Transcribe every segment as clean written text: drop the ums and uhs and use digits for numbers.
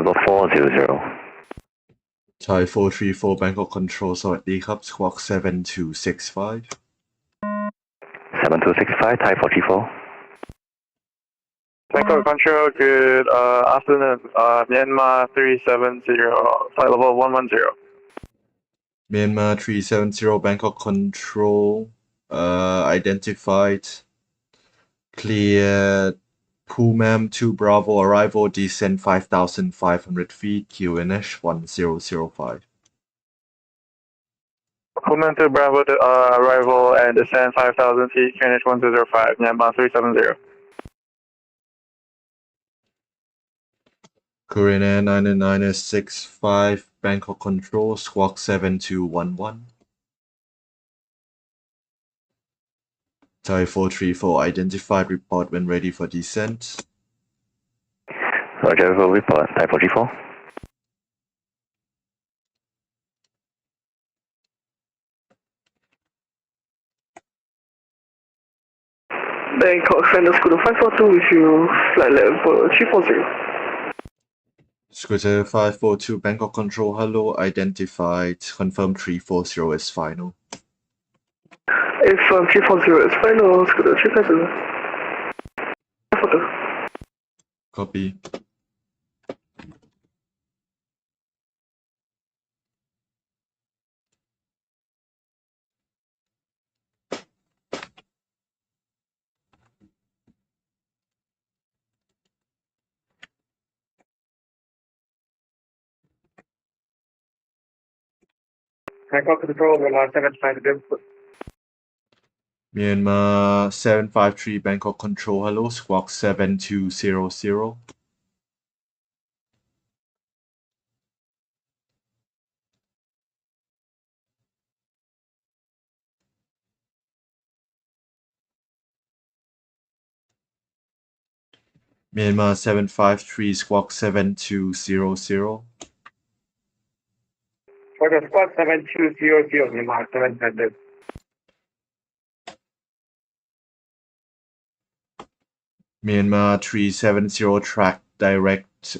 Delta 400. Thai 434 Bangkok Control สวัสดีครับ Squawk 7265 7265, Thai 434. Bangkok Control, good afternoon. Myanmar 370, flight level 110. Myanmar 370 Bangkok Control identified cleared PUMAM 2 Bravo arrival descent 5,500 feet QNH 1005. Pullman to Bravo to arrival and descend 5,000 feet, QNH 1005, Myanmar 370. Korean Air 99965 Bangkok Control Squawk 7211. Thai 434 identified, report when ready for descent. Roger, will report, Thai 434. Bangkok Center Scooter 542 with you, flight level 340. Scooter 542 Bangkok Control, hello, identified, confirm 340 is final. If 340 is final, Scooter 350. Copy. Bangkok Control, Myanmar 752. Myanmar 753 Bangkok Control, hello, Squawk 7200. Myanmar 753 Squawk 7200. For the squad 7200, Myanmar 752. Myanmar 370 track direct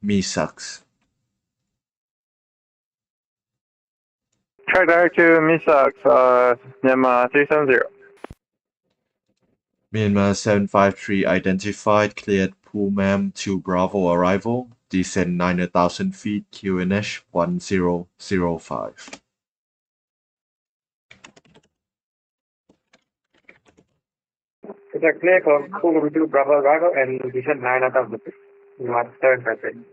MESUX. Track direct to MESUX, Myanmar 370. Myanmar 753 identified, cleared PUMAM 2 Bravo arrival, descent 9,000 feet, QNH 1005. It's a clear for Kulu 2 Bravo arrival and descent 9,000 feet. Myanmar 753.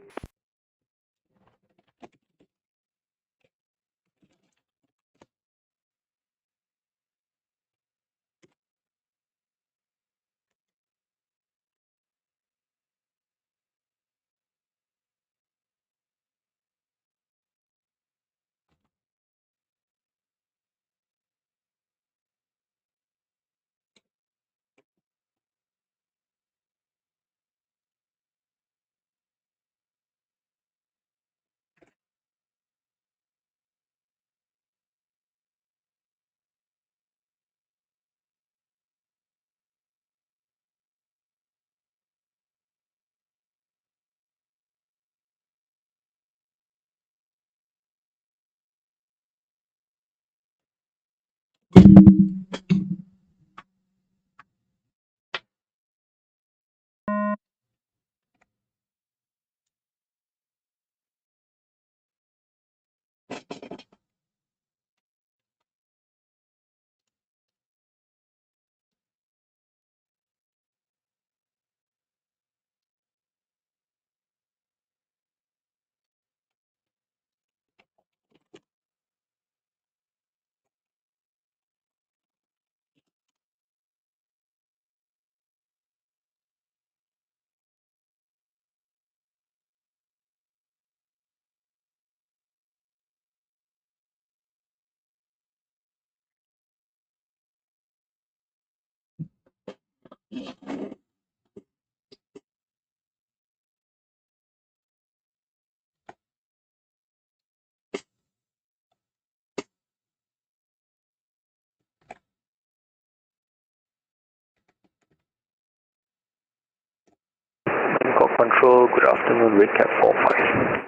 Control, good afternoon, Recap 45.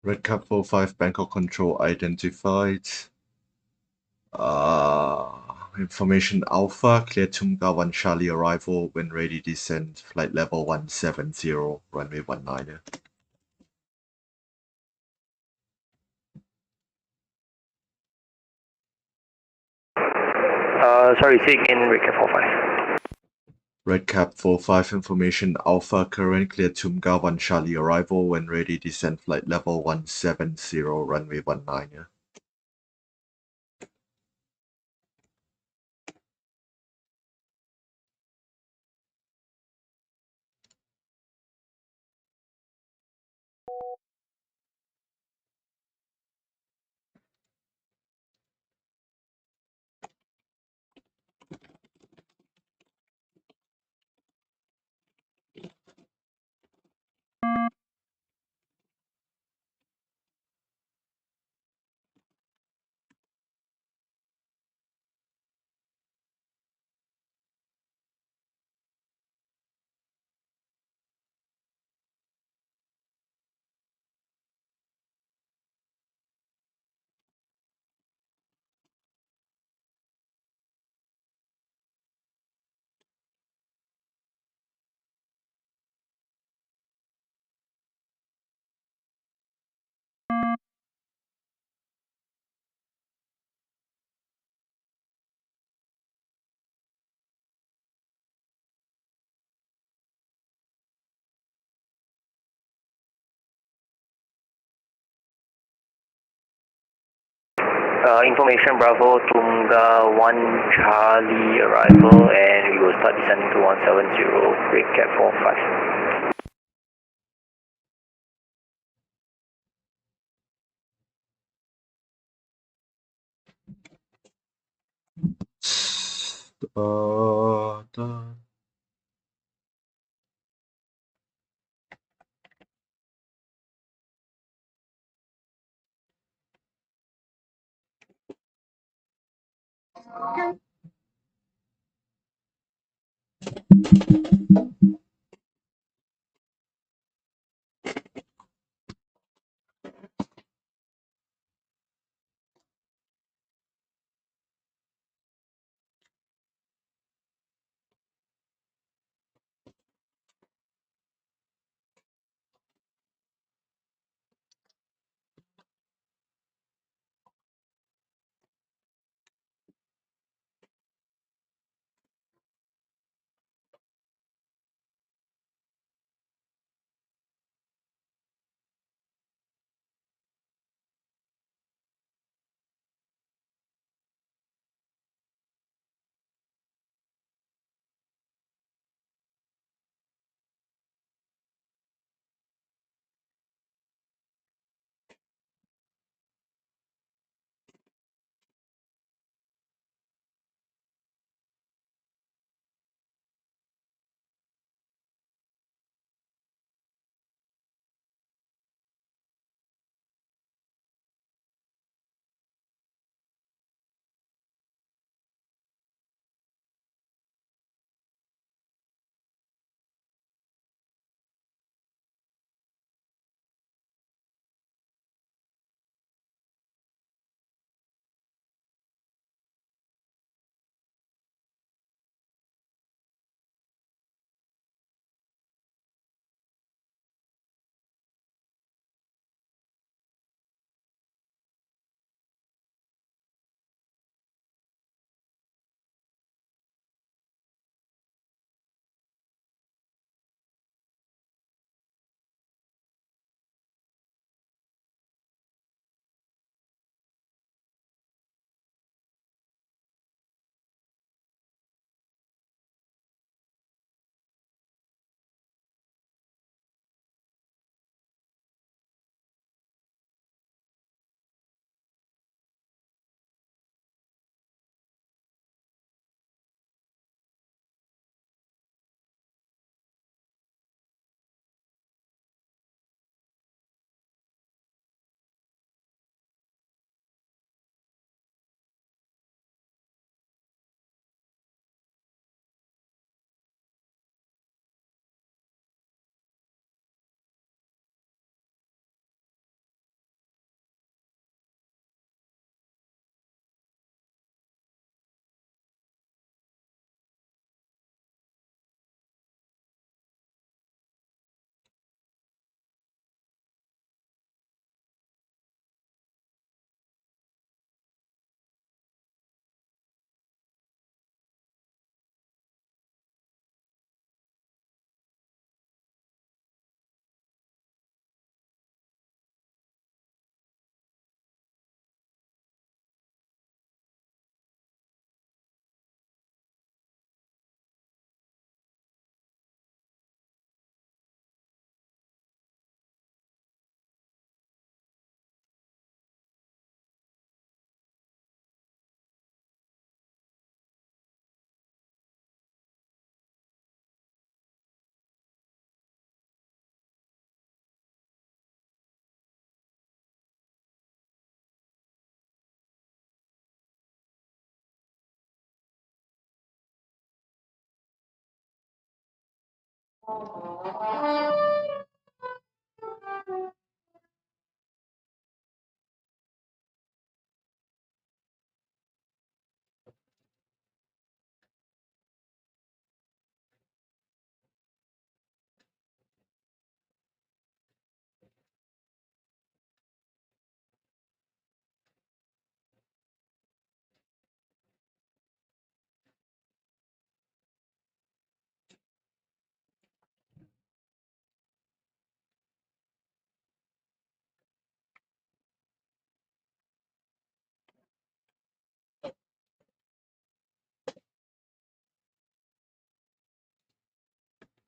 Redcap 45 Bangkok Control identified. Information Alpha, clear Tumga 1 Charlie arrival, when ready descent, flight level 170, runway 19. Sorry, say again, Recap 45. Redcap 45 information Alpha, current clear Tumga 1 Charlie arrival, when ready descent, flight level 170, runway 19. Information Bravo, Tumga 1 Charlie arrival, and we will start descending to 170, Recap 45.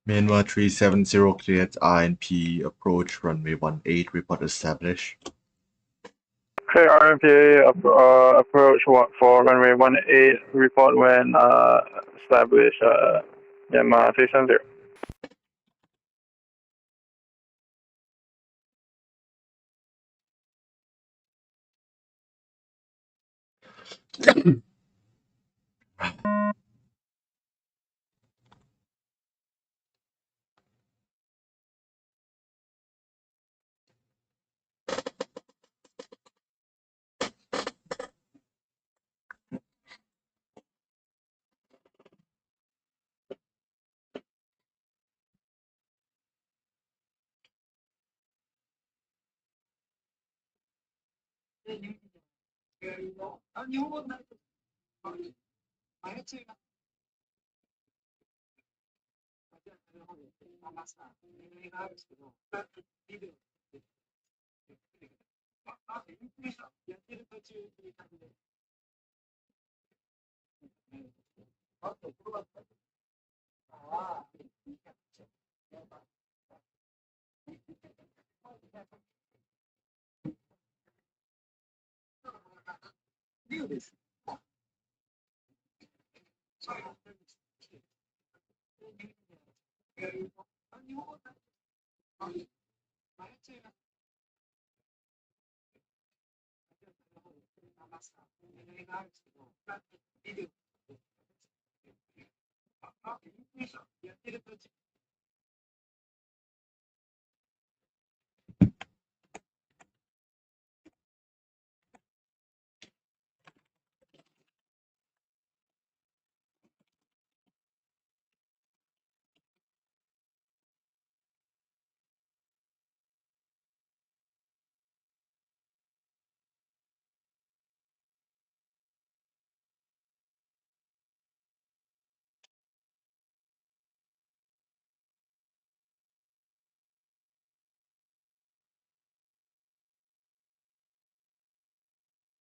Myanmar 370 cleared RNP approach runway 18 report established. Clear RMPA approach for runway 18 report when established Myanmar 370.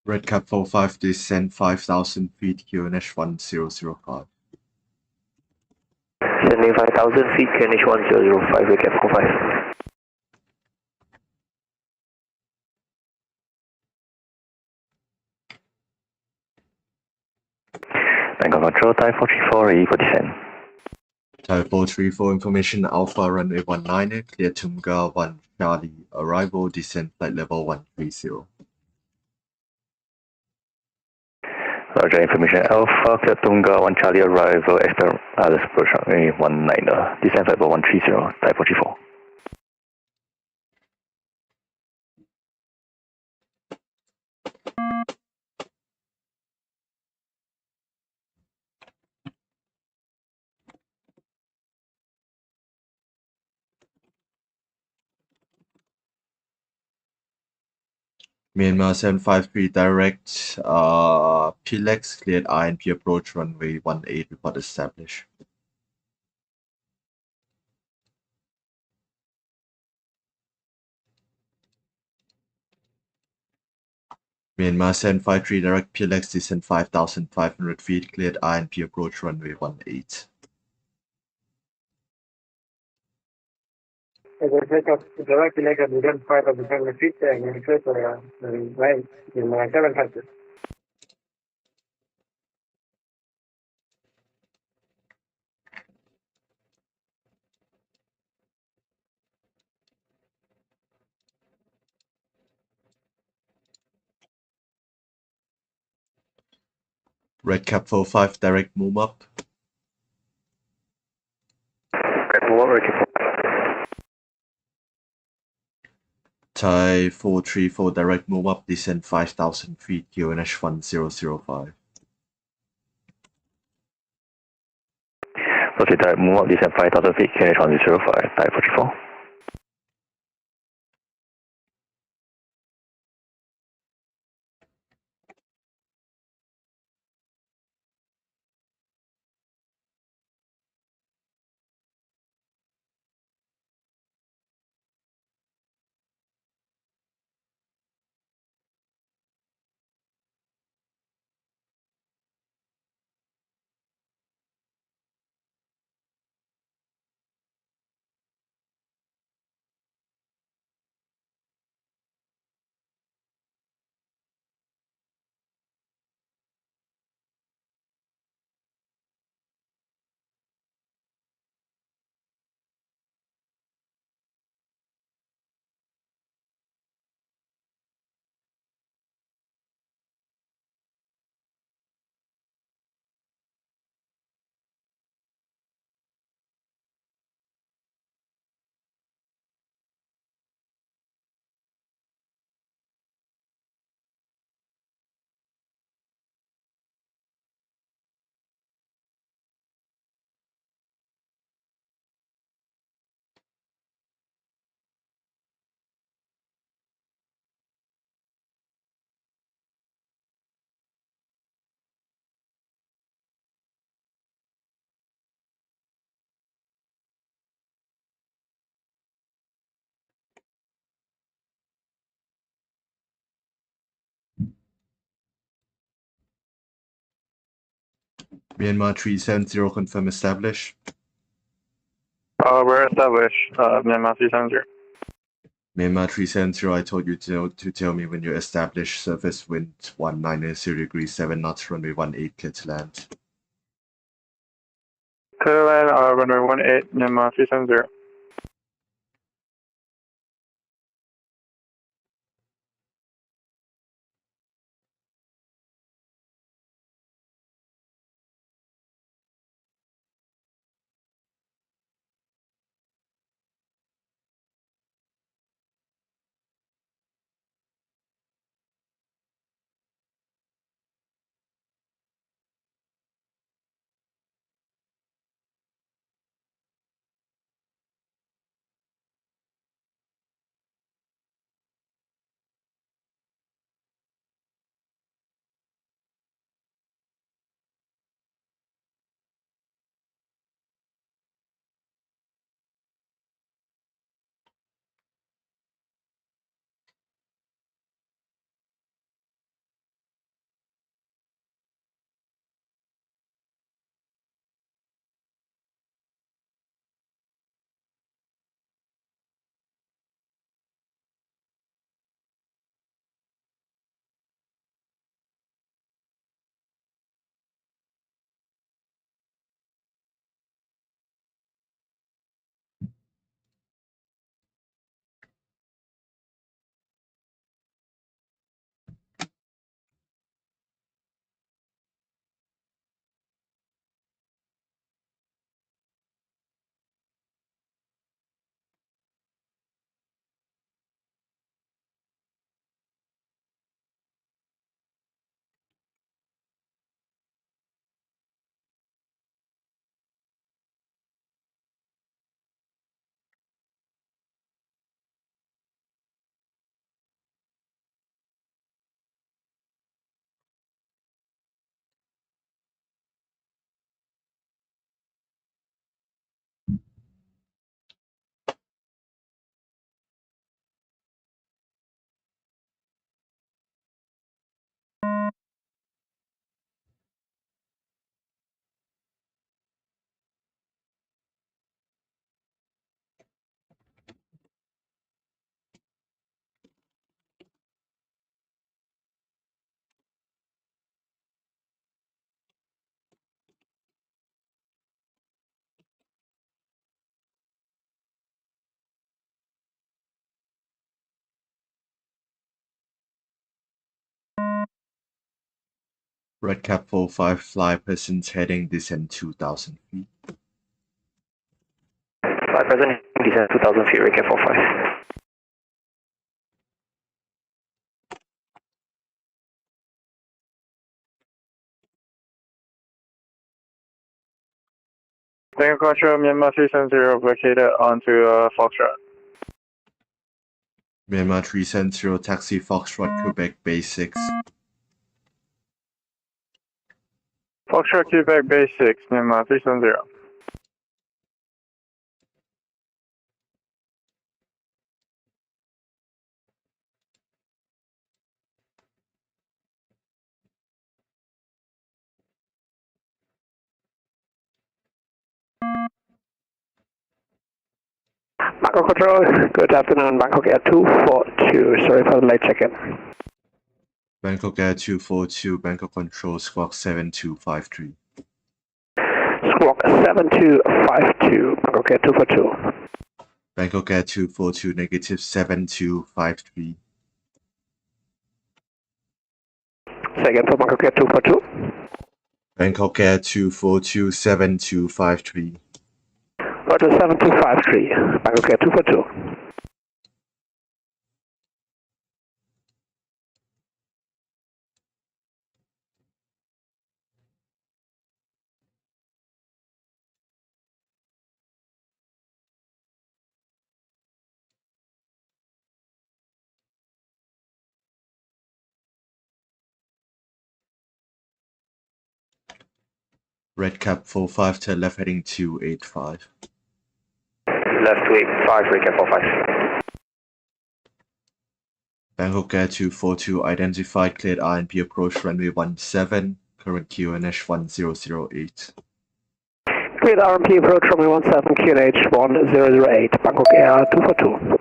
Red Cap 45 descend 5,000 feet QNH 1005. Sending 5,000 feet, QNH 1005, Red Cap 45. Bangkok Control, Type 434, ready for descent. Type 434 information Alpha runway 19, clear Tumga 1 Charlie, arrival descent flight level 130. Roger, information Alpha, clear Tunga 1 Charlie, arrival, expect others approach runway 19, descent flight level 130, Type 434. Myanmar 753 direct PLEX cleared INP approach runway 18 report established. Myanmar 753 direct PLEX descent 5,500 feet cleared INP approach runway 18. As I take up the direct leg of the gun 5 of the 7 feet and then clear for right in my 700. Red Cap 45 direct move up. Red move up, Red Cap 45. Thai 434, direct move up, descend 5,000 feet, QNH 1005. Okay, direct move up, descend 5,000 feet, QNH 1005, Thai 44. Myanmar 370, confirm establish. We're established, Myanmar 370. Myanmar 370, I told you to tell me when you establish surface wind 190 degrees 7 knots, runway 18, clear to land. Clear land, runway 18, Myanmar 370. Red Cap 45, fly persons heading, descend 2,000 feet. 5 present, descend 2000 feet, recap 45. Bangkok Control, Myanmar 370, located onto Foxtrot. Myanmar 370, taxi Foxtrot, Quebec, base 6. Foxtrot, Quebec, base 6, Myanmar 370. Bangkok Control, good afternoon, Bangkok Air 242, sorry for the late check-in. Bangkok Air 242, Bangkok Control, squawk 7253. Squawk 7252, Bangkok Air 242. Bangkok Air 242, negative 7253. Say again for Bangkok Air 242. Bangkok Air 242, 7253. Roger 7253, Bangkok Air 242. Red cap 45 to left heading 285. Left 285, recap 45. Bangkok Air 242, identified, cleared RNP approach runway 17, current QNH 1008. Cleared RMP approach runway 17, QNH 1008, Bangkok Air 242.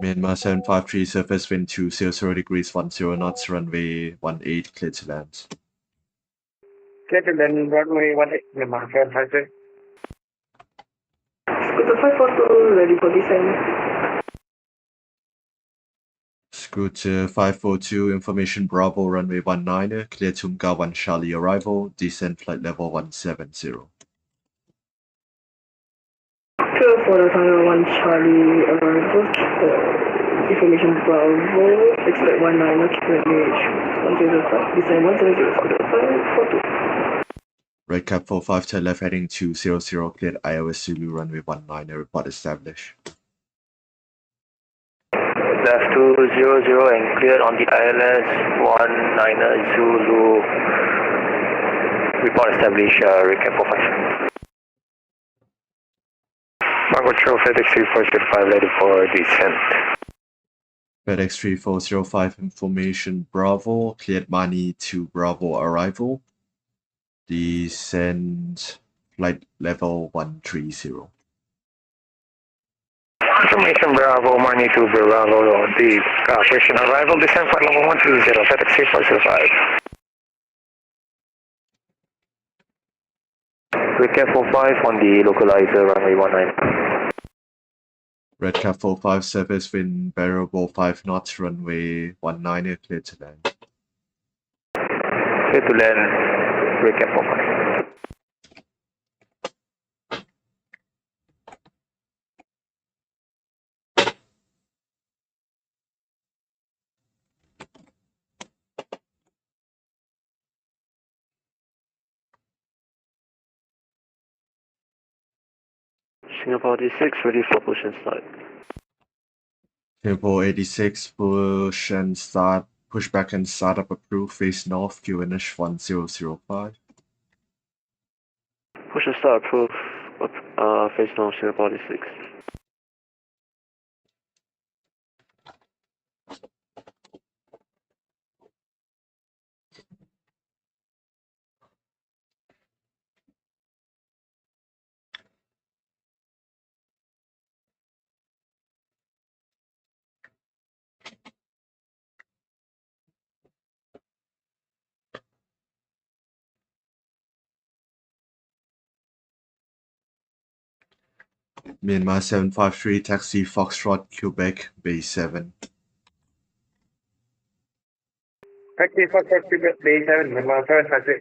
Myanmar 753, surface wind 200 degrees 10 knots, runway 18, cleared to land. Cleared to land, runway 18, Myanmar 753. Scooter 542, ready for descent. Scooter 542, information Bravo, runway 19, clear Tumga 1 Charlie arrival, descent flight level 170. Clear for the Tango 1 Charlie arrival. Information Bravo, expect 19, keep range 105, descend 170, Scooter 542. Red cap 45 to left heading 200, cleared iOS Zulu, runway 19, report established. Left 200 and cleared on the ILS 19 Zulu. Report established, recap 45. Bangkok Control, FedEx 3405, ready for descent. FedEx 3405, information Bravo, cleared Mani to Bravo arrival, descent flight level 130. Information Bravo, Mani to Bravo, the operation arrival, descent flight level 130, FedEx 3405. Recap 45 on the localizer, runway 19. Red cap 45, surface wind bearable 5 knots, runway 19, cleared to land. Clear to land, recap 45. Singapore 86, ready for push and start. Singapore 86, push and start, push back and start up approved, face north, QNH 1005. Push and start approved, face north, Singapore 86. Myanmar 753, taxi Foxtrot, Quebec, base 7. Taxi Foxtrot, Quebec, base 7, Myanmar 753.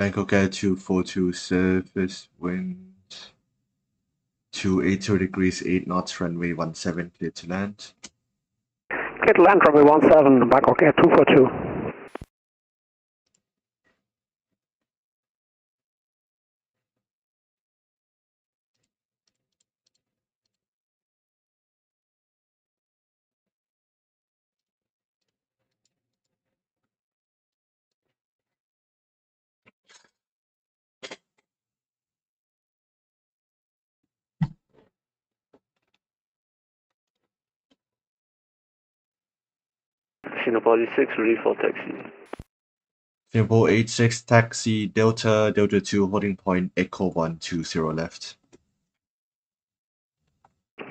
Bangkok Air 242, surface wind 280 degrees 8 knots, runway 17, clear to land. Clear to land, runway 17, Bangkok Air 242. Singapore 86, ready for taxi. Singapore 86, taxi Delta, Delta 2, holding point, Echo 120 left.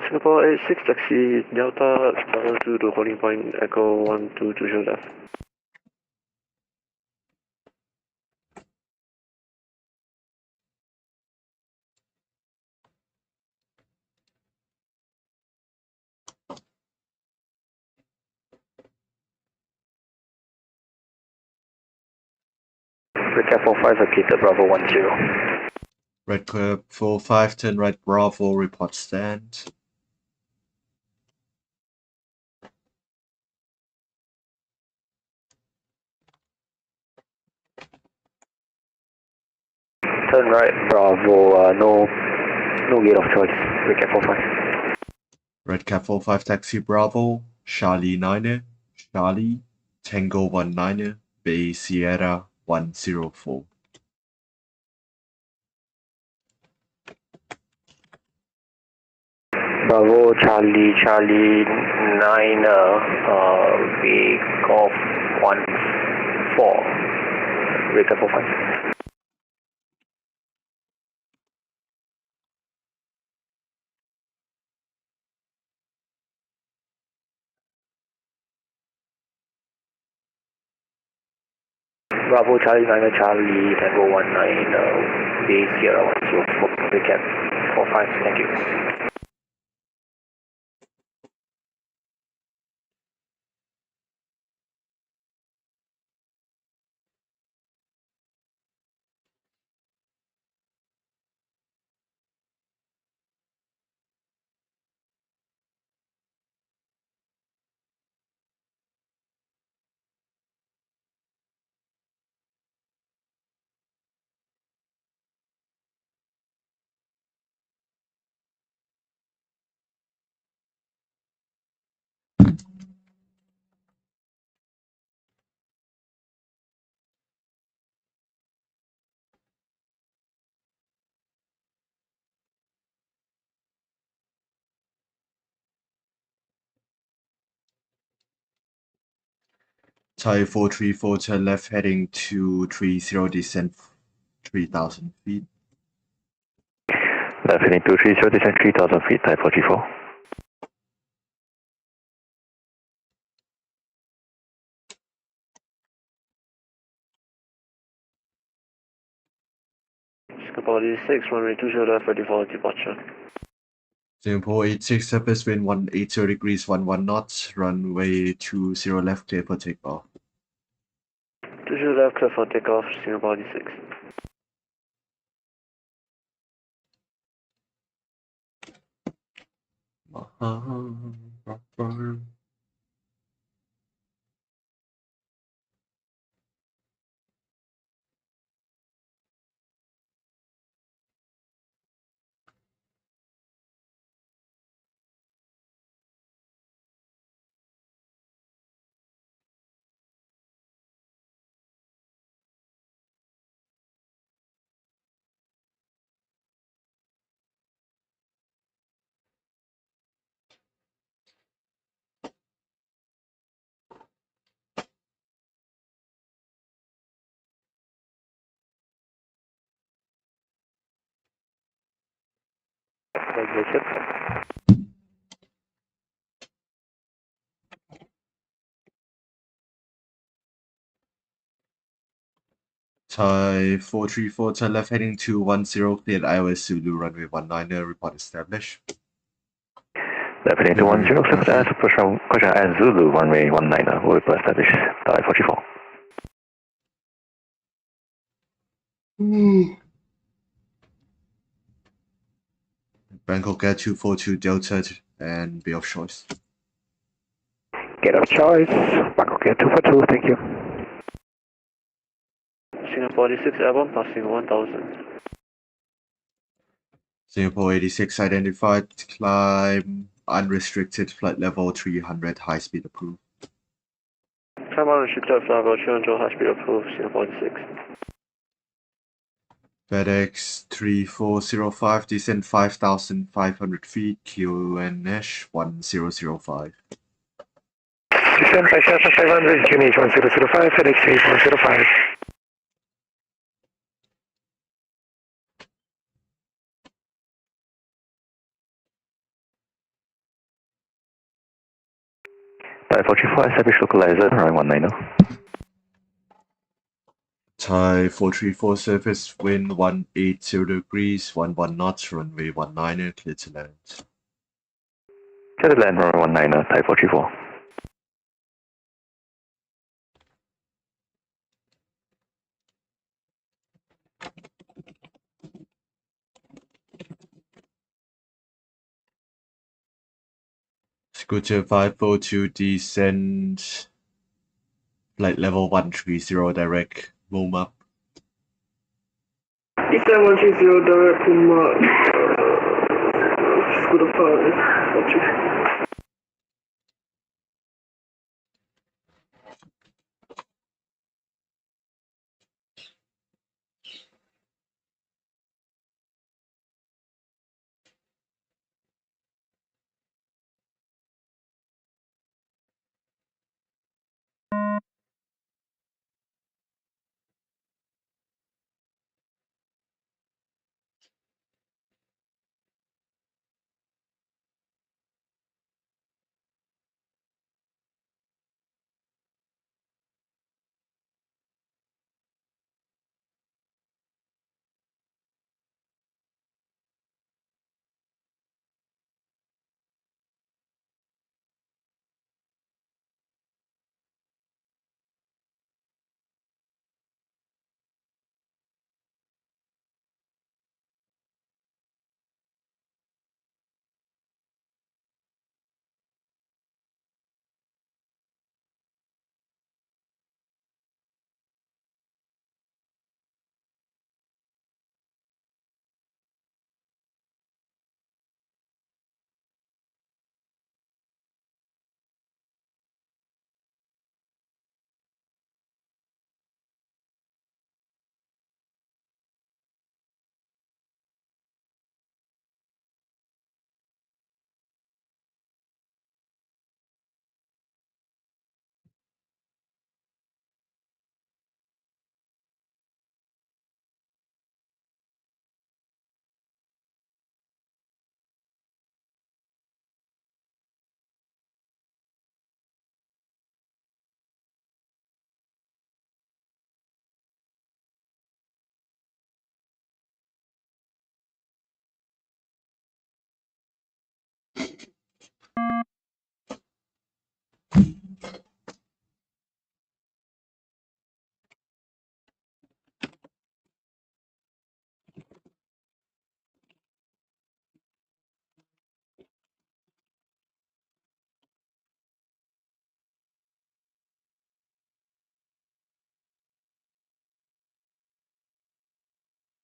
Singapore 86, taxi Delta, Delta 2 to holding point, Echo 1220 left. Recap 45, located Bravo 10. Red Curve 45, turn right Bravo, report stand. Turn right Bravo, no gate of choice. Recap 45. Red Cap 45, taxi Bravo, Charlie 9, Charlie, Tango 19, Bay Sierra 104. Bravo, Charlie, Charlie 9, Big Golf 14. Recap 45. Bravo, Charlie 9, Charlie, Tango 19, Bay Sierra 104. Recap 45, thank you. Thai 434, turn left heading 230, descent 3,000 feet. Left heading 230, descent 3,000 feet, Thai 434. Singapore 86, runway 20 left, ready for departure. Singapore 86, surface wind 180 degrees 11 knots, runway 20 left, clear for takeoff. 20 left, clear for takeoff, Singapore 86. Congratulations. Thai 434, turn left heading 210, cleared iOS Zulu, runway 19, report established. Left heading 210, question and Zulu, runway 19, will report established, Thai 44. Bangkok Air 242 Delta and Bay of Choice. Get of choice. Bangkok Air 242, thank you. Singapore 86 airborne passing 1000. Singapore 86 identified, climb unrestricted flight level 300, high speed approved. Climb unrestricted flight level 300, high speed approved, Singapore 86. FedEx 3405, descend 5,500 feet, QNH 1005. Descend 5,500, QNH 1005, FedEx 8105. Thai 434, establish localizer, runway 190. Thai 434 surface wind 180 degrees, 11 knots, runway 19, clear to land. Clear to land, runway 19, Thai 434. Scooter 542 descend flight level 130 direct, boom up. Eastern 130 direct Puma, Scooter 542.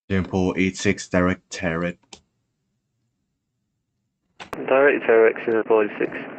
Singapore 86 direct turret. Direct THAvACC, Singapore 86.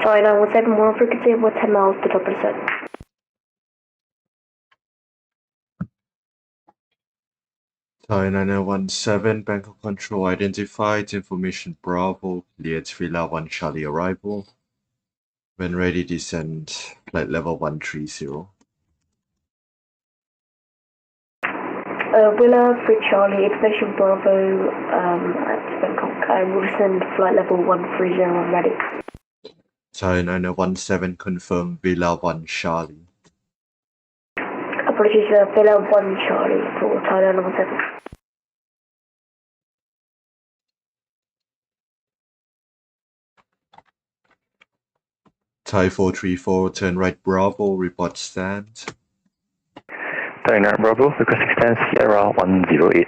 Sorry, 917, more frequency of 10 miles to top of the set. Thai 9917, Bangkok Control identified, information Bravo, cleared Villa 1 Charlie arrival. When ready, descend flight level 130. Villa 3 Charlie, information Bravo at Bangkok. I will descend flight level 130 when ready. Thai 9917, confirm Villa 1 Charlie. Apologies, Villa 1 Charlie for Thai 917. Thai 434, turn right Bravo, report stand. Thai 9 Bravo, requesting stand Sierra 108.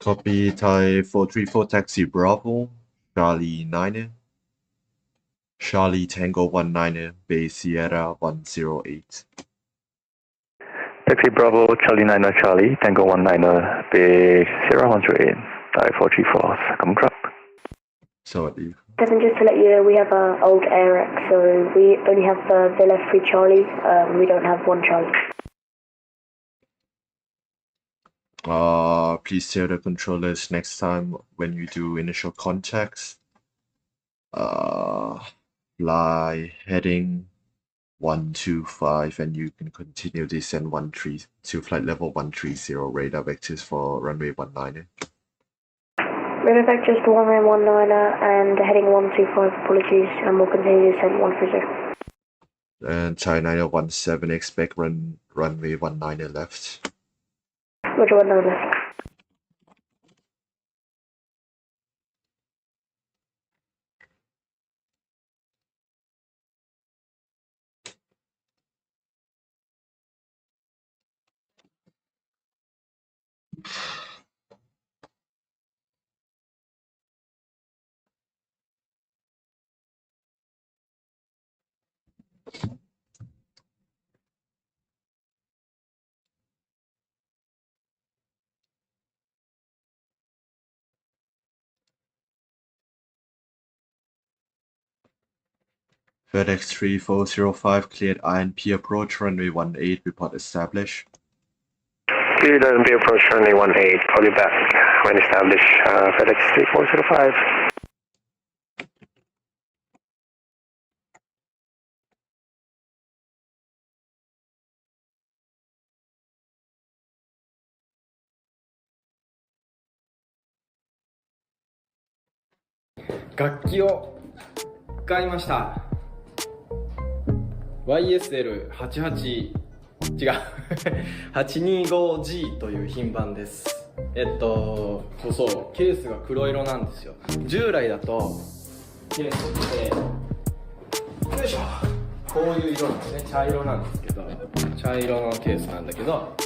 Copy Thai 434, taxi Bravo, Charlie 9, Charlie Tango 19, Bay Sierra 108. Taxi Bravo, Charlie 9 Charlie, Tango 19, Bay Sierra 108. Thai 434, come crop. Sawadee. Devin, just to let you know, we have an old AirX, so we only have Villa 3 Charlie. We don't have 1 Charlie. Please tell the controllers next time when you do initial contacts, fly heading 125 and you can continue descend 13 to flight level 130, radar vectors for runway 19. Radar vectors to runway 19 and heading 125, apologies, and we'll continue descent 130. And Thai 917, expect runway 19 left. Roger, 19 left. FedEx 3405, cleared INP approach, runway 18, report established. Cleared INP approach, runway 18, call you back when established. FedEx 3405.楽器を買いました。 YSL88 違う825G という品番です。そうケースが黒色なんですよ。従来だとケースってよいしょこういう色なんですね。茶色なんですけど、茶色のケースなんだけど、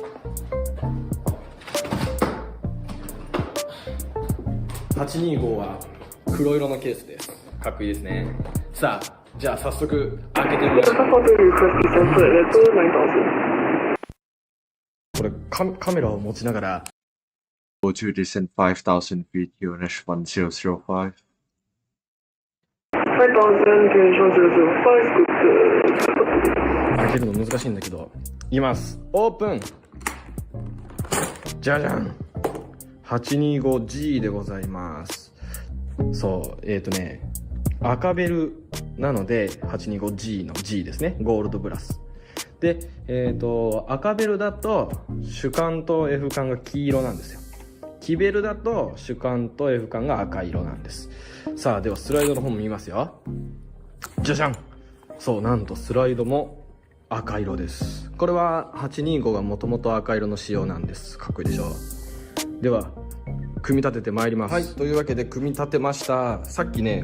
825は黒色のケースです。かっこいいですね。さあ、じゃあ早速開けてみましょう。これカメラを持ちながら。Go to descend 5,000 feet, QNH 1005. 開けるの難しいんだけど、いきます。オープン。じゃじゃん。825G でございます。そう、赤ベルなので 825G の G ですね。ゴールドブラス。で、赤ベルだと主管と F 管が黄色なんですよ。黄ベルだと主管と F 管が赤色なんです。さあ、ではスライドの方も見ますよ。じゃじゃん。そう、なんとスライドも赤色です。これは825がもともと赤色の仕様なんです。かっこいいでしょ。では組み立ててまいります。はい、というわけで組み立てました。さっきね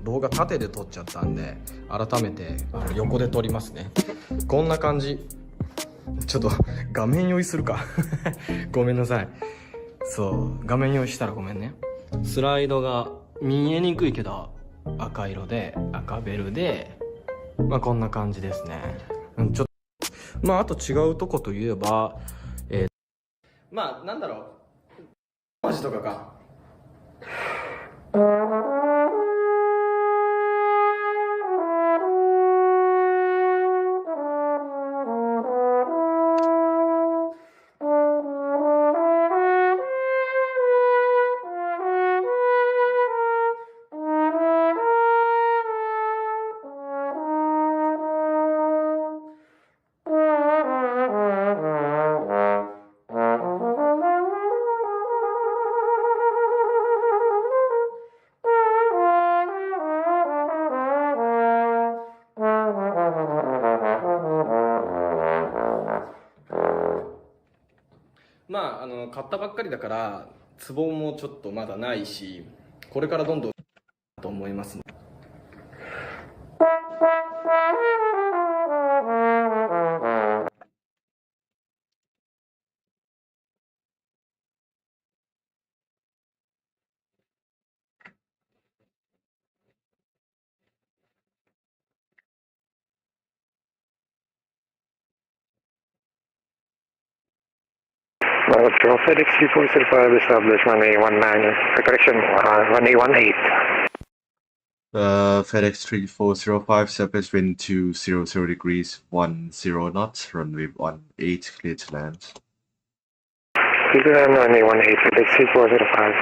動画縦で撮っちゃったんで改めて横で撮りますね。こんな感じ。ちょっと画面用意するかごめんなさい。そう画面用意したらごめんね。スライドが見えにくいけど赤色で赤ベルで、まあこんな感じですね。ちょっとまああと違うとこといえば、まあなんだろう文字とかかまあ、買ったばっかりだからツボもちょっとまだないし、これからどんどんと思いますね。FedEx 3405 established 1A19, correction, 1A18. FedEx 3405, surface wind 200 degrees, 10 knots, runway 18, clear to land. 1A18, FedEx 3405.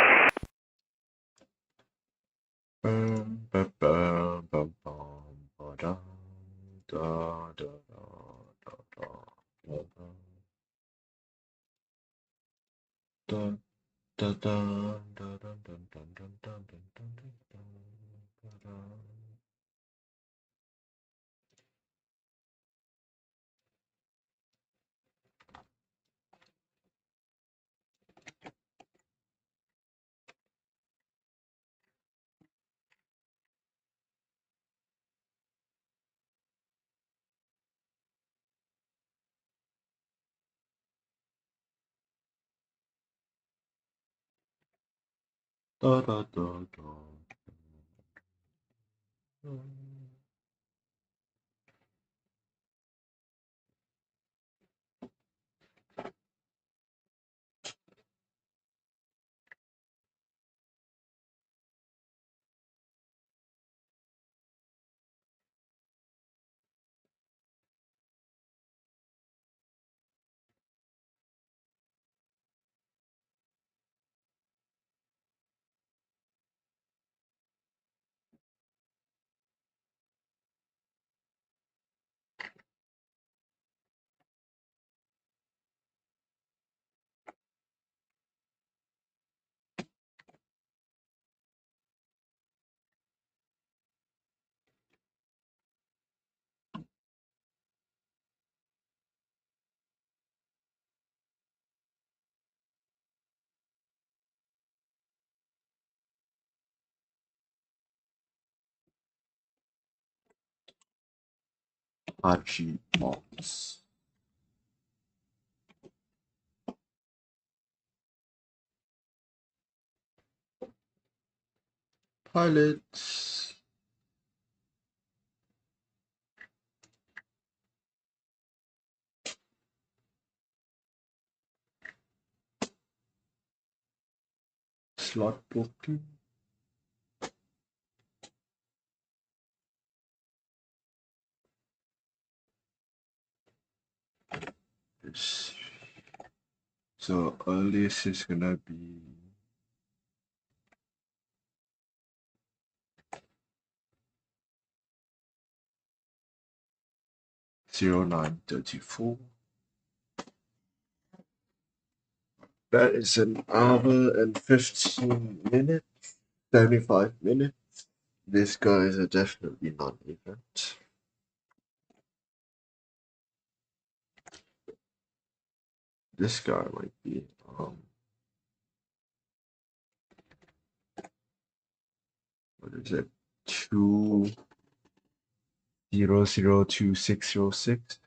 Haji box. Pilots. Slot booking. Yes. So earliest is gonna be 0934. That is an hour and 15 minutes, 75 minutes. These guys are definitely non-event. This guy might be, what is it? 2002606.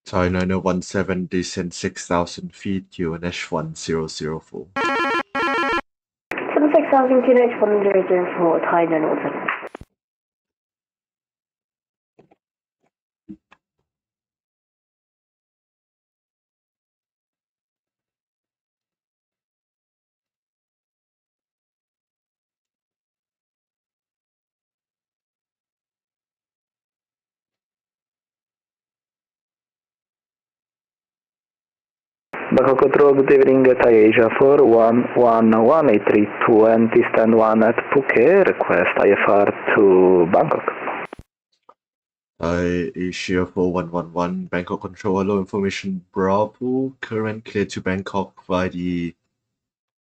Thai 9017, descend 6,000 feet, QNH 1004. 76,000 QNH 1004, Thai 917. Bangkok Control, good evening, Thai Asia 41118320, stand 1 at Phuket, request IFR to Bangkok. Thai Asia 4111, Bangkok Control, hello, information Bravo, current clear to Bangkok via the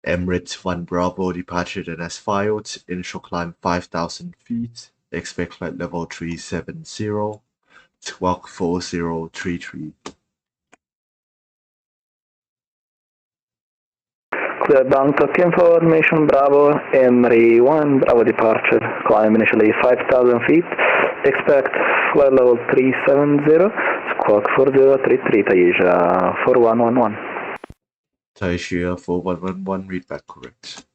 Emirates 1 Bravo, departure and as filed, initial climb 5,000 feet, expect flight level 370, squawk 4033. Clear Bangkok information, Bravo, Emri 1, Bravo departure, climb initially 5,000 feet, expect flight level 370, squawk 4033, Thai Asia 4111. Thai Asia 4111, read back correct.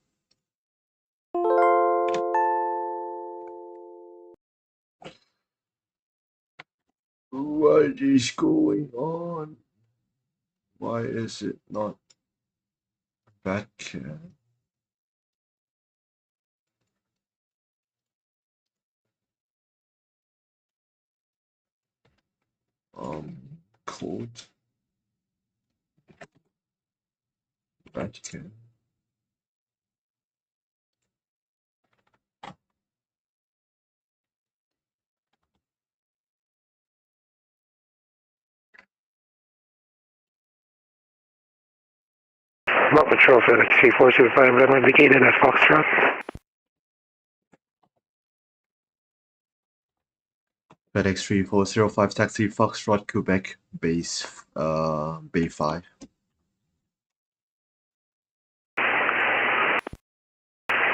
What is going on? Why is it not back? Code Vatican. Bangkok Patrol FedEx 3425, weather indicated at Foxtrot. FedEx 3405, taxi Foxtrot, Quebec, base, Bay 5.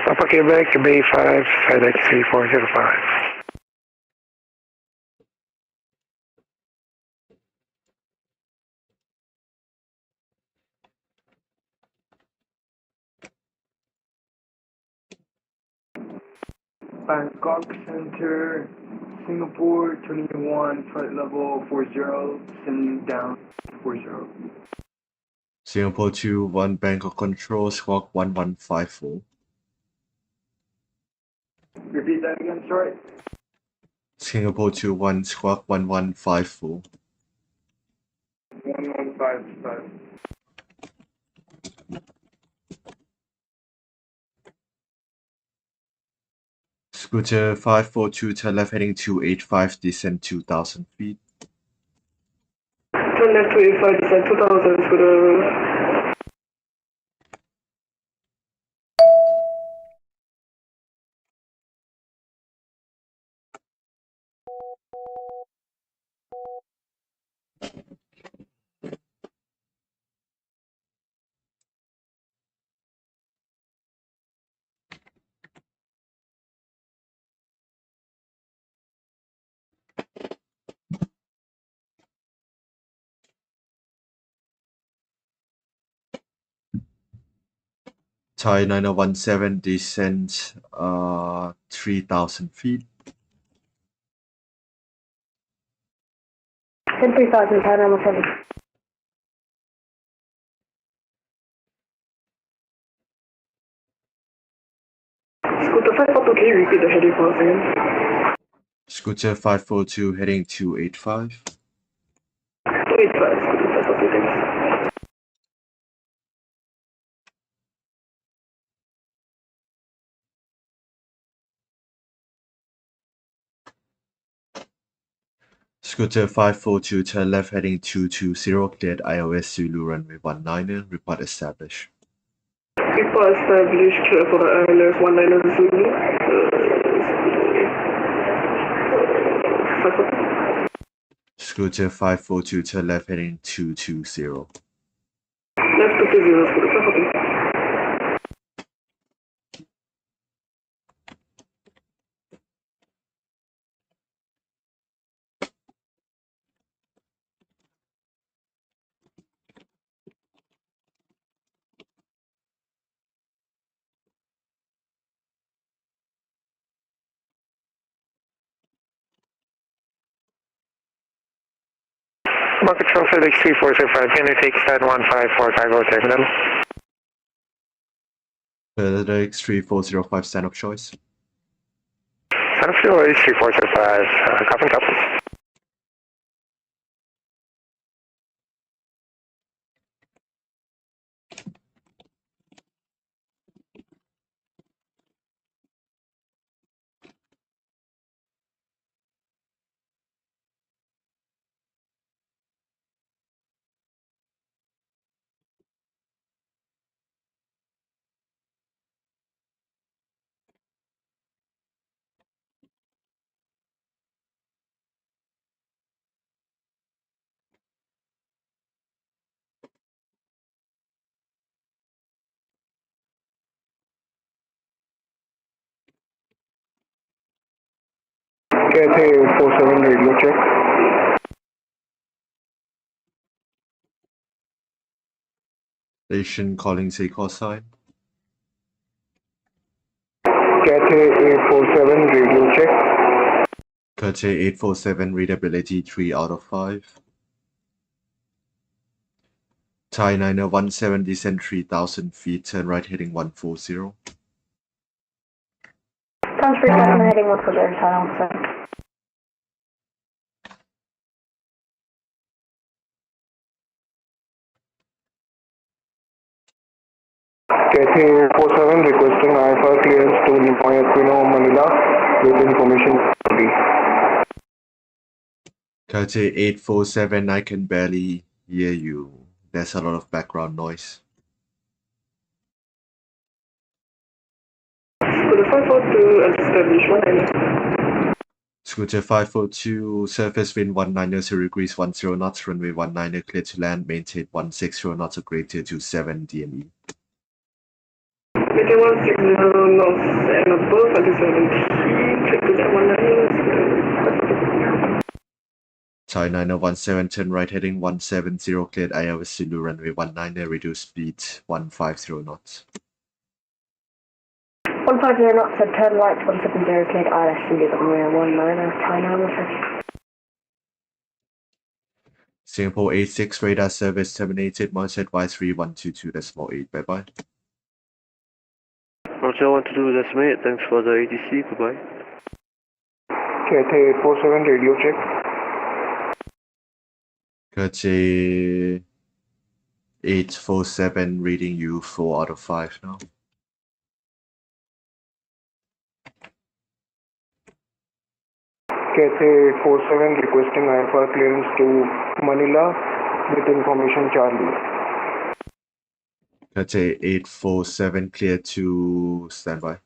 Papa Quebec, Bay 5, FedEx 3405. Bangkok Center, Singapore 21, flight level 40, send down 40. Singapore 21, Bangkok Control, squawk 1154. Repeat that again, sorry. Singapore 21, squawk 1154. 1155. Scooter 542, turn left heading 285, descend 2,000 feet. Turn left 285, descend 2000 for the... Thai 9017, descend 3,000 feet. 10,000, Thai 917. Scooter 542, can you repeat the heading for us again? Scooter 542, heading 285. 285, Scooter 542, thanks. Scooter 542, turn left heading 220, cleared iOS Zulu runway 19, report established. Report established, clear for the ILS 19 Zulu. 542. Scooter 542, turn left heading 220. Left 220, Scooter 542. Bucket Control FedEx 3405, can you take stand 154 cargo terminal? FedEx 3405, stand up choice. Stand up choice 3405, copy, copy. Cathay 847 radio check. Station calling say call sign. Cathay 847 radio check. Cathay 847, readability 3 out of 5. Thai 917, descend 3,000 feet, turn right heading 140. Transfer Cessna heading 140, Thai officer. Cathay 847 requesting IFR clearance to Nimoy Aquino, Manila with information. Cathay 847, I can barely hear you. There's a lot of background noise. Scooter 542, establish 190. Scooter 542, surface wind 190 degrees 10 knots, runway 19 clear to land, maintain 160 knots, greater to 7 DME. Maintain 160 knots and above, until 17, check to land 19. Thai 917, turn right heading 170, cleared ILS Zulu, runway 19, reduce speed 150 knots. 150 knots and turn right 170, cleared ILS Zulu, runway 19, Thai 917. Singapore 86, radar service terminated, March advisory 122.8, bye bye. Roger 122.8, thanks for the ATC, goodbye. Cathay 847 radio check. Cathay 847, reading you 4 out of 5 now. Cathay 847 requesting IFR clearance to Manila with information Charlie. Cathay 847, clear to standby.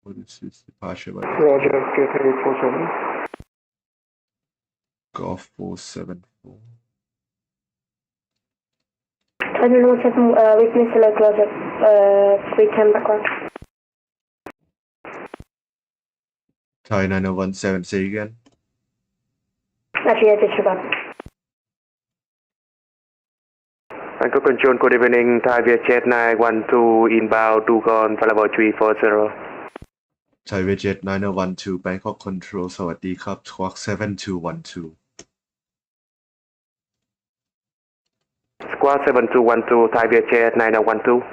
What is this departure by? Roger, Cathay 847. Golf 474. Thai 917, weakness local at 310 background. Thai 917, say again. Actually, I disregard. Bangkok Control, good evening, Thai VTBS 912 inbound to con level 340. Thai VTBS 912, Bangkok Control, สวัสดีครับ Squawk 7212. Squawk 7212, Thai VTBS 912.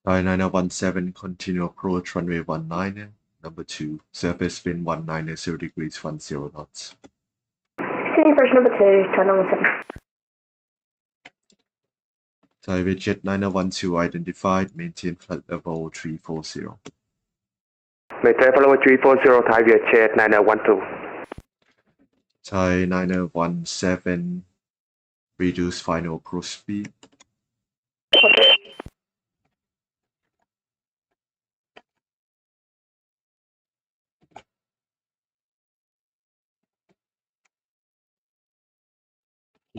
Thai 917, continue approach runway 19, number 2, surface wind 190 degrees 10 knots. Senior version number 2, Thai 917. Thai VTBS 912 identified, maintain flight level 340. Maintain level 340, Thai VTBS 912. Thai 917, reduce final approach speed.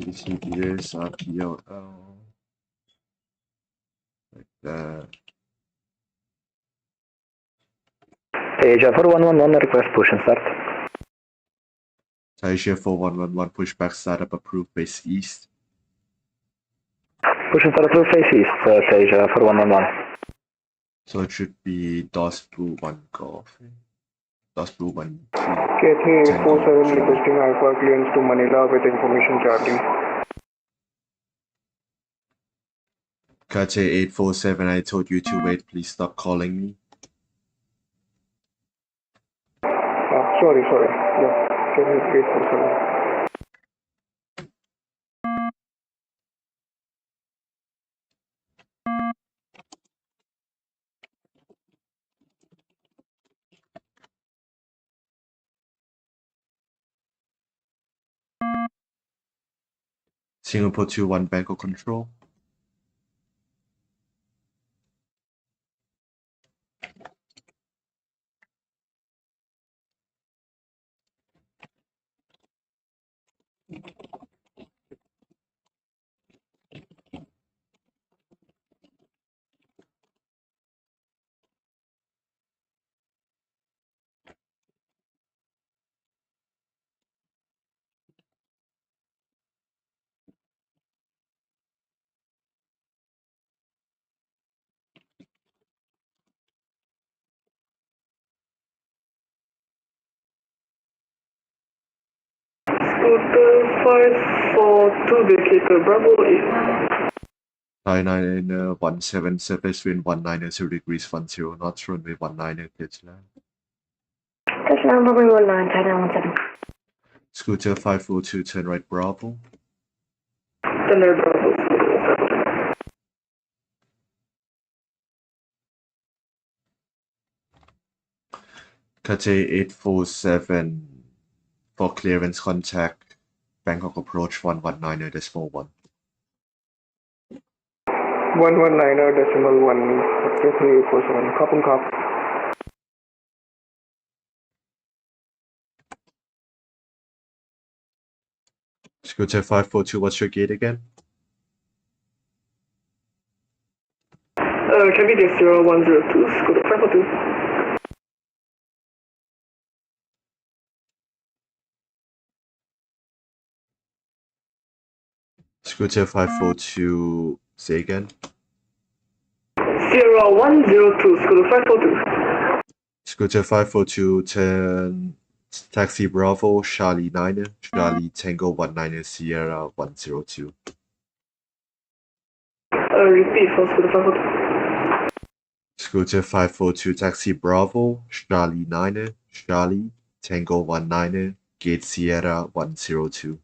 VTBS, RPLL, like that. Asia 4111, request push and start. Asia 4111, pushback startup approved base east. Push and start approved face east, Asia 4111. So it should be DOS Blue 1 Golf. DOS Blue 1 Key. KT-47 requesting Alpha clearance to Manila with information Charlie. Kate 847, I told you to wait, please stop calling me. Sorry. Yeah, KT 847. Singapore 21 Bangkok Control. Scooter 542 vacator Bravo 8. Thai 917 surface wind 190 degrees 10 knots, runway 19 pitch land. Touchdown, Bravo 19, Thai 917. Scooter 542, turn right Bravo. Turn right Bravo. Cathay 847 for clearance contact Bangkok approach 119.1. 119.1, KT 847, Kapung Kap. Scooter 542, what's your gate again? Cabin 0102, Scooter 542. Scooter 542, say again. 0102, Scooter 542. Scooter 542, turn taxi Bravo, Charlie 9, Charlie Tango 19 Sierra 102. Repeat for Scooter 542. Scooter 542, taxi Bravo, Charlie 9, Charlie Tango 19, Gate Sierra 102.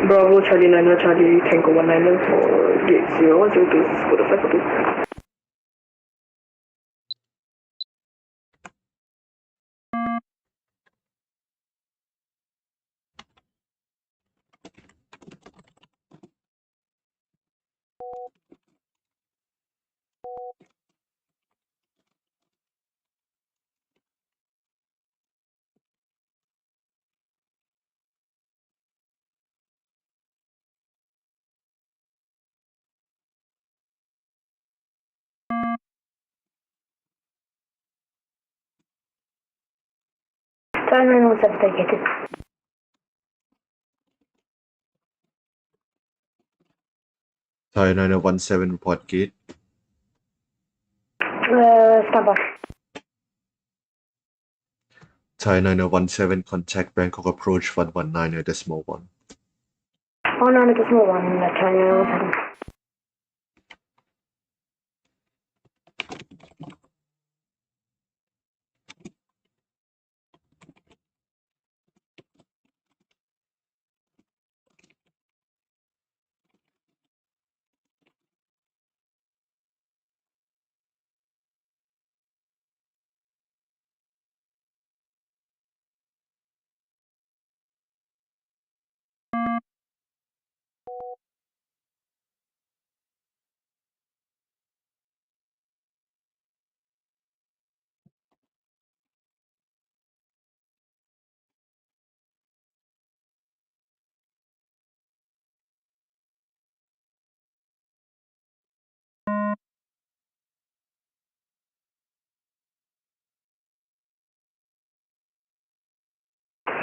Bravo, Charlie 9, Charlie Tango 19 for gate 0102, Scooter 542. Thai 917 vacated. Thai 917, report gate. Stand by. Thai 917, contact Bangkok approach 119.1. 19.1, Thai 917.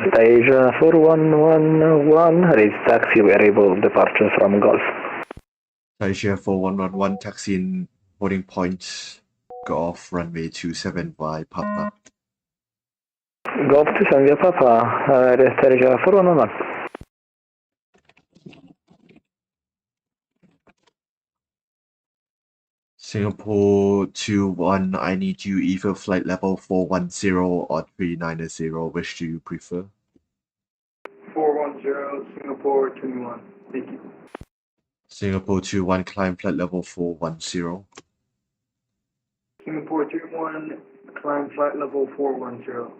Asia 4111, raise taxi variable departure from Gulf. Asia 4111, taxi in boarding point, go off runway 27 by Papa. Golf 27 via Papa, rest Asia 4111. Singapore 21, I need you either flight level 410 or 390, which do you prefer? 410, Singapore 21. Thank you. Singapore 21, climb flight level 410. Singapore 21, climb flight level 410.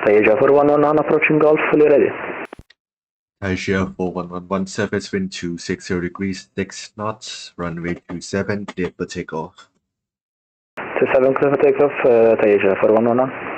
Asia 4119, approaching Gulf, fully ready. Asia 4111, surface wind 260 degrees, 6 knots, runway 27, clear for takeoff. 27, clear for takeoff, Asia 4119.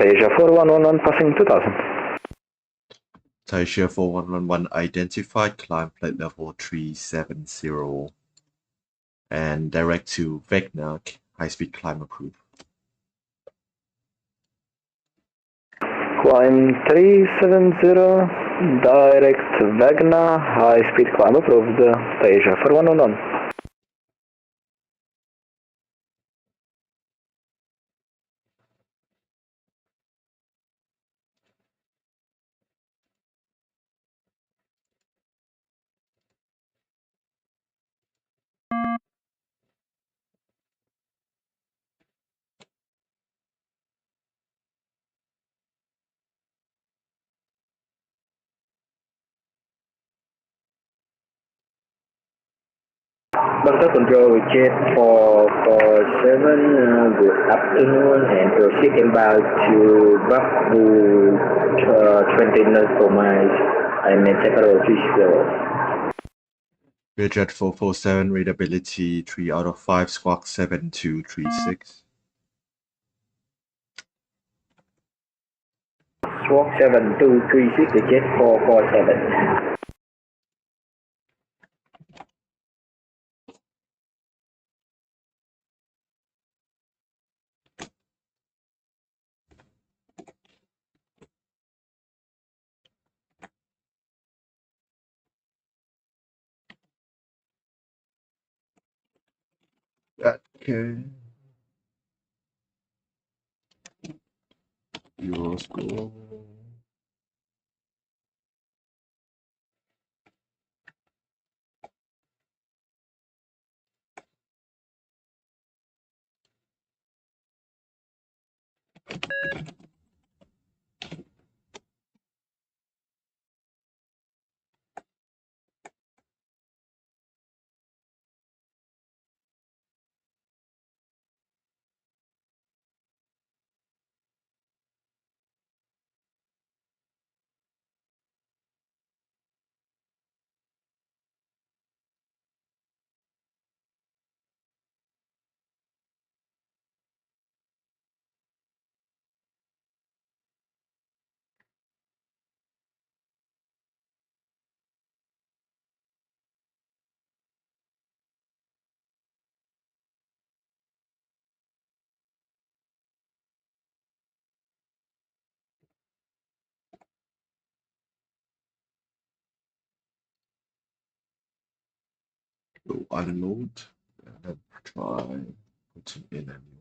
Asia 4111 passing 2000. Taisha 4111 identified, climb flight level 370 and direct to Vecna, high-speed climb approved. Climb 370, direct Vecna, high-speed climb approved, Asia 4111. Bangkok Control, jet 447, good afternoon, and proceed inbound to Baku 20 nautical miles. I'm at Separate 30. Jet 447, readability 3 out of 5, squawk 7236. Squawk 7236, the jet 447. Okay. Euroscore. So unload and then try putting in a new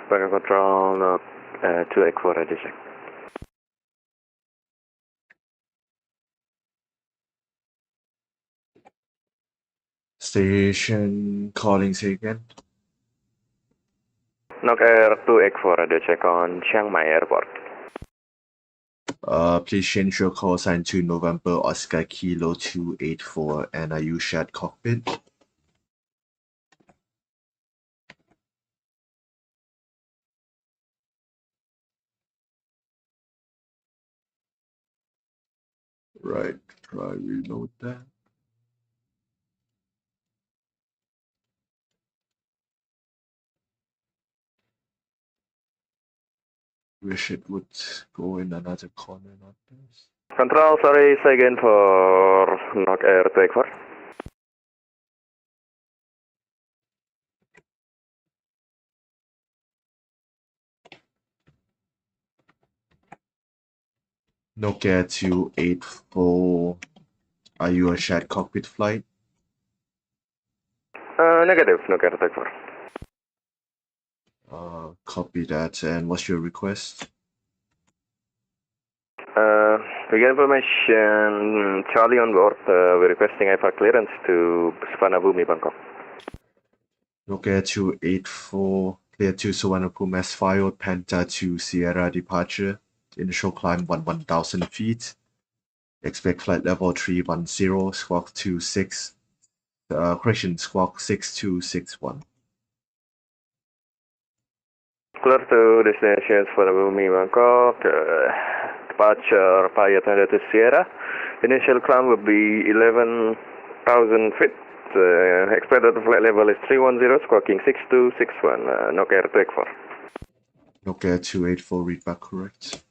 Bangkok Control, 2X4 ready check. station calling, say again. Nok Air 2X4 radio check on Chiang Mai Airport. Please change your call sign to November Oscar Kilo 284 and are you shared cockpit? Right, try reload that. Wish it would go in another corner, not this. Control, sorry, say again for knock air take 4. Nokia 284. Are you a shared cockpit flight? Negative, knock air take 4. Copy that. And what's your request? We get information, Charlie on board, we're requesting IFA clearance to Suvarnabhumi, Bangkok. Nokia 284, clear to Suvarnabhumi as filed, Panta to Sierra departure, initial climb 1000 feet, expect flight level 310, squawk 26, squawk 6261. Clear to destination Suvarnabhumi, Bangkok, departure via Tanda to Sierra, initial climb will be 11,000 feet. Expected flight level is 310, squawking 6261, knock air take 4. Nokia 284, read back correct.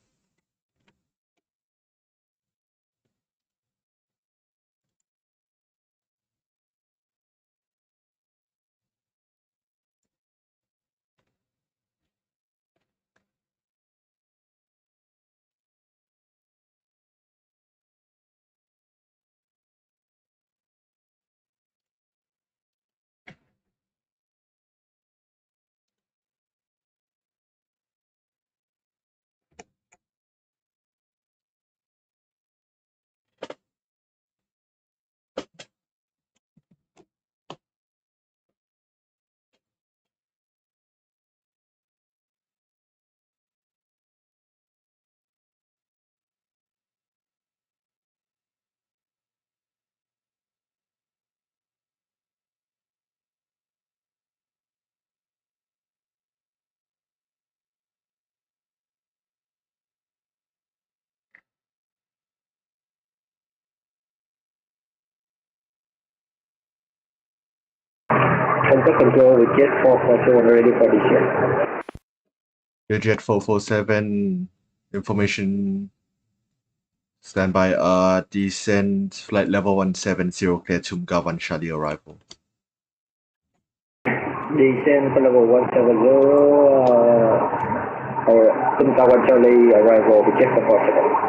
Center control with jet 447 ready for descent. Jet 447, information standby, descent flight level 170, clear to Mga 1 Charlie arrival. Descent for level 170, or Tumka 1 Charlie arrival with jet 447.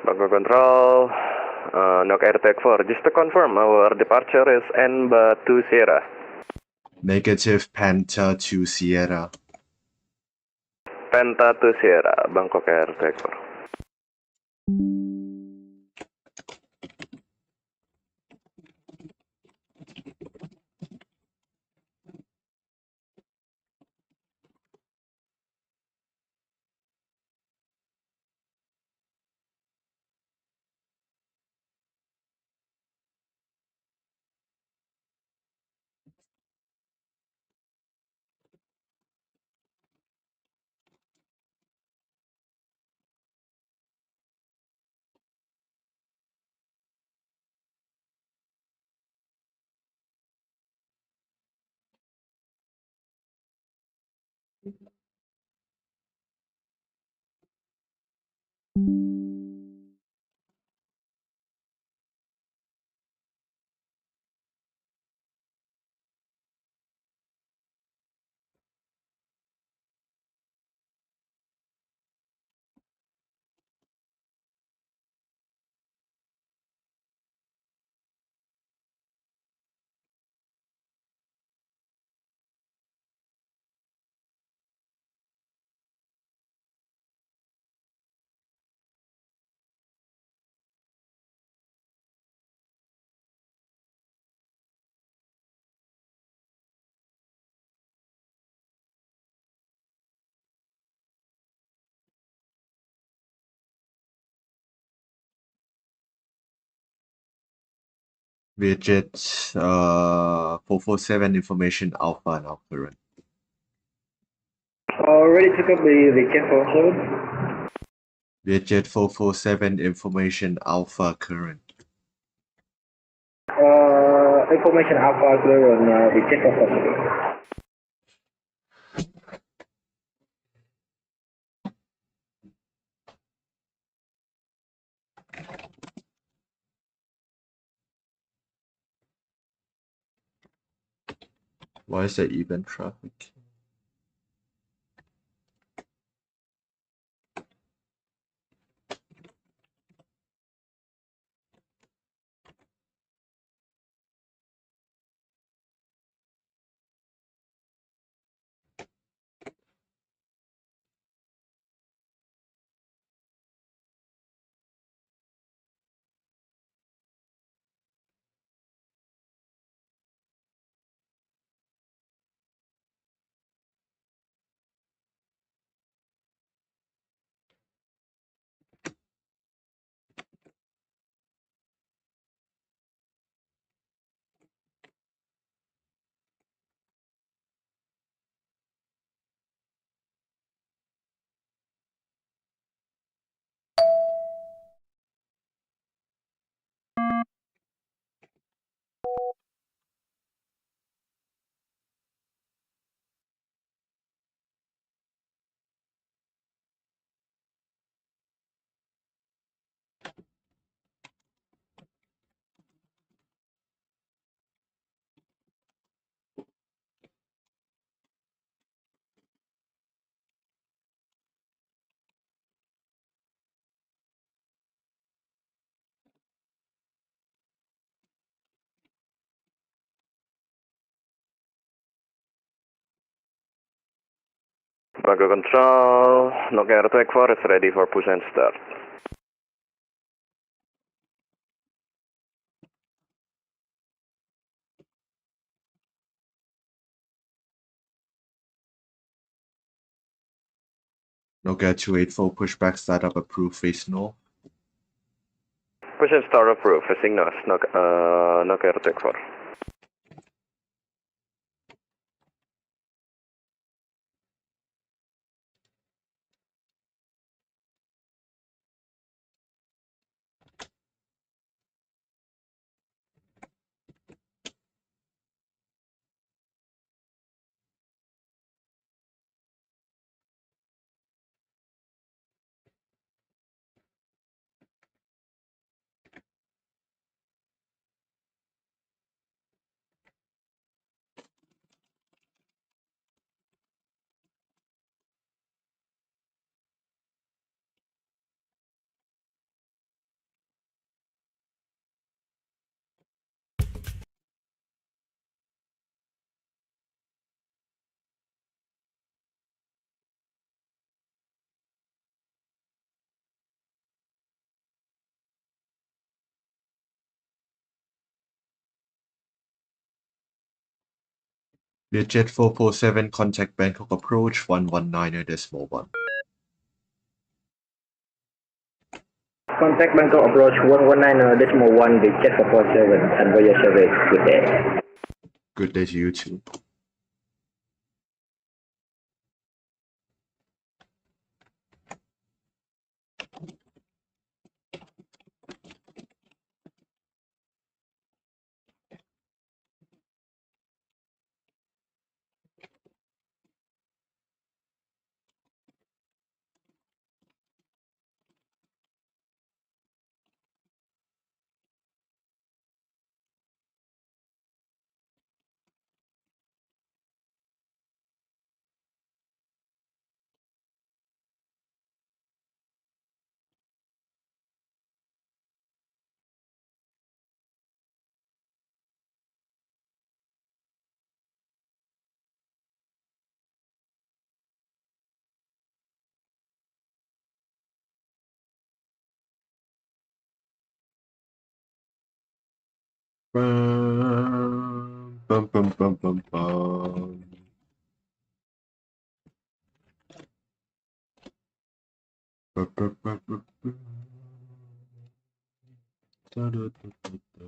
Bangkok Control, knock air take 4. Just to confirm, our departure is N2 Sierra. Negative, Panta to Sierra. Penta to Sierra, Bangkok air take 4. Vietjet 447 information alpha now current. Ready to copy VTBS 47. Vietjet 447 information alpha current. Information alpha clear on VTBS 447. Why is there event traffic? Bangkok Control, Nokia Attack 4 is ready for push and start. Nokia 284 pushback startup approved face no. Push and start approved, facing north, Nokia Attack 4. Vietjet 447 contact Bangkok approach 119.1. Contact Bangkok approach 119.1 VTBS 447 and for your service. Good day. Good day to you too. Bum, bum, bum, bum, bum, bum. Bum, bum, bum, bum, bum. Da, da, da, da, da.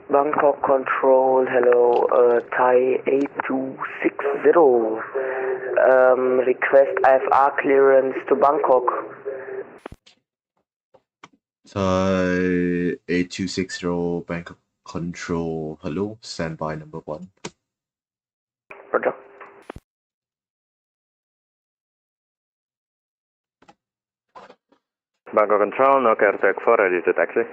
Bangkok Control, hello, Thai 8260. Request IFR clearance to Bangkok. Thai 8260 Bangkok Control, hello, standby number 1. Roger. Bangkok Control, no airtag 4, ready to taxi.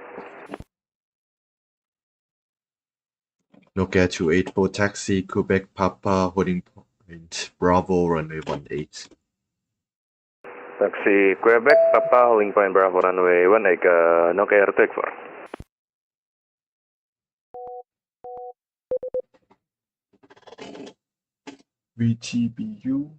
Nokia 284 taxi, Quebec Papa, holding point Bravo, runway 18. Taxi Quebec, Papa, holding point Bravo, runway 18, no airtag 4. VTBU.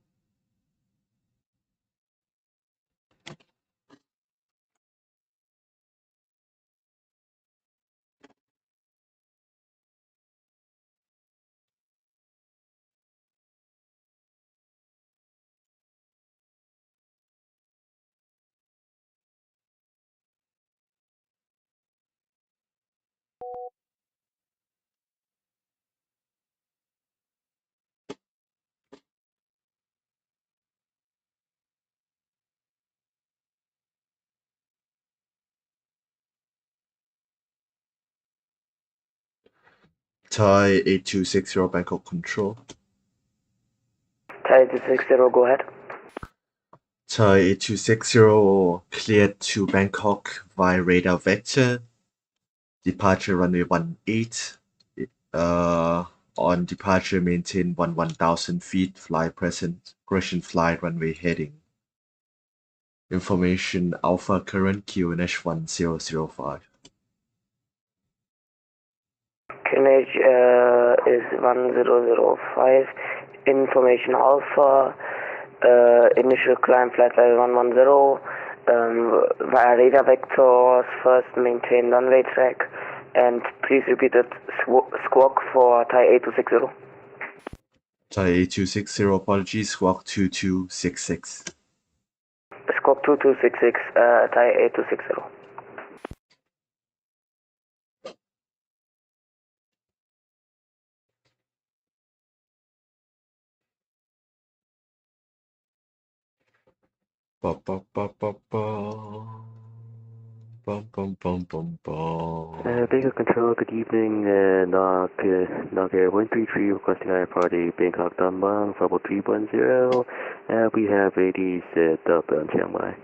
Thai 8260 Bangkok Control. Thai 8260, go ahead. Thai 8260 cleared to Bangkok via radar vector. Departure runway 18. On departure maintain 1000 feet. Fly present. Correction flight runway heading. Information Alpha current QNH 1005. QNH is 1005. Information Alpha. Initial climb flight level 110. Via radar vectors, first maintain runway track. And please repeat it, squawk for Thai 8260. Thai 8260, apologies, squawk 2266. Squawk 2266, Thai 8260. Ba ba ba ba ba. Bum bum bum bum bum. Bangkok Control, good evening. Nog Air 133 requesting higher party Bangkok Dambang, Fable 310. We have AD set up on Chiang Mai.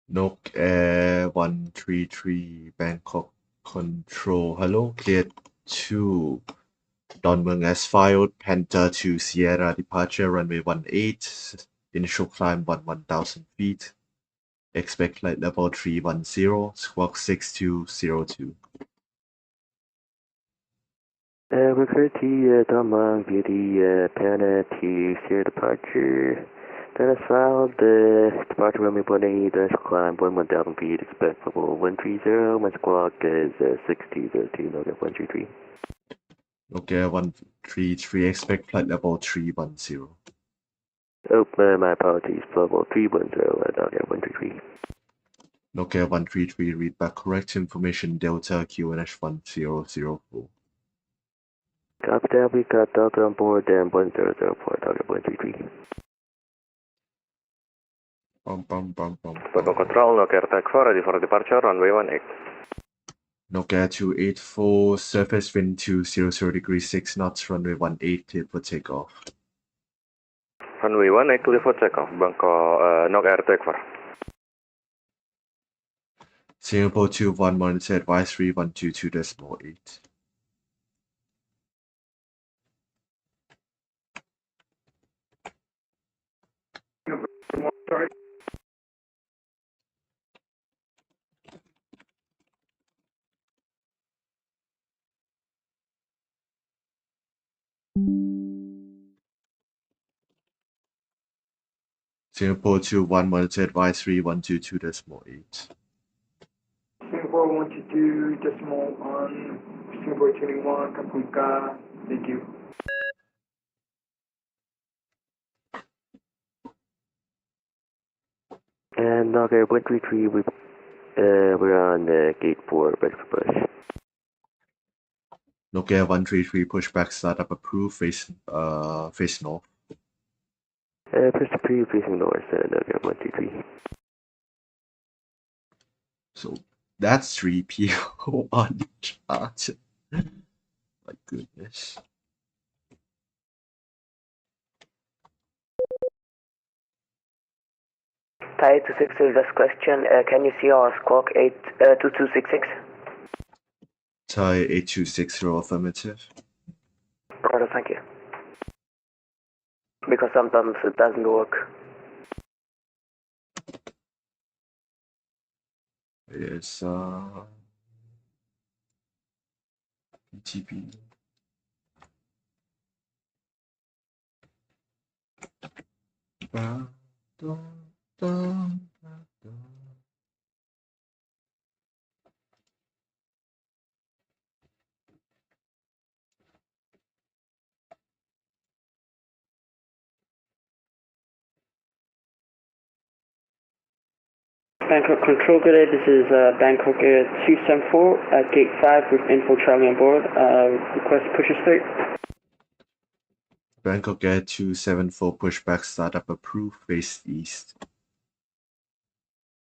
Nok Air 133 Bangkok Control, hello, cleared to Don Mueang as filed, Panther to Sierra, departure runway 18, initial climb 1000 feet, expect flight level 310, squawk 6202. Refer to Dambang via the Pana to Sierra departure. Then as filed, departure runway 18, initial climb 1000 feet, expect level 130, my squawk is 6202, Nog Air 133. Okay, 133, expect flight level 310. Oh, my apologies, level 310 at Nog Air 133. Nokia 133, read back correct information, Delta QNH 1004. Copy that, we got Delta on board and 1004, Target 133. Bum bum bum bum. Bangkok Control, Nokia Attack 4, ready for departure, runway 18. Nokia 284, surface wind 200 degrees 6 knots, runway 18, clear for takeoff. Runway 18, clear for takeoff, Bangkok, Nokia Attack 4. Singapore 21, monitor advisory 122.8. Sorry. Singapore 21, monitor advisory 122.8. Singapore 122.1, Singapore 21, Kapuka, thank you. And okay, 133, we're on gate 4, ready for push. Nokia 133 pushback startup approved, face north. Push to pre facing north, Nokia 133. So that's 3PO on chart. My goodness. Thai 260, last question. Can you see our squawk 2266? Thai 8260 affirmative. Roger, thank you. Because sometimes it doesn't work. It's VTB. Bangkok Control, good day. This is Bangkok Air 274 at Gate 5 with Info Charlie on board. Request pusher straight. Bangkok Air 274 pushback startup approved, face east.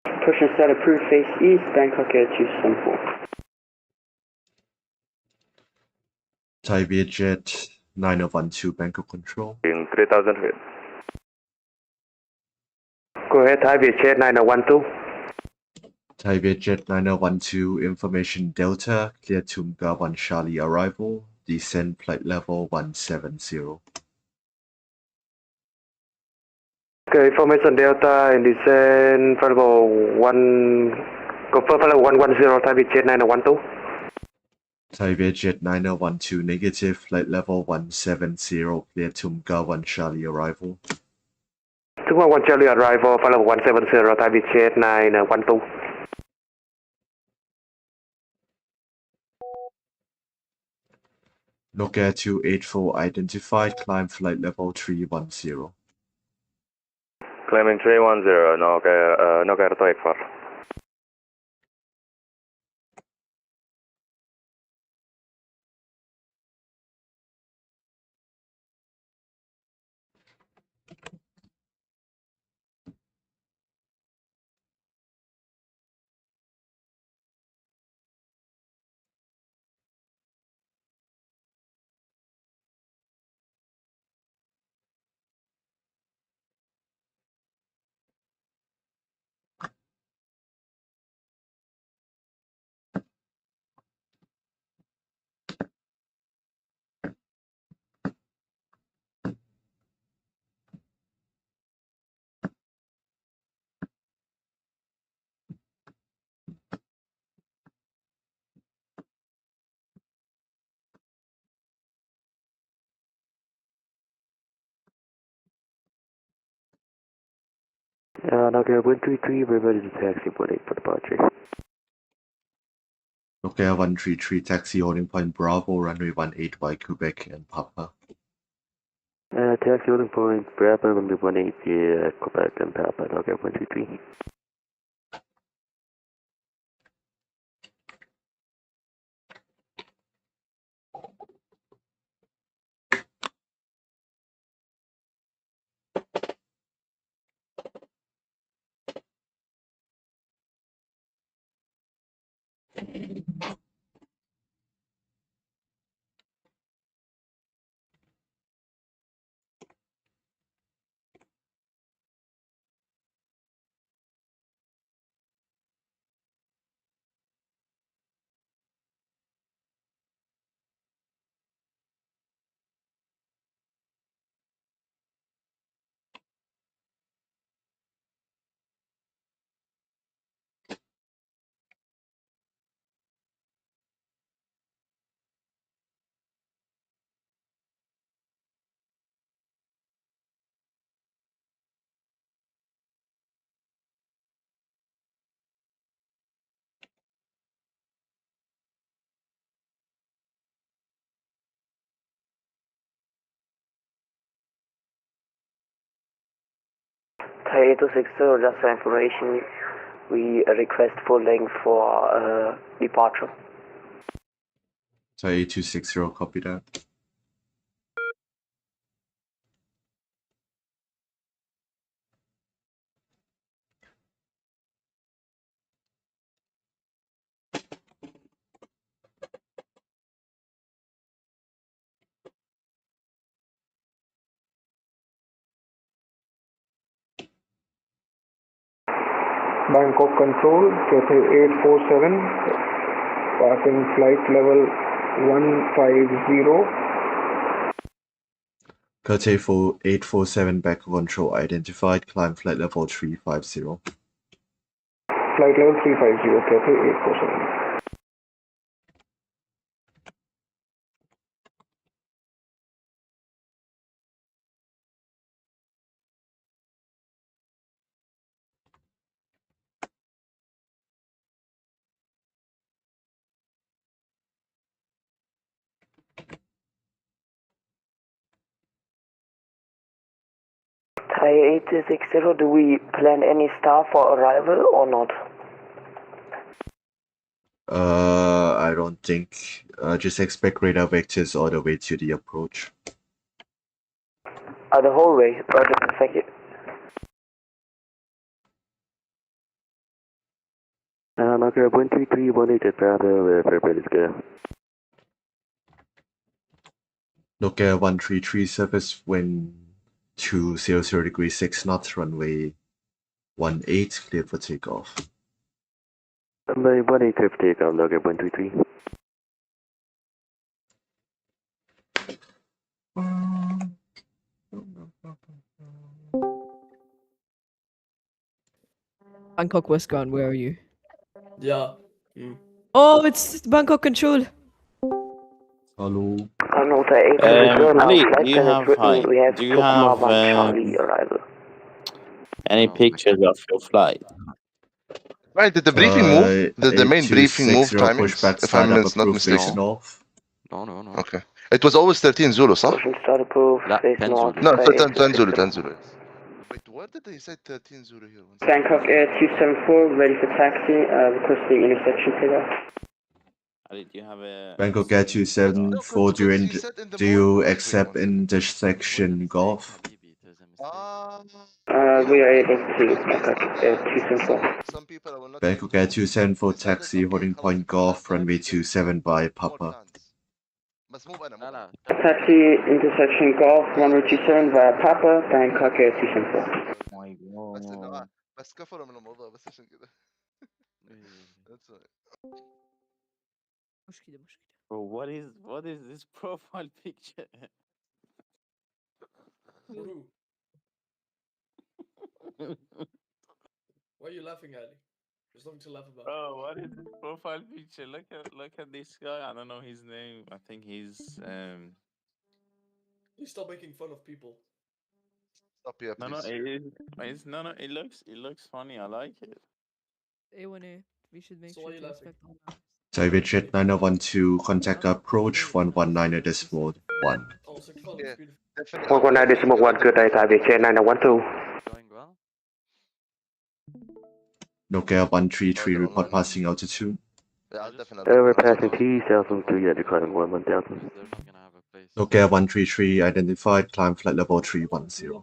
Push and start approved, face east, Bangkok Air 274. Thai Vietjet 9012 Bangkok Control. In 3000 feet. Go ahead, Thai Vietjet 9012. Thai Vietjet 9012, information Delta, clear Tumga 1 Charlie arrival, descend flight level 170. Okay, information Delta and descend flight level 1, confirm flight level 110, Thai Vietjet 9012. Thai Vietjet 9012 negative, flight level 170, clear Tumga 1 Charlie arrival. Tumga 1 Charlie arrival, flight level 170, Thai Vietjet 9012. Nokia 284 identified, climb flight level 310. Climbing 310, Nokia 284. Nokia 133, we're ready to taxi 18 for departure. Nokia 133 taxi holding point Bravo, runway 18 by Quebec and Papa. Taxi holding point Bravo, runway 18, Quebec and Papa, Nokia 133. Thai 8260, just for information, we request full length for departure. Thai 8260, copy that. Bangkok Control, Cathay 847, passing flight level 150. Cathay 847 back control identified, climb flight level 350. Flight level 350, Cathay 847. Thai 8260, do we plan any staff for arrival or not? I don't think. Just expect radar vectors all the way to the approach. The whole way, thank you. Marker 13318 Bravo, prepare to scale. Nokia 133 surface wind 200 degrees 6 knots, runway 18, clear for takeoff. Runway 18, clear for takeoff, Nokia 133. Bangkok Westbound, where are you? Yeah. Oh, it's Bangkok Control. Hello. No, Thai 8260, Ali, flight do you plan is have written, we have do you TOKRA have 1 Charlie arrival. any pictures of your flight? Right, did the briefing move? Did the main briefing move timings? If I'm not mistaken. Off. No. Okay. It was always 13 Zulu, صح? Motion start approved, face north, No, Thai 10 Zulu, 8260. 10 Zulu. Wait, where did they say 13 Zulu here? Bangkok Air 274, ready for taxi, requesting intersection takeoff. Ali, do you have a Bangkok Air 274, do you accept intersection golf? We are able to Bangkok Air 274. Bangkok Air 274 taxi, holding point golf, runway 27 by Papa. Taxi intersection golf, runway 27 via Papa, Bangkok Air 274. my God. بس كفروا من الموضوع بس عشان كده. That's right. مشكلة. Bro, what is this profile picture? Who? Why are you laughing, Ali? There's nothing to laugh about. Bro, what is this profile picture? Look at this guy. I don't know his name. I think he's Please stop making fun of people. Stop here, No, please. it looks funny. I like it. A1A, we should make So sure why are you to laughing? respect all that. Cyberjet 9012, contact approach 119 decimal 1. Oh, so color is beautiful. 119.1, good day, VTBS-OEJN 9012. Nokia 133, report passing altitude. Yeah, I'll definitely. We're passing T, South 2, yeah, declining 1000. Nokia 133, identified, climb flight level 310.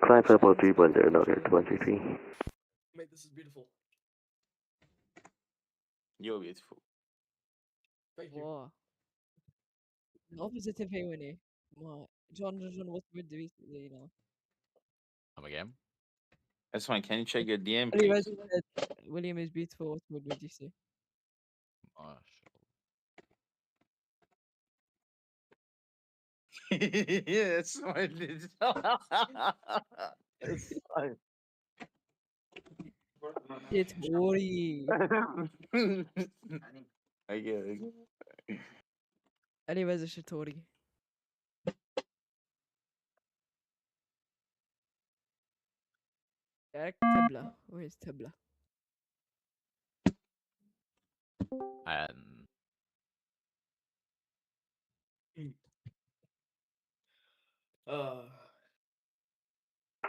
Climb level 310, Nokia 133. Mate, this is beautiful. You're beautiful. Thank you. Wow. The opposite of A1A. Wow. John, what would we say now? Come again? That's fine. Can you check your DM, William please? said William is beautiful. What would you say? Yeah, that's fine. It's fine. It's Ori. Okay. Ali, where's the Shatori? Eric Tebla. Where is Tebla?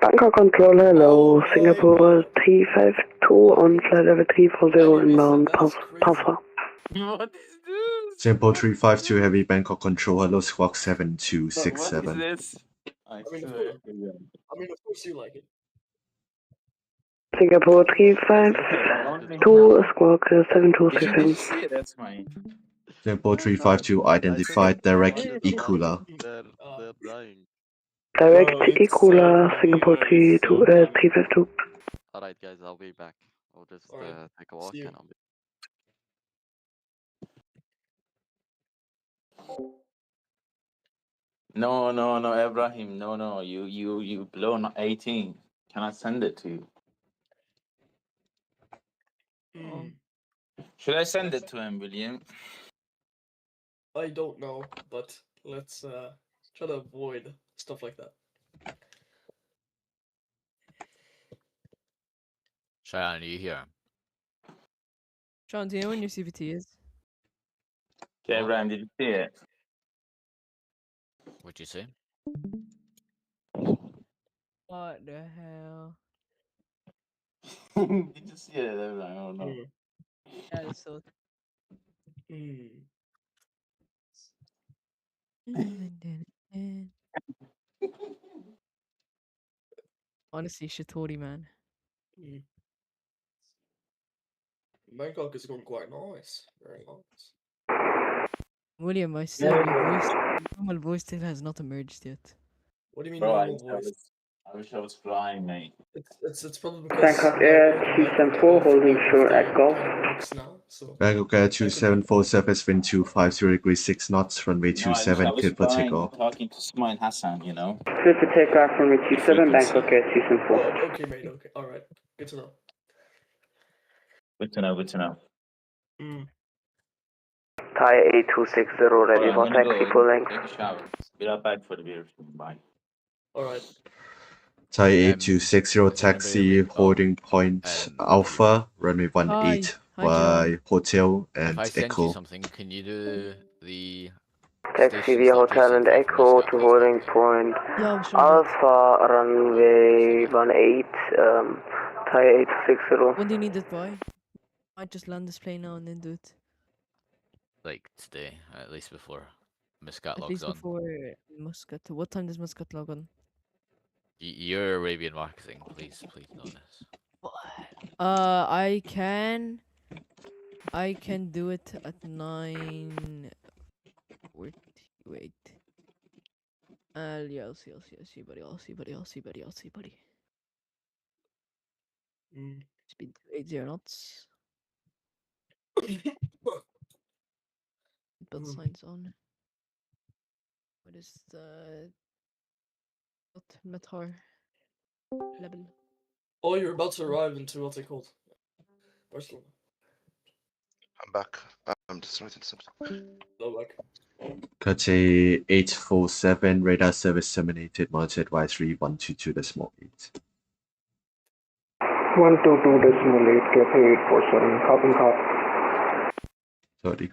Bangkok Control, hello. Singapore 352 on flight level 340 inbound Pasa. What is this? Singapore 352 Heavy Bangkok Control, hello, squawk 7267. What is this? I swear. Of course you like it. Singapore 352, squawk 7267. Did you see it? That's mine. Singapore 352 identified direct Equula. They're dying. Direct Equula, Singapore 352. Alright guys, I'll be back. I'll just take a walk and I'll be... No, Ibrahim. No. You blown 18. Can I send it to you? Should I send it to him, William? I don't know, but let's try to avoid stuff like that. Cheyenne, are you here? Sean, do you know when your CVT is? Okay, Ibrahim, did you see it? What'd you say? What the hell? Did you see it, Ibrahim? Oh no. That is so. Honestly, Shatori, man. Bangkok is going quite nice. Very nice. William, I said your normal voice still has not emerged yet. What do you mean Bro, normal voice? I wish I was flying, mate. It's probably because Bangkok Air 274 holding short at Golf. Bangkok Air 274 surface wind 250 degrees 6 knots, runway No, I wish 27, I was clear for flying, takeoff. talking to Smile Hassan, you know? Clear for takeoff from 27, Bangkok Air 274. Okay, mate, okay. Alright. Good to know. Good to know. Thai 8260 ready for taxi full length. Take a shower. Be right back for the beer. Bye. Alright. Thai 8260 taxi holding point Alpha, runway 18 by Hotel and If I send you Echo. something, can you do the Taxi via Hotel and Echo to holding point Alpha runway 18, Thai 8260. When do you need it by? I just land this plane now and then do it. Like today, at least before Muscat At logs least on. before Muscat. What time does Muscat log on? You're Arabian marketing, please know this. I can do it at 9. Wait. Yeah, I'll see, buddy. It's been 280 knots. Belt signs on. What is the Metar level? Oh, you're about to arrive into what's it called? Barcelona. I'm back. I'm just writing something. Go back. Cathay 847, radar service terminated, monitor advisory 122.8. 122.8, Cathay 847, copy. Sorry.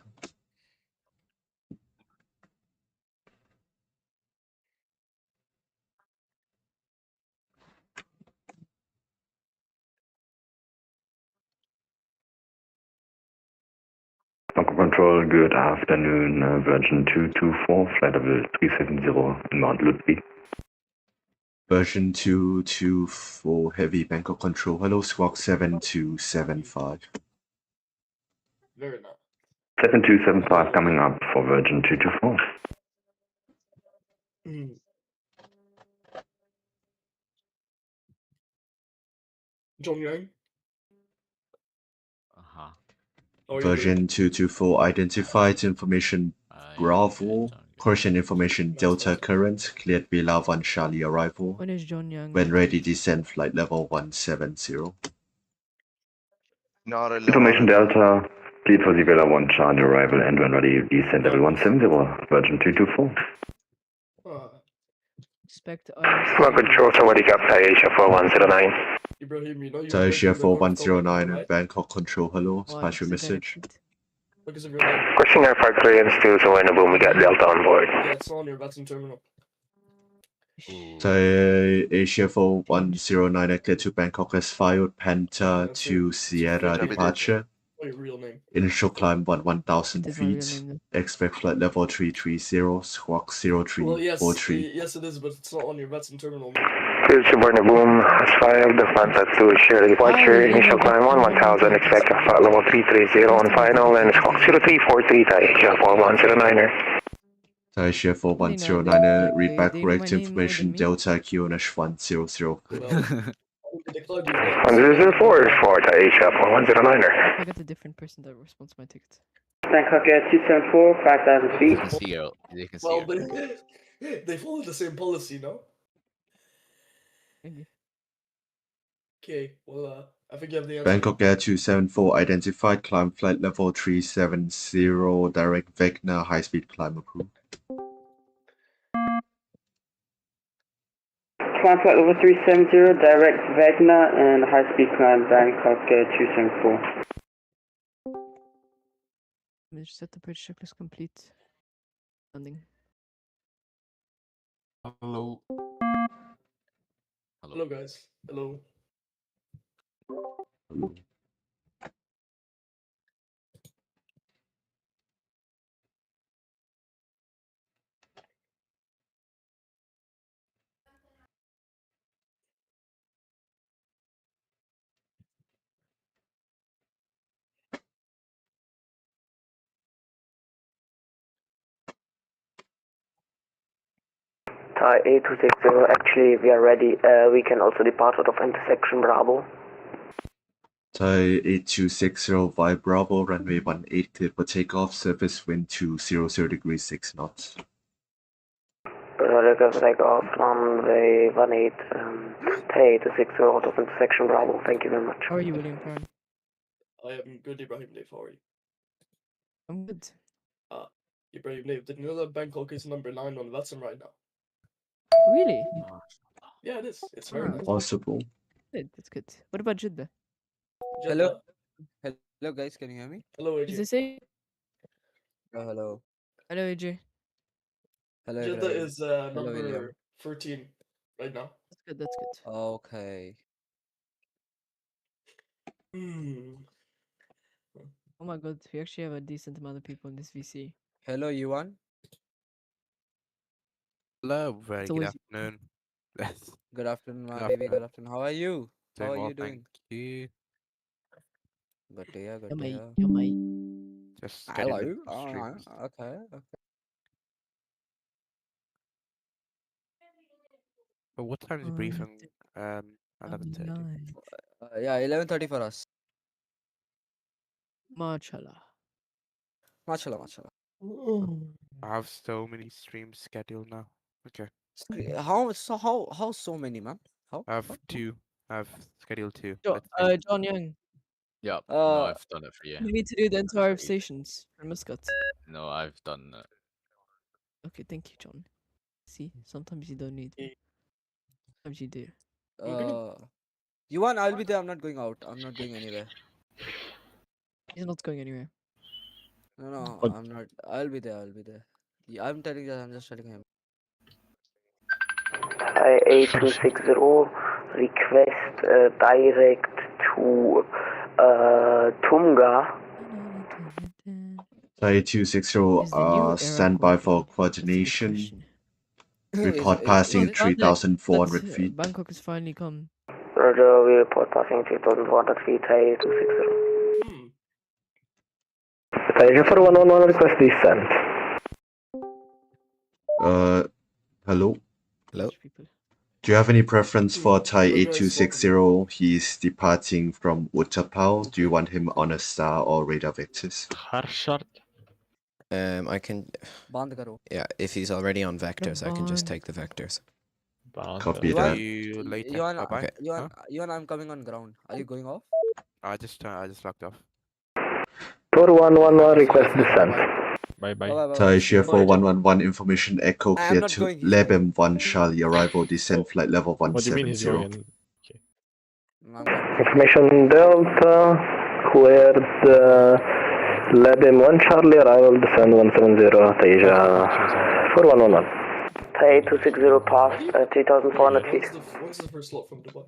Bangkok Control, good afternoon. Version 224, flight level 370, inbound Ludwig. Version 224 Heavy Bangkok Control, hello, squawk 7275. Very nice. 7275 coming up for version 224. John Yang? Version 224 identified information Bravo, Croatian information Delta current, cleared Villa 1 Charlie arrival. When is John Young? When ready, descend flight level 170. Information Delta, cleared for the Villa 1 Charlie arrival, and when ready, descend level 170, version 224. Expect Control, somebody got Thai Asia 4109. Ibrahim, you know you Thai Asia 4109 and Bangkok Control, hello, special message. Question 953 and still so in the boom, we got Delta on board. Yeah, it's on your VATSIM terminal. Thai Asia 4109 clear to Bangkok as filed, Panther to Sierra departure. Real name. Initial climb 1000 It is my real feet. name, Expect flight level 330, squawk 0343. Well, yes, it is, but it's not on your VATSIM terminal. Suborner Boom has 5, the flight to Sierra departure, initial climb 1000, expect flight level 330 on final, and squawk 0343 Thai Asia 4109er. Thai Asia 4109er, read back correct information, Delta QNH 1004. 1004 for Thai Asia 4109er. I got a different person that responds to my ticket. Bangkok Air 274, 5,000 feet. You can see her. You can see Well, her. they follow the same policy, no? Maybe. Okay, well, I think you have the answer. Bangkok Air 274 identified, climb flight level 370, direct Vecna, high speed climb approved. Climb flight level 370, direct Vagna and high speed climb Bangkok Air 274. Managed to set the bridge checklist complete. Landing. Hello. Hello, guys. Hello. Thai A260, actually we are ready. We can also depart out of intersection Bravo. Thai 8260 via Bravo, runway 18 cleared for takeoff, surface wind 200 degrees 6 knots. Takeoff, runway 18, Thai A260 out of intersection Bravo. Thank you very much. How are you, William Brown? I am good, Ibrahim Dave. How are you? I'm good. Ibrahim Dave, did you know that Bangkok is number 9 on VATSIM right now? Really? Yeah, it is. It's very nice. Possible. Good, that's good. What about Jeddah? Jeddah? Hello guys, can you hear me? Hello, AJ. Is this it? Hello. Hello, AJ. Hello. Jeddah Ibrahim. is Hello, number William. 13 right now. That's good, that's good. Okay. Oh my god, we actually have a decent amount of people in this VC. Hello, Yuan. Hello, very It's good always- afternoon. Good afternoon, my Good baby. afternoon. Good afternoon. How are you? How Doing are well, you doing? thank you. Good to hear. Good Yeah, to mate. hear. Yeah, mate. Just getting Hello. into the stream. Okay. Okay. But what time is the briefing? 11:30. Yeah, 11:30 for us. Mashallah. Mashallah, mashallah. I have so many streams scheduled now. Okay. How so many, man? How? I have 2. I have scheduled 2. John Young. Yeah, no, I've done it for you. You need to do the entire stations for Muscat. No, I've done it. Okay, thank you, John. See, sometimes you don't need me. Sometimes you do. Yuan, I'll be there. I'm not going out. I'm not going anywhere. He's not going anywhere. No, I'm not. I'll be there. I'll be there. Yeah, I'm telling you. I'm just telling him. Thai A260, request direct to Tunga. Thai 260, stand by for coordination. Report passing 3,400 feet. Bangkok has finally come. Roger, we report passing 3,400 feet, Thai A260. Thai Asia 4111 request descent. Hello? Hello? Do you have any preference for Thai 8260? He's departing from Uttarpal. Do you want him on a star or radar vectors? I can. Yeah, if he's already on vectors, I can just take the vectors. Copy that. Yuan, I'm coming on ground. Are you going off? I just locked off. 4111 request descent. Bye bye. Thai Asia 4111 information echo clear to Lebem 1 Charlie arrival descent flight level 170. Information Delta cleared Lebem 1 Charlie arrival descent 170 Thai Asia 4111. Thai 260 past 3,400 feet. What's the first slot from Dubai?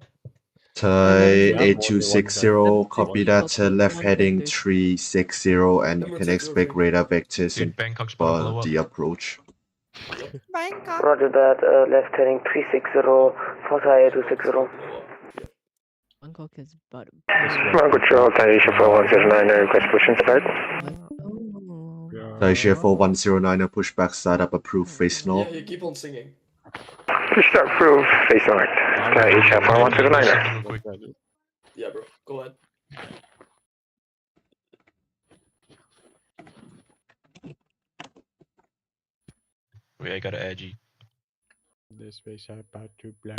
Thai 8260, copy that, left heading 360, and you can expect radar vectors in the approach. Roger that, left heading 360 for Thai 8260. Bangkok is bottom. Control, Thai Asia 4109, request push and start. Thai Asia 4109, pushback startup approved, face north. Yeah, you keep on singing. Push start approved, face north. Thai Asia 4109. Yeah, bro, go ahead. Wait, I got an Haji. This space about to blow.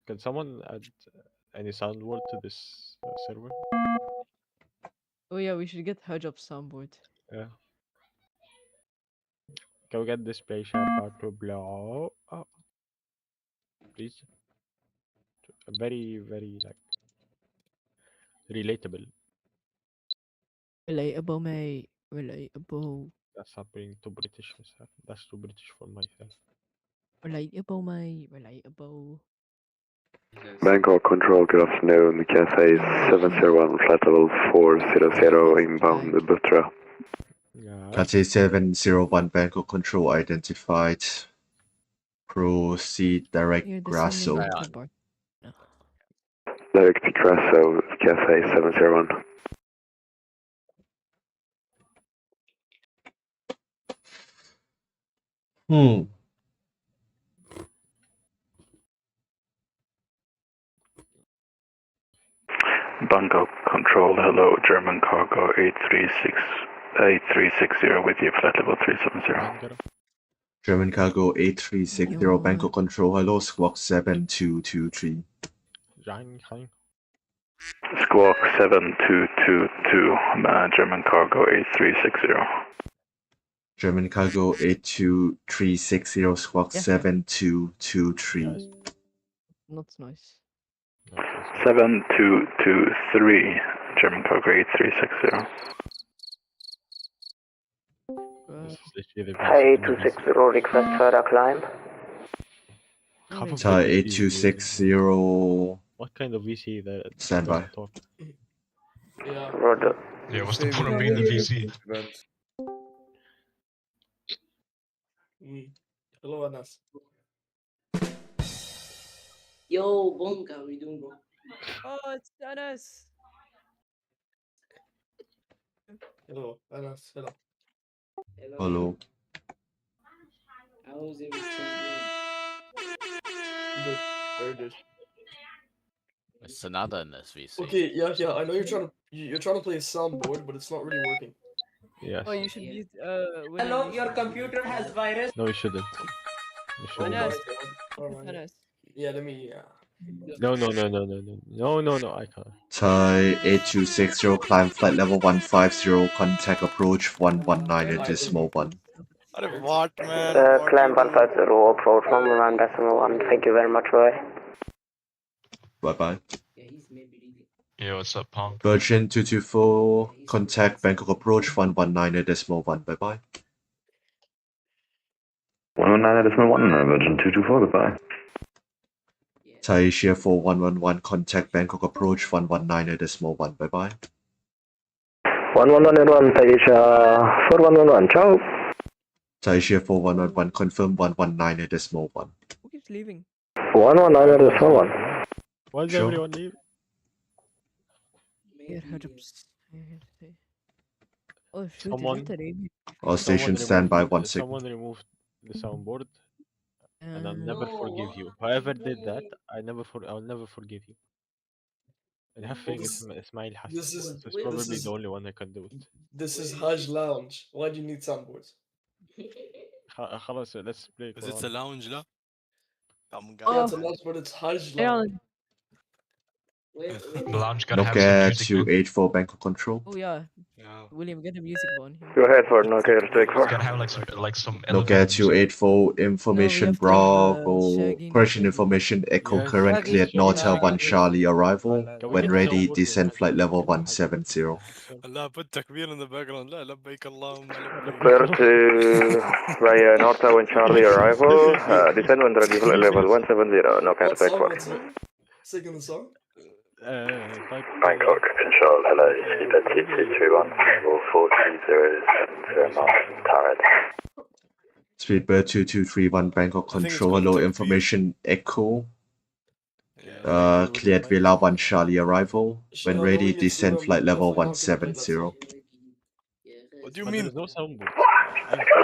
Can someone add any sound word to this server? Oh yeah, we should get Haji up soundboard. Yeah. Can we get this space about to blow? Oh. Please. Very, very like relatable. Relatable, mate. Relatable. That's not being too British, sir. That's too British for myself. Relatable, mate. Relatable. Bangkok Control, good afternoon. Cathay 701, flight level 400, inbound Butra. Cathay 701, Bangkok Control identified. Proceed direct Grasso. Direct Grasso, Cathay 701. Bangkok Control, hello, German Cargo 8360 with you, flight level 370. German Cargo 8360, Bangkok Control, hello, squawk 7223. Squawk 7222, German Cargo 8360. German Cargo 82360, squawk 7223. Not nice. 7223, German Cargo 8360. Thai 8260, request further climb. Thai 8260. What kind of VC that? Standby. Yeah. Roger. Yeah, what's the point of being the VC? Hello, Anas. Yo, Bonka, how you doing, bro? Oh, it's Anas. Hello, Anas. Hello. Hello. How's everything Good. Very good. It's Sonata in this VC. Okay, yeah, I know you're trying to play a soundboard, but it's not really working. Yes. Oh, you should use Hello, your computer has virus. No, you shouldn't. You shouldn't. Anas. Alright. Anas. Yeah, let me. No, I can't. Thai 8260, climb flight level 150, contact approach 119 at decimal 1. What, man? Climb 150, approach 119.1. Thank you very much, boy. Bye bye. Yeah, what's up, punk? Virgin 224, contact Bangkok approach 119 at decimal 1. Bye bye. 119 at decimal 1, Virgin 224, goodbye. Thai Asia 4111, contact Bangkok approach 119 at decimal 1. Bye bye. 1111, Thai Asia 4111, ciao. Thai Asia 4111, confirm 119 at decimal 1. Who keeps leaving? 119 at decimal 1. Why does Sure. everyone leave? Oh shoot, Someone- is it today? All stations standby 1 second. Someone removed the soundboard, and I'll never forgive you. Whoever did that, I'll never forgive you. And have faith in Ismail Hassan. This is- It's wait, probably this is- the only one that can do it. This is Hajj Lounge. Why do you need soundboards? خلاص, let's play. Is it a lounge, لا؟ Yeah, it's a lounge, but it's Hajj Yeah. Lounge. The lounge gotta have some Nokia music, man. 284 Bangkok Control. Oh yeah. William, get the music on here. Go ahead for Nokia take It's 4. gotta have like some Nokia elevator music. 284 No, we information have to have Bravo. Shaggy. Correction information Echo Yes. current cleared Nortel 1 Charlie arrival. Can we When get the ready, soundboard descend flight level 170. لا بد تكبير in the background لا لبيك اللهم لبيك Clear to via North 1 Charlie arrival. Descend when ready for level 170. Nokia What take song? 4. What song? Singing the song? Type Bangkok Control, hello, Seabed 2231, level 430 turret. Speedbird 2231 Bangkok Control. Hello, information Echo. Cleared Villa 1 Charlie arrival. When ready, descend flight level 170. What do you But mean? there's no soundboard.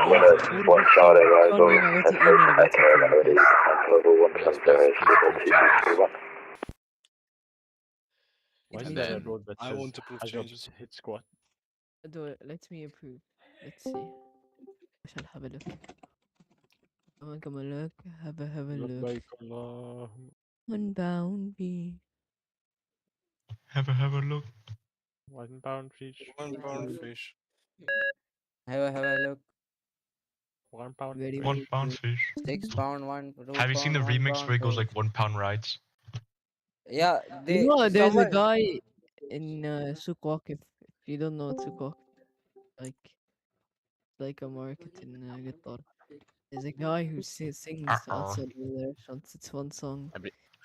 Willis 1 Charlie arrival, I got to head email first a anchor VTBS ready, level 170, Seabed 2231. Why is And there a then road that I says want to prove Haji changes. hit squat? Let me approve. Let's see. I shall have a look. Come on, look. Have a look. لبيك اللهم. Unbound me. Have a look. 1 pound fish. 1 pound fish. Have a look. 1 pound. Very, 1 very pound good. fish. 6 pound, 1 2 Have you seen the pound, 1 remix pound where it goes fish. like 1 pound rides? Yeah, You know, there's a someone. guy in Sukwak, if you don't know Sukwak, like a market in Qatar. There's a guy who sings outside the restaurants. It's one song.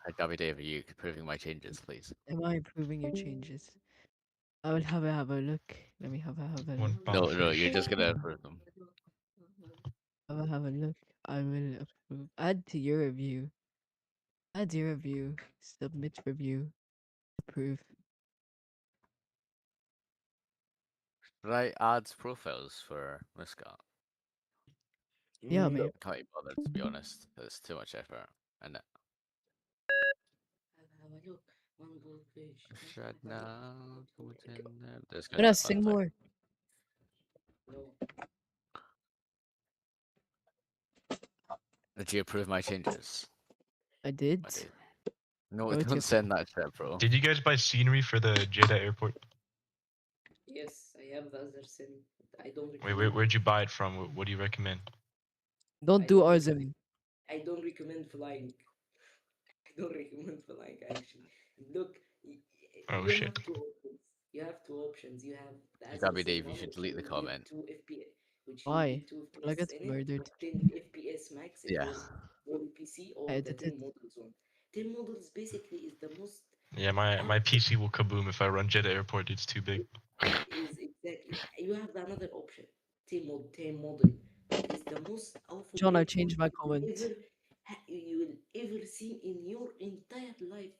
Hey, Dave, are you approving my changes, please? Am I approving your changes? I will have a look. Let me have a look. No, you're just gonna approve them. Have a look. I will approve. Add to your review. Add your review. Submit review. Approve. Should I add profiles for Muscat? Yeah, maybe. I can't be bothered, to be honest. It's too much effort. And should now put in there. There's I'm gonna sing more. Did you approve my changes? I did. No, Go to- don't send that shit, bro. Did you guys buy scenery for the Jeddah airport? Yes, I have the other sim. I don't. Where'd you buy it from? What do you recommend? Don't do Arzim. I don't recommend flying. I don't recommend flying actually. Look, Oh you shit. have two options. You have two options. You have the Gabi other Dave, sim you one, should which delete the will give comment. 2 FPS, which will Why? be 2 Will I FPS get in it, murdered? but 10 FPS max if Yeah. you're on PC or I the 10 edited. models one. 10 models basically is the most. Yeah, my PC will kaboom if I run Jeddah airport. It's too big. Is exactly. You have another option. 10 model, but it's the most awful. John, I airport changed my comment. you will ever see in your entire life.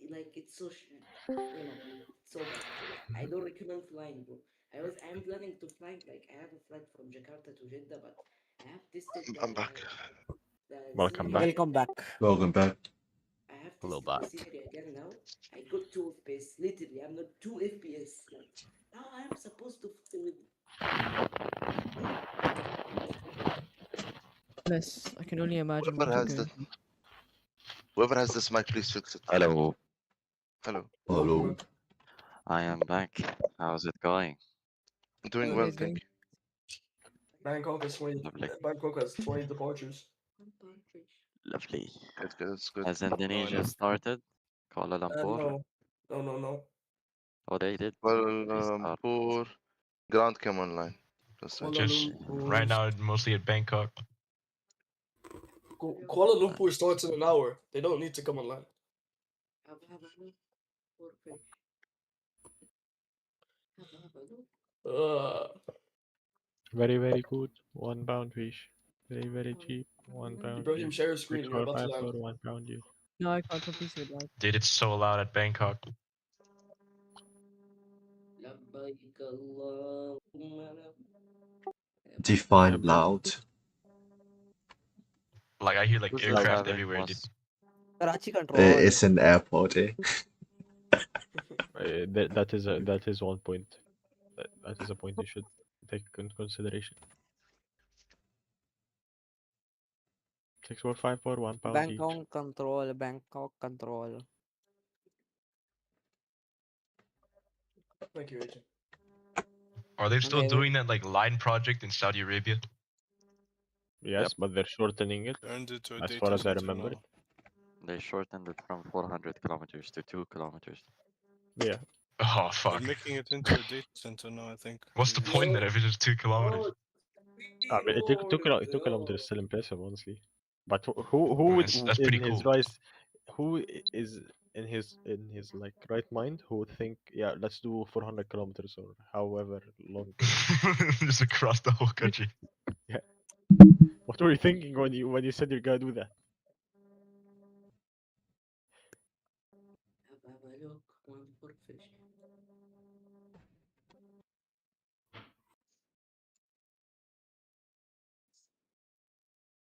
Like it's so, so bad. I don't recommend flying, bro. I'm planning to fly. Like I have a flight from Jakarta to Jeddah, but I have tested. I'm back. Welcome back. Welcome back. Welcome back. I have Hello, tested the scenery again now. I got 2 FPS. Literally, I'm not 2 FPS. Like now I'm supposed to fly with. Yes, I can only imagine Whoever what you're has going the through. whoever has this mic, please fix it. Hello. Hello. Hello. I am back. How's it going? Doing well, thank you. Bangkok has 20. Lovely. Bangkok has 20 departures. Lovely. That's good. That's good. Has Indonesia started? Kuala Lumpur? No. Oh, they did. Well, poor ground came online. Just right now, mostly at Bangkok. Kuala Lumpur starts in an hour. They don't need to come online. Very, very good. 1 pound fish. Very, very cheap. 1 pound Ibrahim, fish. share your screen. You're about to 645 land. for 1 pound you. No, I can't replace your dad. Dude, it's so loud at Bangkok. Define loud. Like I hear like Who's aircraft having everywhere, dude. was- Karachi control. It's an airport, eh? That is one point. That is a point you should take into consideration. 645 for 1 pound each. Bangkok control. Bangkok control. Thank you, Agent. Are they still Okay, doing that like line project in Saudi Arabia? Yes, but they're shortening it. Turned it to a As data far as I center remember. now. They shortened it from 400 kilometers to 2 kilometers. Yeah. Oh They're fuck. making it into a data center now, I think. What's the point then if it's just 2 kilometers? I mean, it took kilometers is still impressive, honestly. But who I mean, would that's in pretty his cool. right, who is in his like right mind who would think, yeah, let's do 400 kilometers or however long. Just across the whole country. Yeah. What were you thinking when you said you're gonna do that? Have a look, one for fish.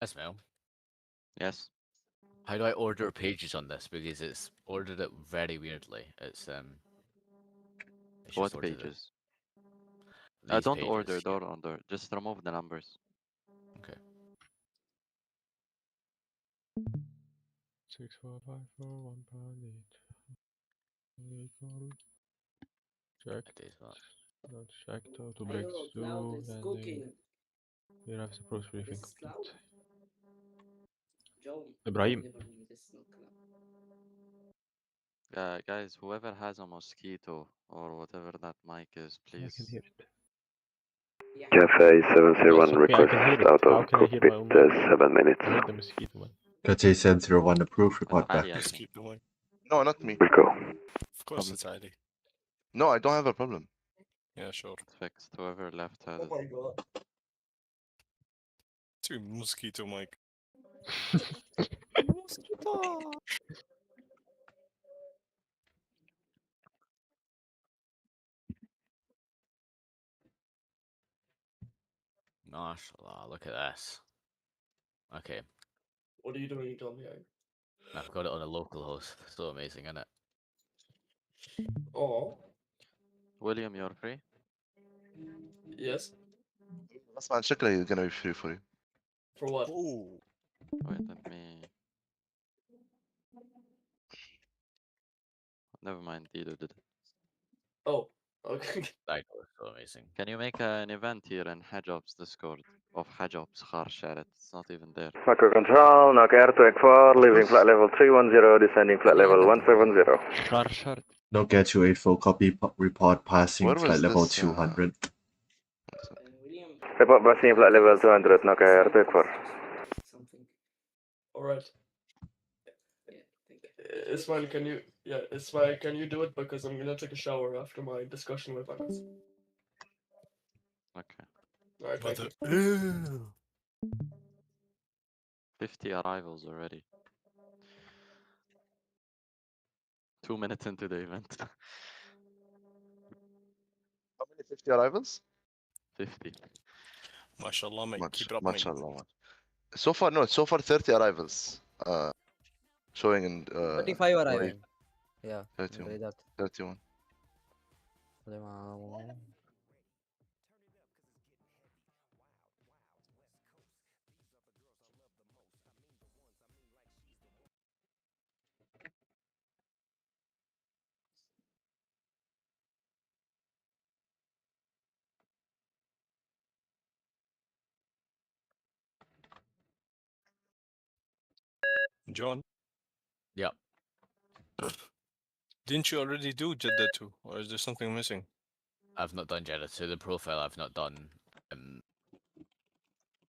Ismail, Yes. how do I order pages on this? Because it's ordered it very weirdly. It's just What ordered it. pages? These Don't pages. order, don't order. Just remove the numbers. Okay. 6, 4, 5, 4, 1 pound each. Check. Not checked out to break Hello, through. Cloud is Landing. cooking. Here have the approach briefing This is Cloud. complete. John. Ibrahim. Never mind, this is not Cloud. Guys, whoever has a mosquito or whatever that mic is, I can please. hear it. Cafe 701 I request can hear it. out How of can I hear my cockpit own mic? 7 minutes. I heard the mosquito one. Cafe 701 approved, report back. Ali, I Just think. keep going. No, not me. We'll go. Of course it's Ali. No, I don't have a problem. Yeah, sure. It's fixed. Whoever left had it. my god. Two mosquito mic. Mosquito! Mashallah, look at this. Okay, What are you doing, John? Yeah. I've got it on a local host. So amazing, isn't it? Oh. William, you're free? Yes. That's man, شكله he's gonna be free for you. For what? Oh. Wait, let me. Never mind, Dido did it. Oh, okay. That was so amazing. Can you make an event here in Hajob's Discord of Hajob's Khar Sharet? It's not even there. Macro Control, knock air to EC4, leaving flight level 310, descending flight level 170. No get to a full copy report passing Where flight was level this, 200. Report passing flight level 200, knock air to EC4. Alright. Ismail, can you... Yeah, Ismail, can you do it? Because I'm gonna take a shower after my discussion with Anas. Okay. Alright, thank you. 50 arrivals already. 2 minutes into the event. How many 50 arrivals? 50. MashaAllah, mate. Keep it up, mate. MashaAllah. So far, no, so far 30 arrivals. Showing in 35 arriving. Yeah. 31. 31. John? Yep. Didn't you already do Jeddah 2? Or is there something missing? I've not done Jeddah 2. The profile I've not done.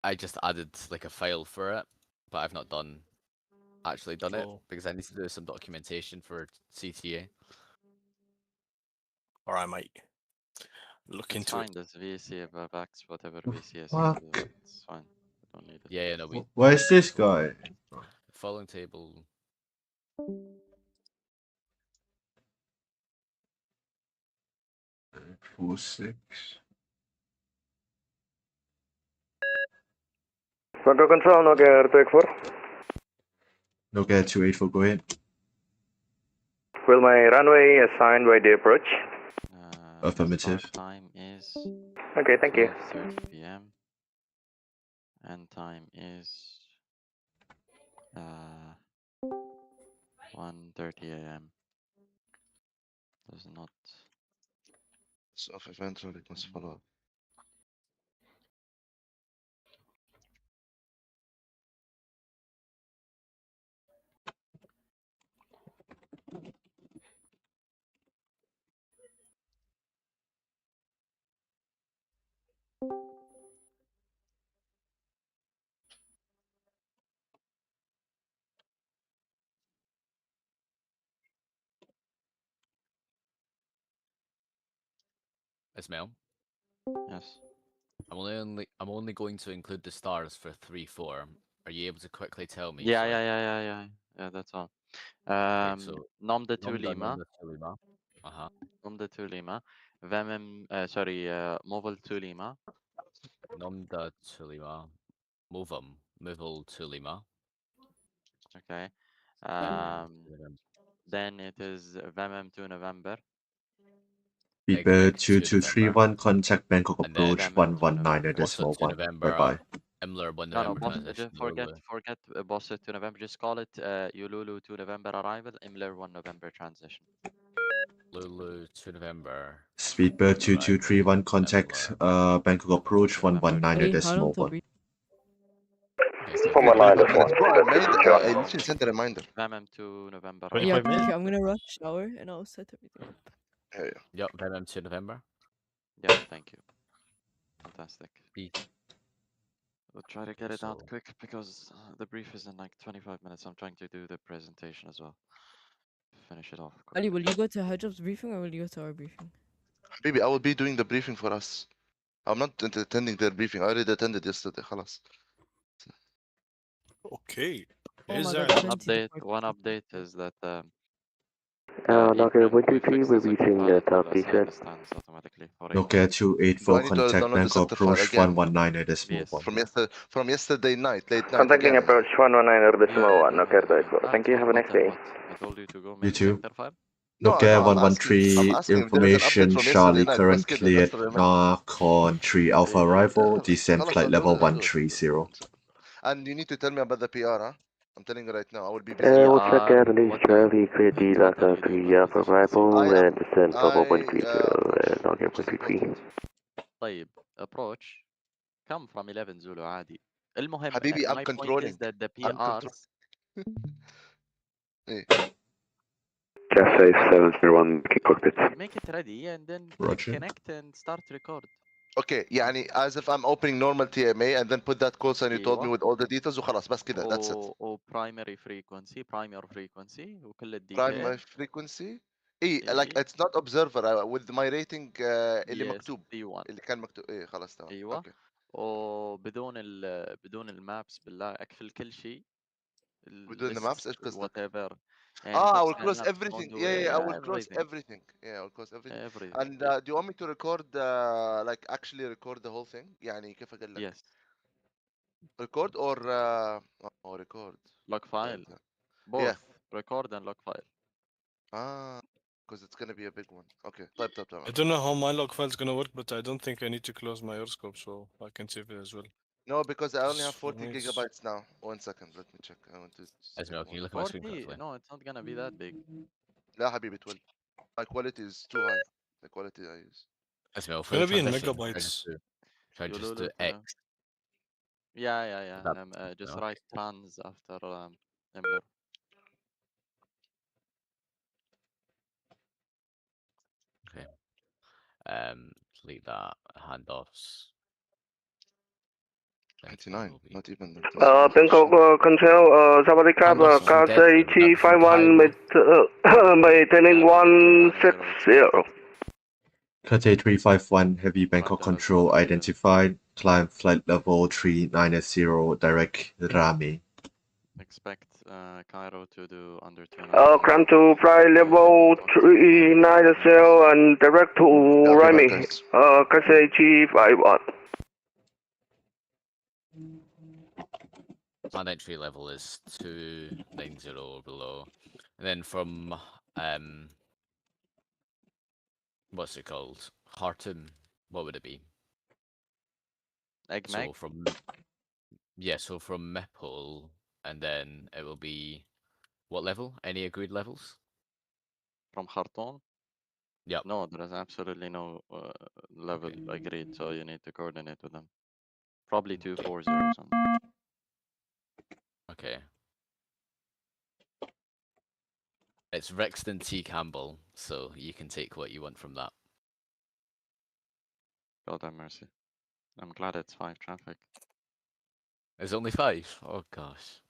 I just added like a file for it, but I've not actually done it because I need to do some documentation for CTA. Alright, mate. Look into fine, it. there's VAC, VATSIM, whatever VCS. Fuck. It's fine. We don't need it. Yeah, no, we. Where's this guy? Following table. 4-6. Macro Control, knock air to EC4. No get to 84, go ahead. Will my runway assigned by the approach? Affirmative. Start time is. Okay, thank you. 12:30 p.m. End time is 1:30 a.m. Does not of event request follow up. Ismail, Yes. I'm only going to include the stars for 3-4. Are you able to quickly tell me? Yeah, for- yeah, that's all. Okay, so Nomda 2 Lima. Nomda 2 Lima. Uh-huh. Nomda 2 Lima. VEMEM, Mobile 2 Lima. Nomda 2 Lima. Moval 2 Lima. Okay. November. Then it is VEMEM 2 November. Speedbird 2231, contact Bangkok And then approach 119 BOSOB 2 1. November. Bye-bye. Imler 1 No, November boss, transition. forget Boss 2 November. Just call it Ululu 2 November arrival, Imler 1 November transition. Lulu 2 November. Speedbird 2231, contact Bangkok approach 119 decimal 1. I literally sent a reminder. VEMEM 2 November. Yeah, arrival. okay, I'm gonna rush shower and I'll set everything up. Yep, VEMEM 2 November. Yeah, thank you. Fantastic. B. We'll try to get it out quick because the brief is in like 25 minutes. I'm trying to do the presentation as well. Finish it off. Ali, will you go to Hajab's briefing or will you go to our briefing? Baby, I will be doing the briefing for us. I'm not attending their briefing. I already attended yesterday. خلاص. Okay. Oh my Is God, One update is that Nokia 123, we're reaching the top descent. Nokia 284, Do I need to contact download the Bangkok sector file approach again? 119 decimal 1. From yesterday night, late night. Contacting again. approach 119.1, Nokia 284. Thank you, have a nice day. I told you to go You too. No, Nokia I'm asking 113, if there is an update information, from Charlie yesterday night. current بس كده. cleared, That's the reminder. Narcon 3 Alpha arrival, descent خلاص, flight I'll do level it, I'll do it. 130. And you need to tell me about the PR, huh? I'm telling you right now, I will be busy. We'll check out release Charlie, clear D, Laka 3 Alpha arrival, and descent level 130, Nokia 123. طيب approach come from 11 Zulu عادي. المهم حبيبي, I'm my point is controlling. that the I'm PRs Cafe 701, cockpit. make it ready and then Roger. connect and start record. Okay, يعني as if I'm opening normal TMA and then put that call sign you told me with all the details وخلاص بس كده. That's it. و primary frequency وكل Primary الديتيل. frequency. like it's not observer with my rating اللي Yes, مكتوب. T1. اللي كان مكتوب. خلاص تمام. ايوه. Okay. وبدون بدون المابس بالله اقفل كل شيء. بدون المابس ايش قصدك؟ whatever. I will close everything. Yeah, I will close everything. Yeah, I will close everything. Everything. And do you want me to record like actually record the whole thing? يعني كيف اقول لك؟ Yes. Record or record. Log file. Both. Yeah. Record and log file. Because it's gonna be a big one. Okay. طيب. I don't know how my log file is gonna work, but I don't think I need to close my Earthscope, so I can save it as well. No, because I only have 40 For me, it's- gigabytes now. 1 second, let me check. I want to. Ismail, can you look at my screen 40? quickly? No, it's not gonna be that big. لا حبيبي 12. My quality is too high. The quality I use. Ismail, It's for the gonna be in transition, megabytes. try just Ululu to to X. Yeah. Just okay. write trans after Emler. Okay. Delete that. Handoffs. 99, not even. Bangkok Control, THAvACC, KARKU 51, maintaining 160. Cathay 351, heavy Bangkok control identified, climb flight level 390, direct Rame. Expect Cairo to do under 2. Climb to flight level 390 and direct to Rami, Cathay 351. Land entry level is 290 or below. And then from what's it called? Khartoum, what would it be? So from MEDPO, and then it will be what level? Any agreed levels? From Khartoum? Yep. No, there is absolutely no level agreed, so you need to coordinate with them. Probably 240 or something. Okay. It's Rexton T. Campbell, so you can take what you want from that. God have mercy. I'm glad it's 5 traffic. There's only 5? Oh gosh.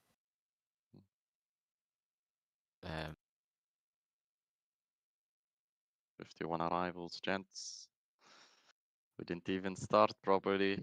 51 arrivals, gents. We didn't even start properly.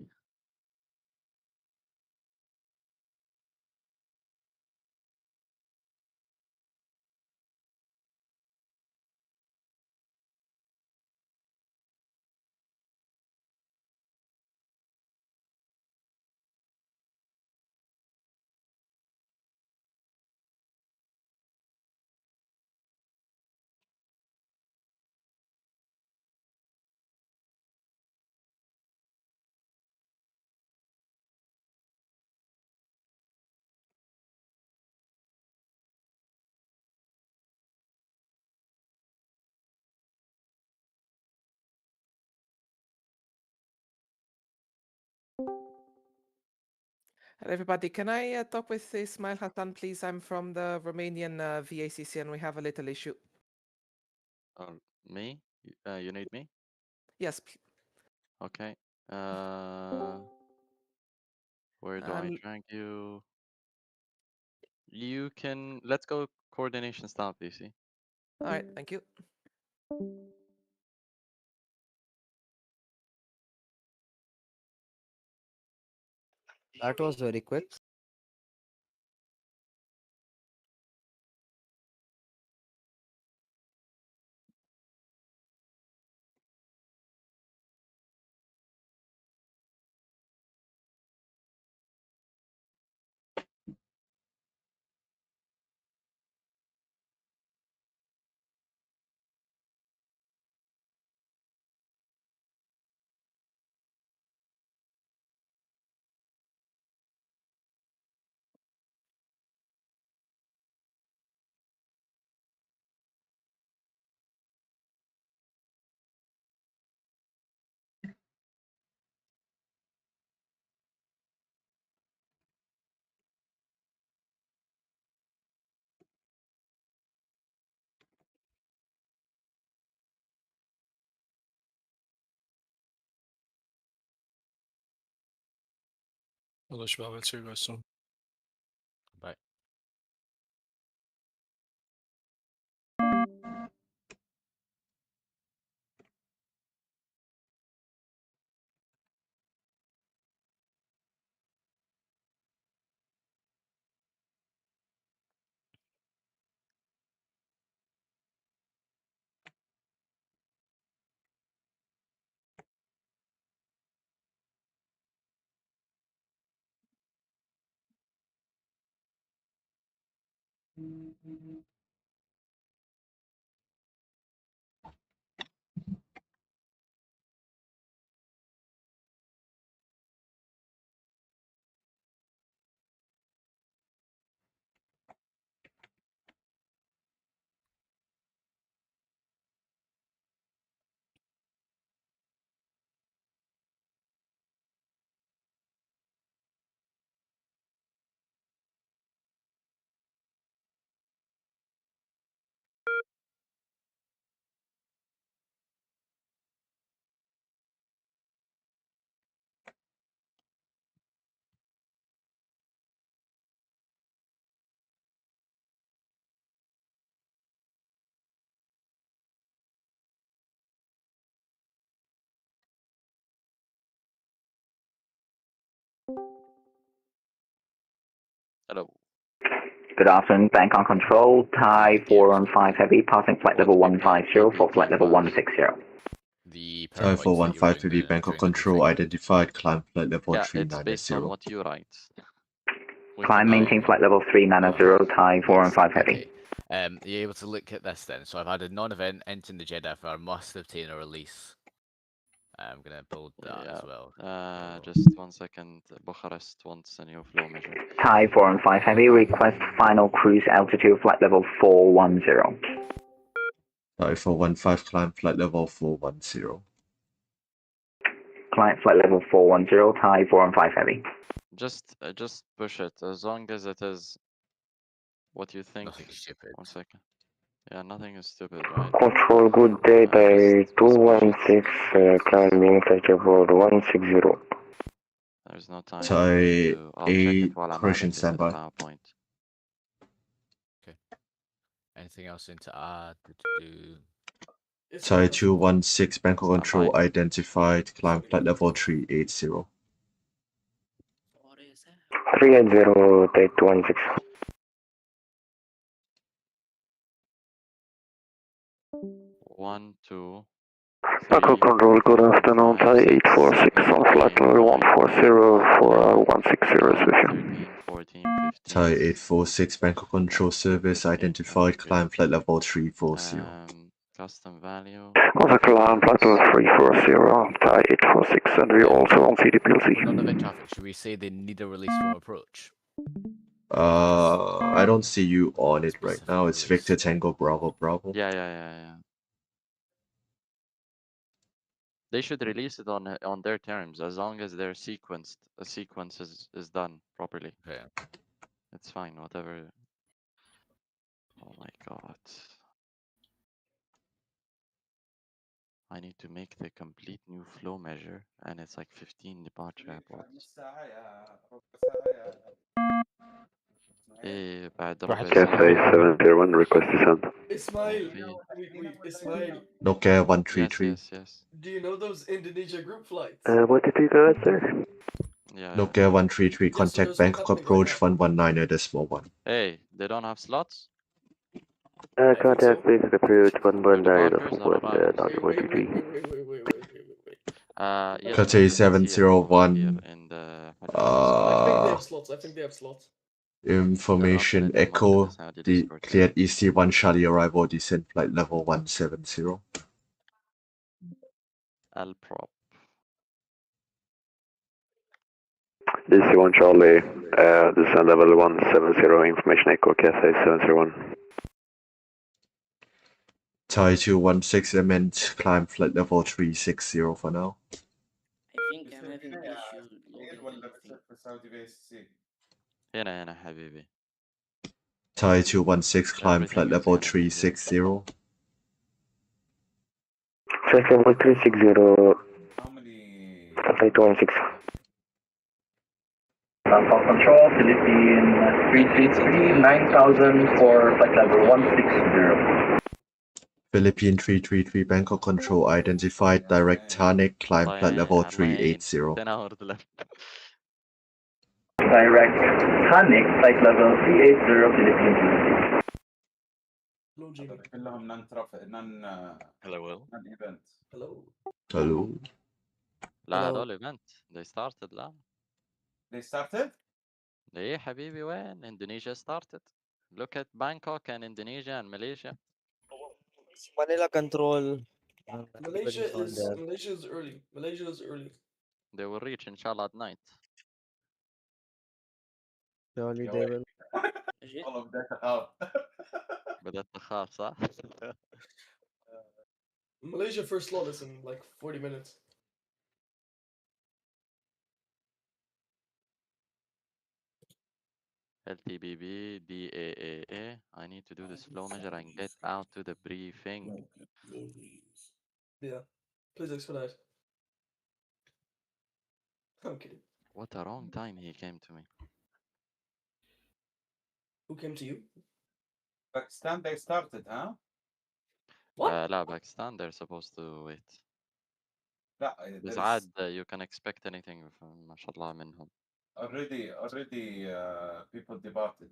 Hello, everybody. Can I talk with Ismail Hassan, please? I'm from the Romanian VACC and we have a little issue. Me? You need me? Yes. Okay. Where do I drag you? You can. Let's go coordination stop, DC. All right. Thank you. That was very quick. Hello, Shabab. I'll see you guys soon. Bye. Hello. Good afternoon, Bangkok Control, Thai 415 Heavy, passing flight level 150 for flight level 160. The Thai 415 Heavy, Bangkok Control identified, climb flight level Yeah, it's based on 390. what you write. Climb, maintain flight level 390, Thai 415 Heavy. Are you able to look at this then? So I've had a non-event entering the JDFR, must obtain a release. I'm gonna build that as well. Just 1 second. Bucharest wants a new flow measure. Thai 415 Heavy, request final cruise altitude flight level 410. Thai 415, climb flight level 410. Client flight level 410, Thai 415 heavy. Just push it as long as it is what you think. Nothing stupid. 1 second. Yeah, nothing is stupid, right? Control, good day, Thai 216, climbing flight level 160. There's no time. Thai I'll check 8, it while I'm correction adding this to the standby. PowerPoint. Anything else into add? Thai 216, Bangkok control identified, climb flight level 380. 380, Thai 216. 1, 2. Bangkok control, good afternoon, Thai 846 on flight level 140 for 160 is with you. 14, 15. Thai 846, Bangkok control service identified, climb flight level 340. Custom value. Also climb flight level 340, Thai 846, and we also on CDPLC. On the vent traffic, should we say they need a release from approach? I don't see you on it right now. It's Victor Tango Bravo Bravo. Yeah. They should release it on their terms as long as they're sequenced. A sequence is done properly. Okay. It's fine, whatever. Oh my god. I need to make the complete new flow measure, and it's like 15 departure airports. ايه بعد ربع Cafe ساعة 701 request descent. Ismail, wait, Ismail. Nokia 133. Yes. Do you know those Indonesia group flights? What did you guys say? Nokia 133, contact Bangkok approach 119.1. Hey, they don't have slots? Contact basic approach 119 Departures or arrivals? Dr. 123. Yes, Cathay 701. I think they have slots. Information Echo, the cleared EC1 Charlie arrival descent flight level 170. L-prop. DC1 Charlie, descend level 170, information Echo, Cathay 701. Thai 216 element, climb flight level 360 for now. I think I'm having issues loading everything. هنا حبيبي. Thai 216, climb flight level 360. Flight level 360. Thai 216. Bangkok control, Philippine 333, 9000 for flight level 160. Philippine 333, Bangkok control identified, direct Tanic, climb flight level 380. Direct Tanic, flight level 380, Philippine 333. Hello, Will. Hello. لا هذول event. They started لا. They started? ليه حبيبي وين؟ Indonesia started. Look at Bangkok and Indonesia and Malaysia. Manila control. Malaysia is early. Malaysia is early. They will reach inshallah at night. Surely they will. All of that out. بدأت تخاف صح؟ Malaysia first slot is in like 40 minutes. LTBB, DAAA. I need to do this flow measure and get out to the briefing. Yeah, please expedite. I'm kidding. What a wrong time he came to me. Who came to you? Pakistan, they started, huh? What? لا Pakistan, they're supposed to wait. لا, بس عاد you can expect anything ما شاء الله منهم. Already, people departed.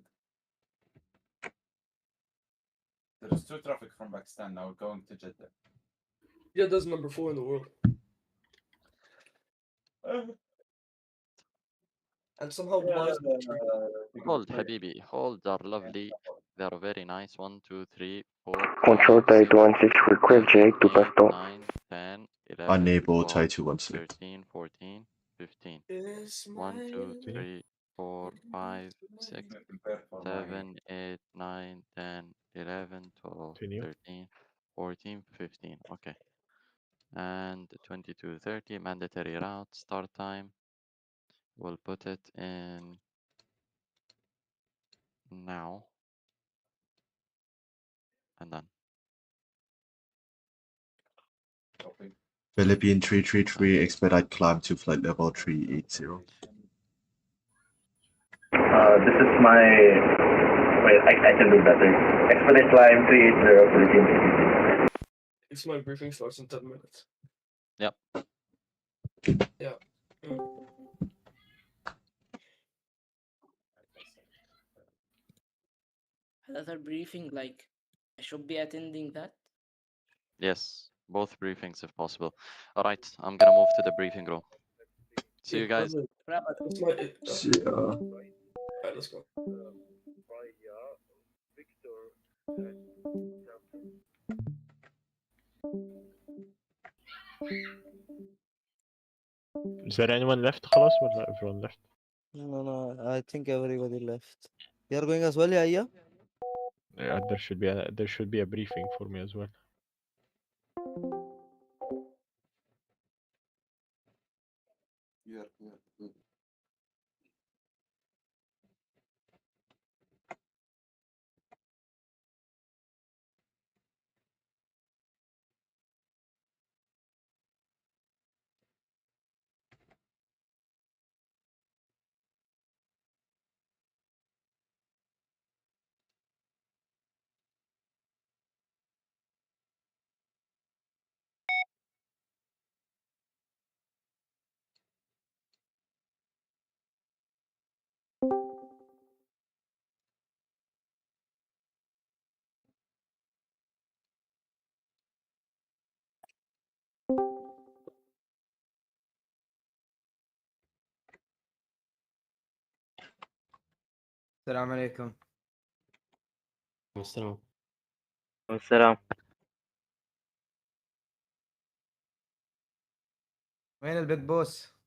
There is 2 traffic from Pakistan now going to Jeddah. Yeah, that's number 4 in the world. And somehow Dubai is number 3. Hold حبيبي, hold are lovely. They are very nice. 1, 2, 3, 4, Control 5, Thai 6, 216, request J to 8, PASTO. 9, 10, 11, Unable 12, Thai 216. 13, 14, 15. 1, 2, 3, 4, 5, 6, 7, 8, 9, 10, 11, 12, 13, 14:15. Okay. And 22:30 mandatory route start time. We'll put it in now and done. Philippine 333, expedite climb to flight level 380. This is my... Wait, I can do better. Expedite climb 380, Philippine. It's my briefing starts in 10 minutes. Yep. Yeah. Another briefing, like, I should be attending that. Yes, both briefings if possible. All right, I'm gonna move to the briefing room. See you guys. See ya. Alright, let's go. Is there anyone left خلاص ولا everyone left? No, I think everybody left. You are going as well, yeah? Yeah, there should be a briefing for me as well. السلام عليكم. السلام. السلام. وين البيج بوس؟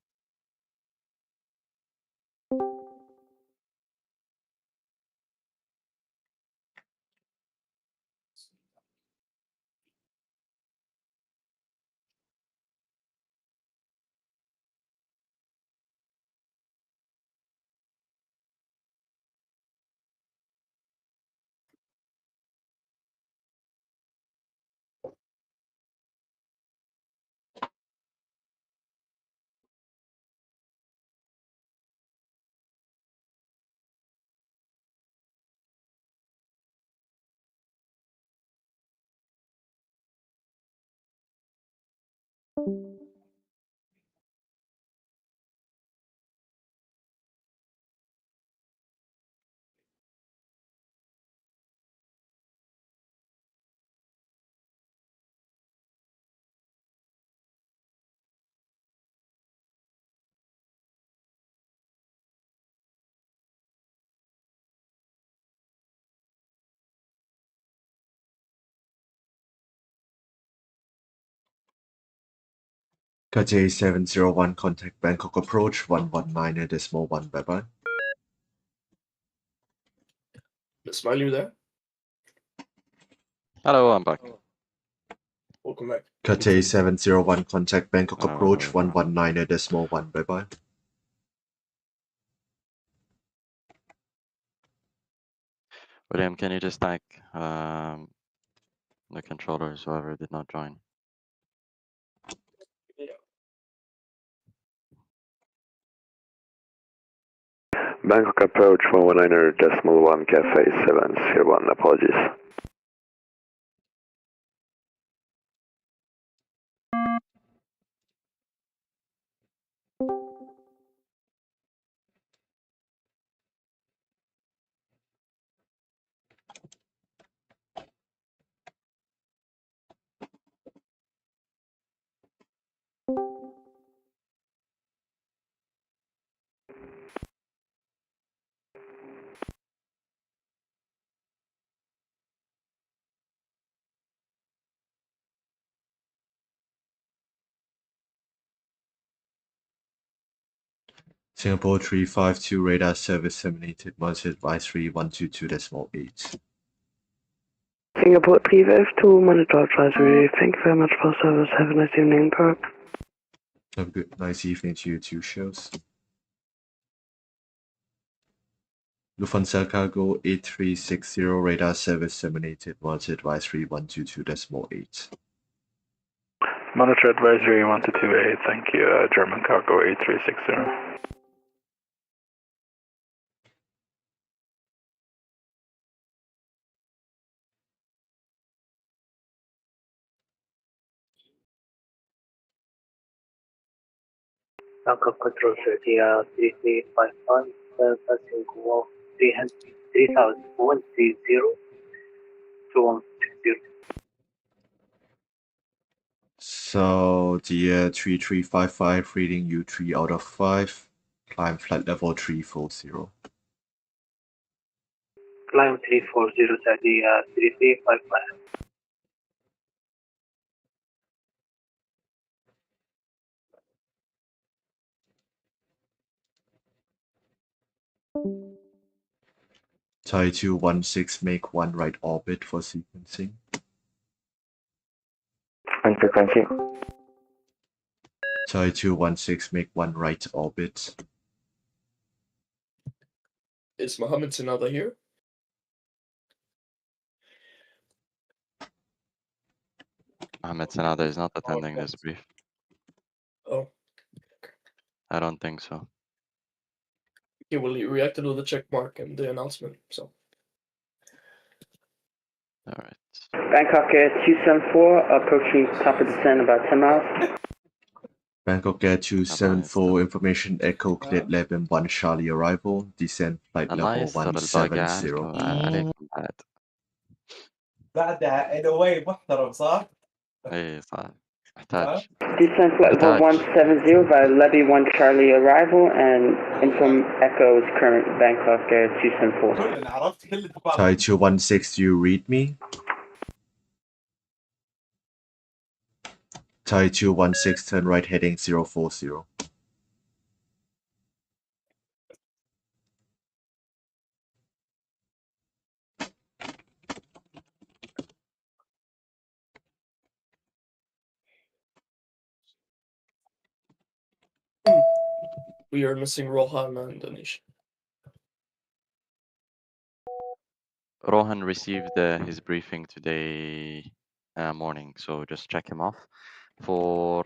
Kaje 701, contact Bangkok approach 119.1, bye-bye. Smile, you there? Hello, I'm back. Welcome back. Kaje 701, contact Bangkok approach 119.1, bye-bye. William, can you just tag the controllers, whoever did not join? Bangkok approach 119.1 Cafe 701, apologies. Singapore 352, radar service terminated, merge advisory 122.8. Singapore 352, monitor advisory. Thank you very much for service. Have a nice evening, Park. Have a good, nice evening to you too, Shells. Lufthansa Cargo 8360, radar service terminated, monitor advisory 122.8. Monitor advisory 1228, thank you. German Cargo 8360. Bangkok Control 30, 3351, passing wall 3130, 2160. So the 3355 reading U3 out of 5, climb flight level 340. Climb 340, 3355. Thai 216, make 1 right orbit for sequencing. On frequency. Thai 216, make 1 right orbit. Is Mohammed Sanada here? Mohammed Sanada is not attending this brief. Oh. I don't think so. Okay, well, he reacted with the check mark and the announcement, so. Alright. Bangkok Air 274, approaching top of descent about 10 miles. Bangkok Air 274, information echo cleared level 1 Charlie arrival, descend flight الله level يستر الباقي 170. عليكم بعد. بعدها in a way محترم صح؟ ايه صح. محتاج. Descent flight level 170 by Levy 1 Charlie arrival and inform echoes current Bangkok Air 274. Thai 216, do you read me? Thai 216, turn right heading 040. We are missing Rohan and Danish. Rohan received his briefing today morning, so just check him off. For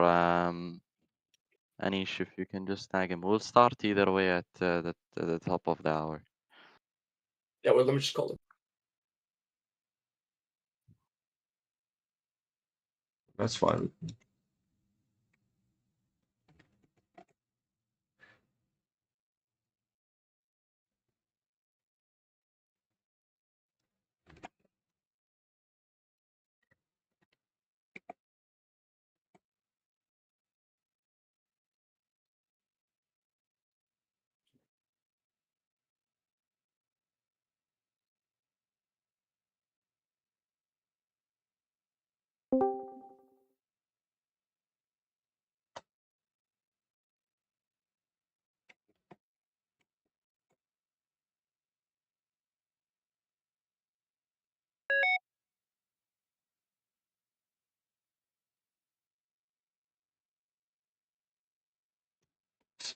Anish, if you can just tag him. We'll start either way at the top of the hour. Yeah, well, let me just call him. That's fine.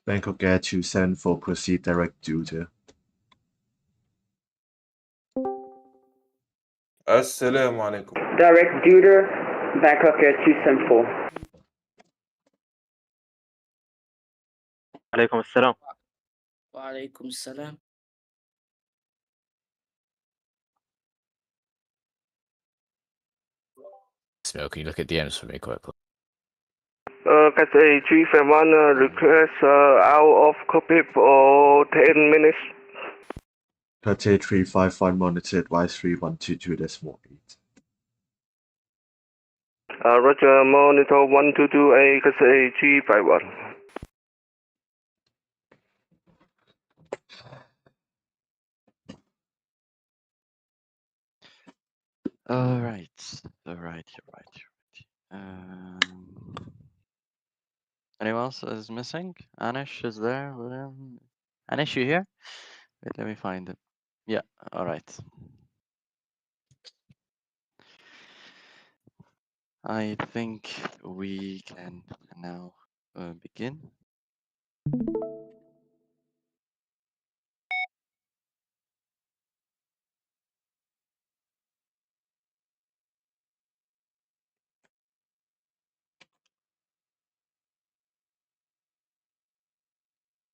Bangkok Air 274, proceed direct duty. السلام عليكم. Direct Duder, Bangkok Air 274. عليكم السلام. وعليكم السلام. Smell, can you look at DMs for me quickly? Cathay 351, request out of copy for 10 minutes. Cathay 351, monitor advisory 122.8. Roger, monitor 122A, Cathay 351. Alright. Anyone else is missing? Anish is there? Anish, you here? Wait, let me find it. Yeah, alright. I think we can now begin.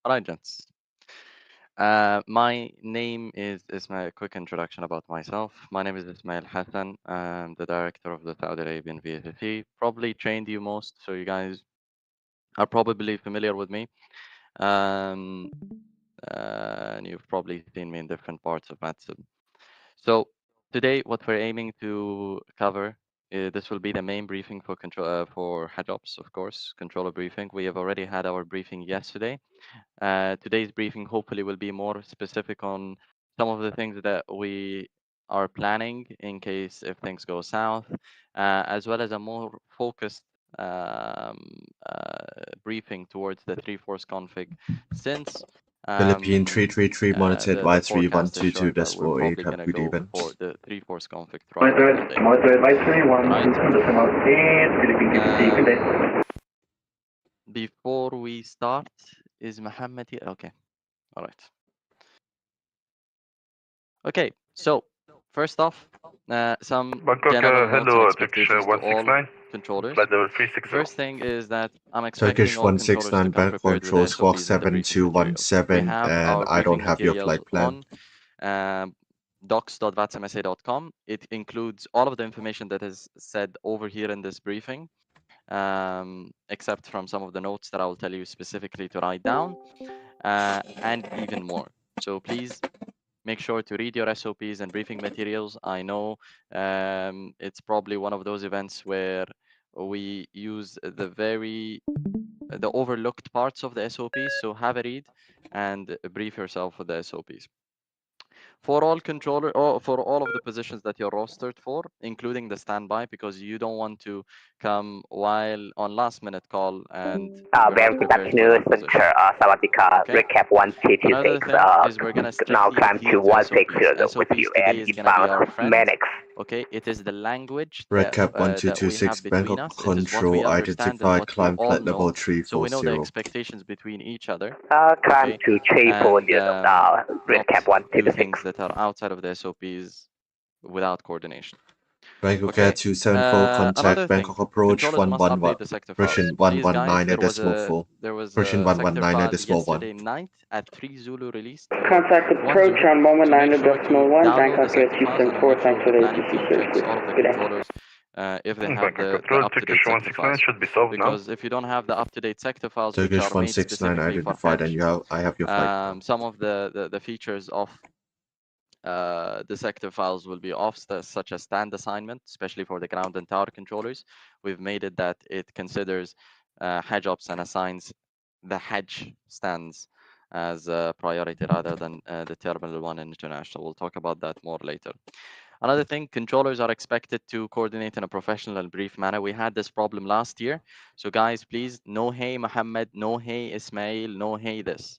All right, gents. My name is Ismail. A quick introduction about myself. My name is Ismail Hassan. I'm the director of the Saudi Arabian VATC. Probably trained you most, so you guys are probably familiar with me. And you've probably seen me in different parts of VATSIM. So today, what we're aiming to cover, this will be the main briefing for control for HAJOPS, of course, controller briefing. We have already had our briefing yesterday. Today's briefing hopefully will be more specific on some of the things that we are planning in case if things go south, as well as a more focused briefing towards the 3-force config, since Philippine 333 monitor the advisory forecast is 122 showing that we're probably have gonna good go event. for the 3-force config throughout the whole day. Monitor advisory Before we start, is Mohammed here? Okay, all right. Okay, so first off, some Bangkok, general notes and hello, Turkish expectations to all 169, controllers. flight level 360. First thing is that I'm Turkish expecting all controllers to 169 come back prepared with control the squawk SOPs and the briefing materials. We 7217 have and our I don't briefing have your materials flight plan. on docs.vatsimsa.com. It includes all of the information that is said over here in this briefing, except from some of the notes that I will tell you specifically to write down, and even more. So please make sure to read your SOPs and briefing materials. I know it's probably one of those events where we use the overlooked parts of the SOPs, so have a read and brief yourself with the SOPs. For all for all of the positions that you're rostered for, including the standby, because you don't want to come while on last minute call and you're not Very good prepared for afternoon, that position. Mr. Sawadika. Okay. Recap Another 1226. thing is we're gonna Now strictly climb to adhere to SOPs. 160 with you SOPs today and is gonna be our inbound friend. medics. Okay, it is the language Recap that we have 1226 between Bangkok us. It is what we control understand and identified what we climb all flight level know. So we know the 340. expectations between each other. Climb Okay, to 340. and Recap not do 126. things that are outside of the SOPs without coordination. Bangkok Okay. Air 274 contact Another thing, Bangkok approach controllers must 111 update the sector files. Version Please, guys, 119 decimal 4. there was Version a sector 119 file decimal 1. yesterday night at 3 Zulu released for Contact 1 approach Zulu. on So make sure to 119.1, download the Bangkok Air sector files and 274, make thanks sure for the the planning ATC team checks services. all of the Good day. controllers if they have Bangkok the Control, up-to-date Turkish sector 169 files. should be solved now. Because if you don't have the up-to-date sector files, which Turkish are made 169 specifically for identified and Hajj, I have your flight. some of the features of the sector files will be off, such as stand assignment, especially for the ground and tower controllers. We've made it that it considers Hajj ops and assigns the Hajj stands as a priority rather than the Terminal 1 and International. We'll talk about that more later. Another thing, controllers are expected to coordinate in a professional and brief manner. We had this problem last year. So guys, please, no hey Mohammed, no hey Ismail, no hey this.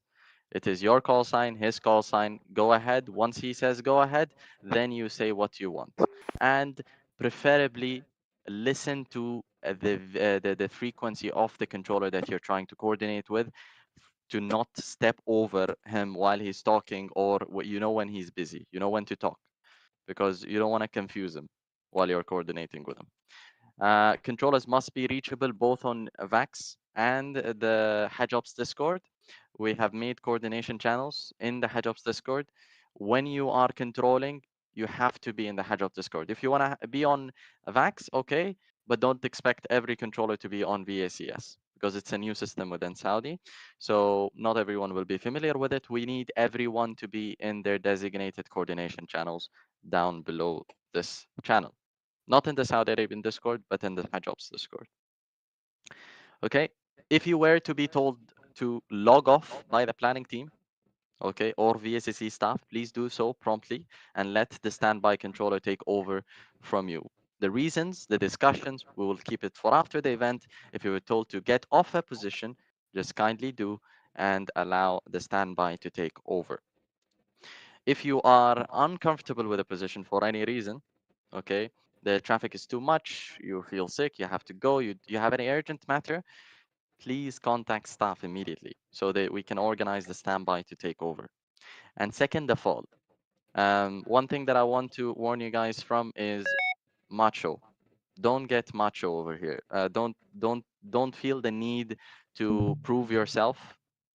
It is your call sign, his call sign. Go ahead. Once he says go ahead, then you say what you want. And preferably listen to the frequency of the controller that you're trying to coordinate with, to not step over him while he's talking, or you know when he's busy, you know when to talk, because you don't want to confuse him while you're coordinating with him. Controllers must be reachable both on VAX and the HajOps Discord. We have made coordination channels in the HajOps Discord. When you are controlling, you have to be in the HajOps Discord. If you want to be on VAX, okay, but don't expect every controller to be on VACS because it's a new system within Saudi. So not everyone will be familiar with it. We need everyone to be in their designated coordination channels down below this channel. Not in the Saudi Arabian Discord, but in the HajOps Discord. Okay, if you were to be told to log off by the planning team, okay, or VSSC staff, please do so promptly and let the standby controller take over from you. The reasons, the discussions, we will keep it for after the event. If you were told to get off a position, just kindly do and allow the standby to take over. If you are uncomfortable with a position for any reason, okay, the traffic is too much, you feel sick, you have to go, you have any urgent matter, please contact staff immediately so that we can organize the standby to take over. And second, the fall. One thing that I want to warn you guys from is macho. Don't get macho over here. Don't feel the need to prove yourself.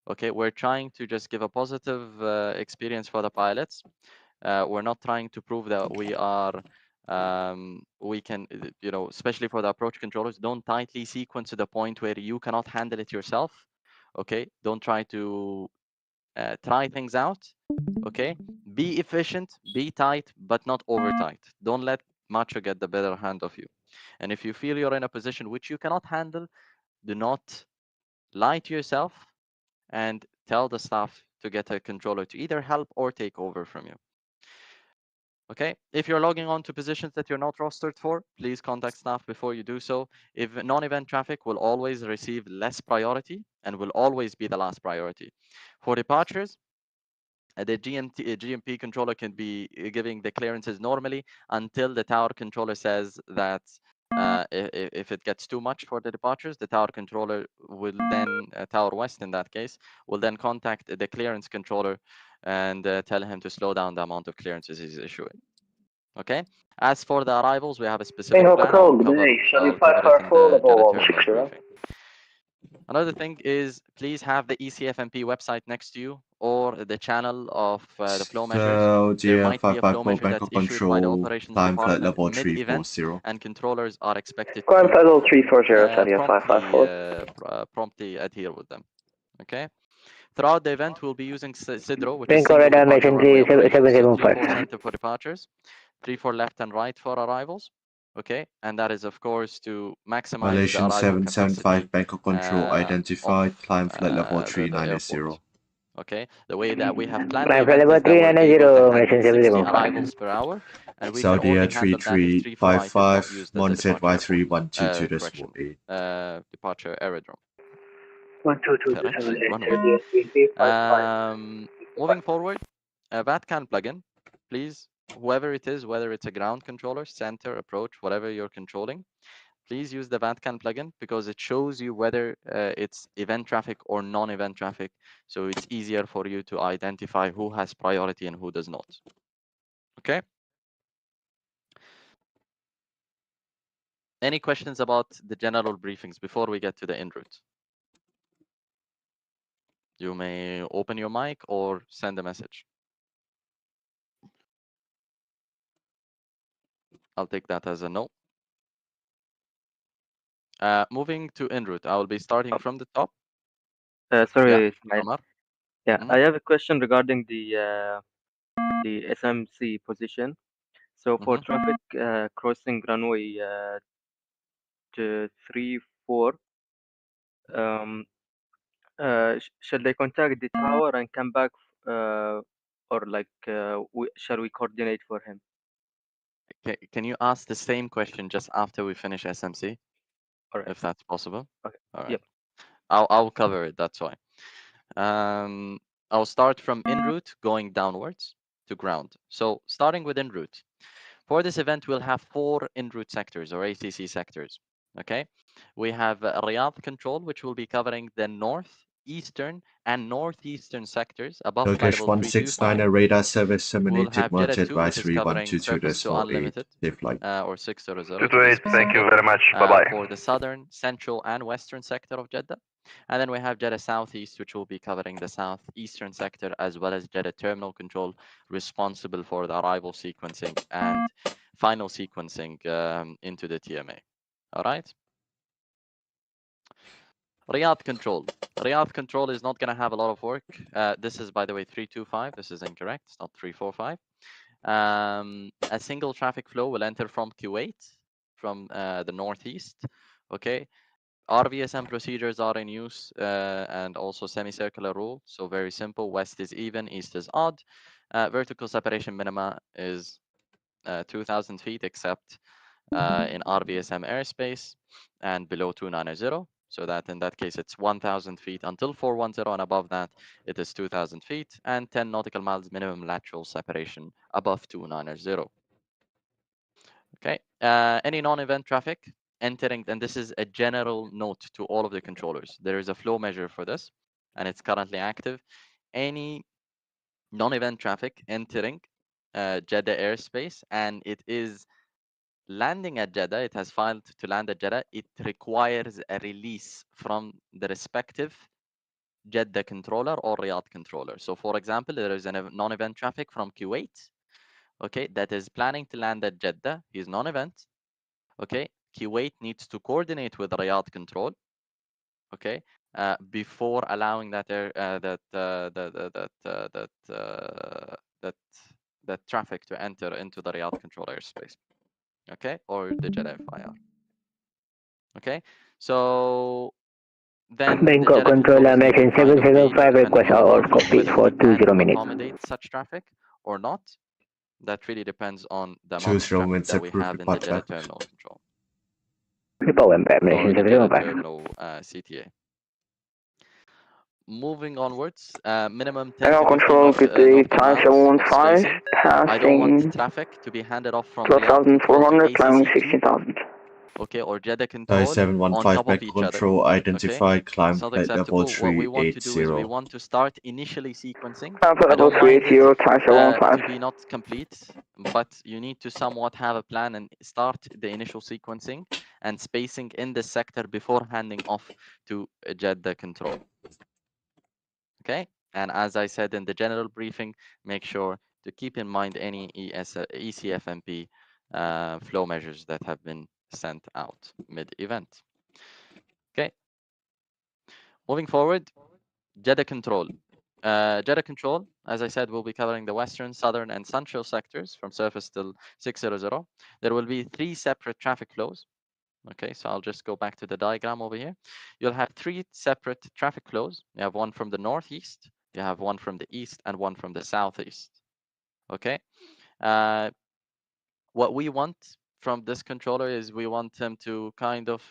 Okay, we're trying to just give a positive experience for the pilots. We're not trying to prove that we are we can, especially for the approach controllers, don't tightly sequence to the point where you cannot handle it yourself. Okay, don't try to try things out. Okay, be efficient, be tight, but not over tight. Don't let macho get the better hand of you. And if you feel you're in a position which you cannot handle, do not lie to yourself and tell the staff to get a controller to either help or take over from you. Okay, if you're logging on to positions that you're not rostered for, please contact staff before you do so. If non-event traffic will always receive less priority and will always be the last priority. For departures, the GMP controller can be giving the clearances normally until the tower controller says that if it gets too much for the departures, the tower controller will then, Tower West in that case, will then contact the clearance controller and tell him to slow down the amount of clearances he's issuing. Okay. As for the arrivals, we have a specific Main plan. Control, good day. Charlie 5 Star 4, level 60. Briefing. Another thing is, please have the ECFMP website next to you or the channel of the flow measures. So There might be a flow 554 measure that's Bangkok issued by the Control, operations climb flight department level mid-event, 340. and controllers are expected Climb to level 340, Charlie 554. promptly adhere with them. Okay. Throughout the event, we'll be using SIDRO, which is Main single corridor departure mission runway operations. So 3775. 3-4 center for departures, 3-4 left and right for arrivals. Okay, and that is of course to maximize Malaysian the arrival capacity 775 Bangkok Control identified, of climb flight level the airport. 3980. Okay, the way that we have planned the Climb flight event level is that we'll be able to 3980, handle Malaysian 60 775. arrivals per hour, and we can Saudi only Air handle that if 3-4 is not 3355, used as a monitor departure advisory airport. 122.8. Departure aerodrome. 122 Correct, runway. 788, Moving forward, a VATCAN plugin, please, whoever it is, whether it's a ground controller, center, approach, whatever you're controlling, please use the VATCAN plugin because it shows you whether it's event traffic or non-event traffic. So it's easier for you to identify who has priority and who does not. Okay. Any questions about the general briefings before we get to the en route? You may open your mic or send a message. I'll take that as a no. Moving to en route, I will be starting from the top. Sorry, Yeah, Ismail. Omar. Yeah, Mhm. I have a question regarding the SMC position. So for traffic crossing runway to 3-4, shall they contact the tower and come back, or like shall we coordinate for him? Can you ask the same question just after we finish SMC? All right. If that's possible. Okay. All right. Yep. I'll cover it. That's why. I'll start from en route going downwards to ground. So starting with en route. For this event, we'll have 4 en route sectors or ATC sectors. Okay. We have Riyadh control, which will be covering the north, eastern, and northeastern sectors above flight Turkish level 325. 169 radar service We'll terminated, have Jeddah monitor 2, which is advisory covering surface to 122.8. unlimited, Safe flight. or 600 to be 228, specific. thank you very much. Bye-bye. For the southern, central, and western sector of Jeddah. And then we have Jeddah Southeast, which will be covering the southeastern sector, as well as Jeddah Terminal Control, responsible for the arrival sequencing and final sequencing into the TMA. All right. Riyadh Control. Riyadh Control is not going to have a lot of work. This is, by the way, 325. This is incorrect. It's not 345. A single traffic flow will enter from Kuwait, from the northeast. Okay. RVSM procedures are in use and also semicircular rule. So very simple. West is even, east is odd. Vertical separation minima is 2,000 feet, except in RVSM airspace and below 290. So that in that case, it's 1,000 feet until 410, and above that, it is 2,000 feet and 10 nautical miles minimum lateral separation above 290. Okay. Any non-event traffic entering, and this is a general note to all of the controllers. There is a flow measure for this, and it's currently active. Any non-event traffic entering Jeddah airspace, and it is landing at Jeddah, it has filed to land at Jeddah, it requires a release from the respective Jeddah controller or Riyadh controller. So for example, there is a non-event traffic from Kuwait, okay, that is planning to land at Jeddah, is non-event, okay. Kuwait needs to coordinate with Riyadh control, okay, before allowing that that traffic to enter into the Riyadh control airspace, okay, or the Jeddah FIR. Okay, so then Bangkok the controller making 705 request all copy for 20 minutes. accommodate such traffic or not. That really depends on the amount Choose of traffic Romans that we approved have in the departure. Jeddah terminal control. Report impact Or mission the Jeddah 705. terminal CTA. Moving onwards, minimum 10 Air to 15 control, good day, nautical time miles of 715, spacing. I don't want passing traffic to be handed off from Riyadh control to 12,400, climbing ACC2, 16,000. okay, or Jeddah Thai control on 715 top of Bangkok each other. control Okay, identified, climb it's not flight level acceptable. What we want to do is we 380. want to start initially sequencing. Flight I level don't mind 380, it time to 715. be not complete, but you need to somewhat have a plan and start the initial sequencing and spacing in the sector before handing off to Jeddah control. Okay, and as I said in the general briefing, make sure to keep in mind any ECFMP flow measures that have been sent out mid-event. Okay, moving forward, Jeddah control. Jeddah control, as I said, will be covering the western, southern, and central sectors from surface till 600. There will be 3 separate traffic flows. Okay, so I'll just go back to the diagram over here. You'll have 3 separate traffic flows. You have one from the northeast, you have one from the east, and one from the southeast. Okay, what we want from this controller is we want him to kind of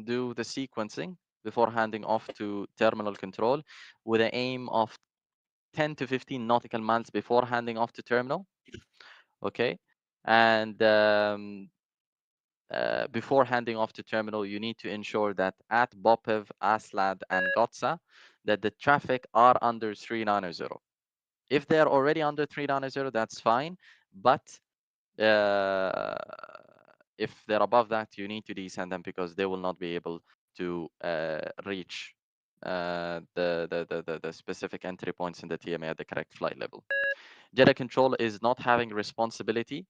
do the sequencing before handing off to terminal control with the aim of 10 to 15 nautical miles before handing off to terminal. Okay, and before handing off to terminal, you need to ensure that at Bopev, Aslad, and Gotsa, that the traffic are under 390. If they're already under 390, that's fine. But if they're above that, you need to descend them because they will not be able to reach the specific entry points in the TMA at the correct flight level. Jeddah control is not having responsibility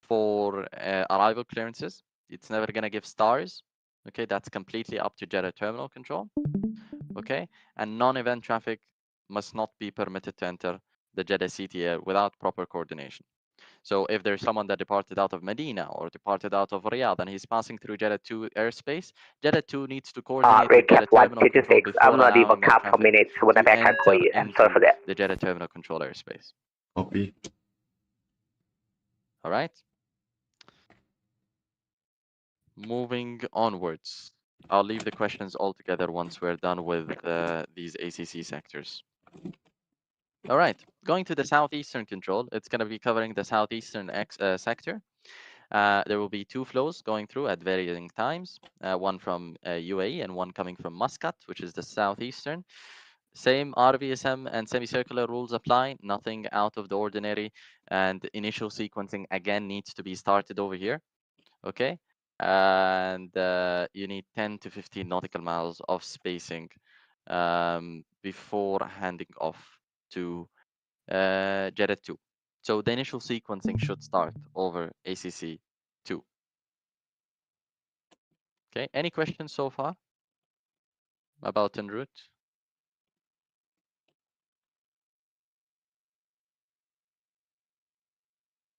for arrival clearances. It's never going to give stars. Okay, that's completely up to Jeddah terminal control. Okay, and non-event traffic must not be permitted to enter the Jeddah CTA without proper coordination. So if there's someone that departed out of Medina or departed out of Riyadh and he's passing through Jeddah 2 airspace, Jeddah 2 needs to coordinate with Jeddah Recap terminal control 156. before I'm not even allowing that couple traffic minutes when I'm to back at enter you. I'm sorry into for that. the Jeddah terminal control airspace. Copy. All right. Moving onwards, I'll leave the questions all together once we're done with these ACC sectors. All right, going to the southeastern control, it's going to be covering the southeastern sector. There will be 2 flows going through at varying times, one from UAE and one coming from Muscat, which is the southeastern. Same RVSM and semicircular rules apply, nothing out of the ordinary, and initial sequencing again needs to be started over here. Okay, and you need 10 to 15 nautical miles of spacing before handing off to Jeddah 2. So the initial sequencing should start over ACC 2. Okay, any questions so far about en route?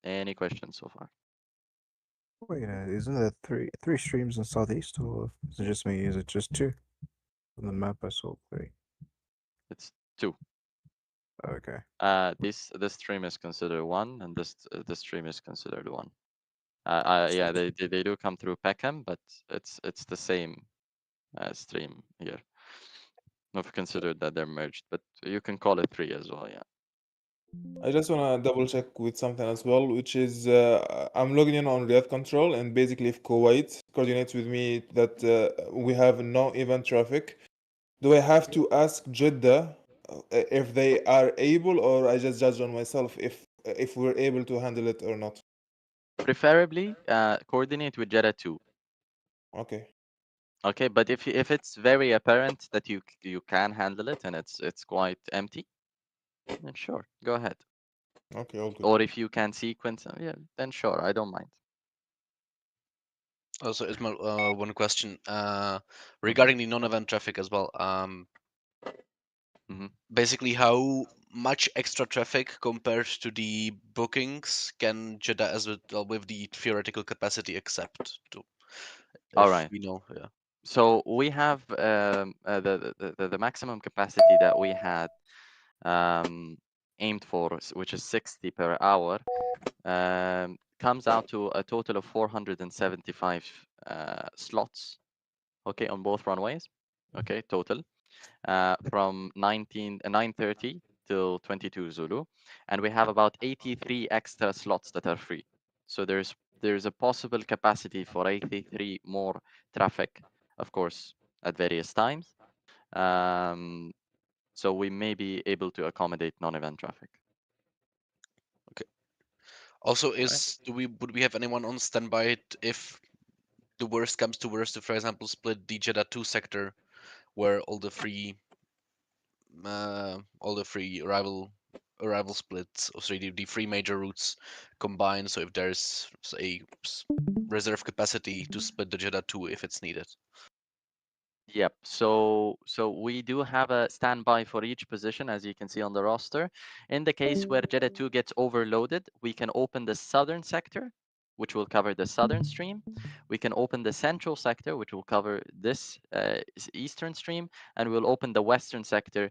Any questions so far? Wait, isn't there three streams in Southeast, or is it just me? Is it just 2? On the map I saw 3. It's 2. Okay. This stream is considered 1, and this stream is considered 1. Yeah, they do come through Peckham, but it's the same stream here. I've considered that they're merged, but you can call it 3 as well. Yeah. I just wanna double check with something as well, which is I'm logging in on Riyadh Control, and basically if Kuwait coordinates with me that we have no event traffic, do I have to ask Jeddah if they are able, or I just judge on myself if we're able to handle it or not? Preferably, coordinate with Jeddah too. Okay. Okay, but if it's very apparent that you can handle it and it's quite empty, then sure, go ahead. Okay, all good. Or if you can sequence, yeah, then sure, I don't mind. Also, Ismail, one question regarding the non-event traffic as well. Basically, how much extra traffic compared to the bookings can Jeddah as with the theoretical capacity accept? All If right. we know, yeah. So we have the maximum capacity that we had aimed for, which is 60 per hour, comes out to a total of 475 slots. Okay, on both runways. Okay, total from 9:30 till 22 Zulu, and we have about 83 extra slots that are free. So there's a possible capacity for 83 more traffic, of course, at various times. So we may be able to accommodate non-event traffic. Okay. Also, would we have anyone on standby if the worst comes to worst, to, for example, split the Jeddah 2 sector where all the free arrival splits, or sorry, the three major routes combined. So if there's a reserve capacity to split the Jeddah 2 if it's needed. Yep. So we do have a standby for each position, as you can see on the roster. In the case where Jeddah 2 gets overloaded, we can open the southern sector, which will cover the southern stream. We can open the central sector, which will cover this eastern stream, and we'll open the western sector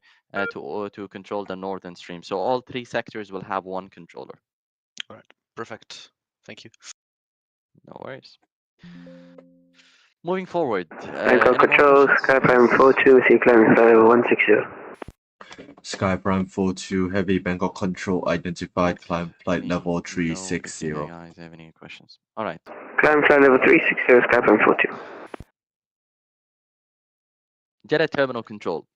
to control the northern stream. So all three sectors will have one controller. All right. Perfect. Thank you. No worries. Moving forward. Bangkok Control, Sky Prime 42, see climbing flight level 160. Sky Prime 42, Heavy Bangkok Control identified, climb flight level 360. Okay, guys, have any questions? All right. Climb flight level 360, Sky Prime 42. Jeddah terminal control.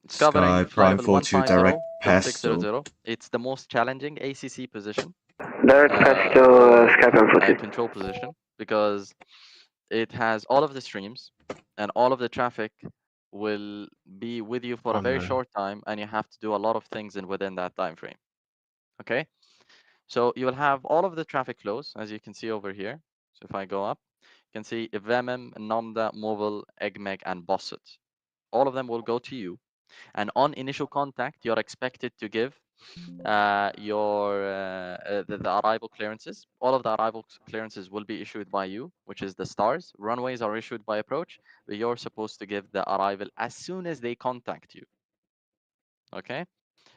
It's Sky covering Prime flight level 42 direct 150 till PASTO. 600. It's the most challenging ACC position. Direct PASTO, Sky Prime 42. Control position, because it has all of the streams and all of the traffic will be with you for a very short time, and you have to do a lot of things within that time frame. Okay, so you will have all of the traffic flows, as you can see over here. So if I go up, you can see VEMEM, NAMDA, Mobile, EGMEG, and BOSOB. All of them will go to you, and on initial contact, you're expected to give the arrival clearances. All of the arrival clearances will be issued by you, which is the stars. Runways are issued by approach, but you're supposed to give the arrival as soon as they contact you. Okay,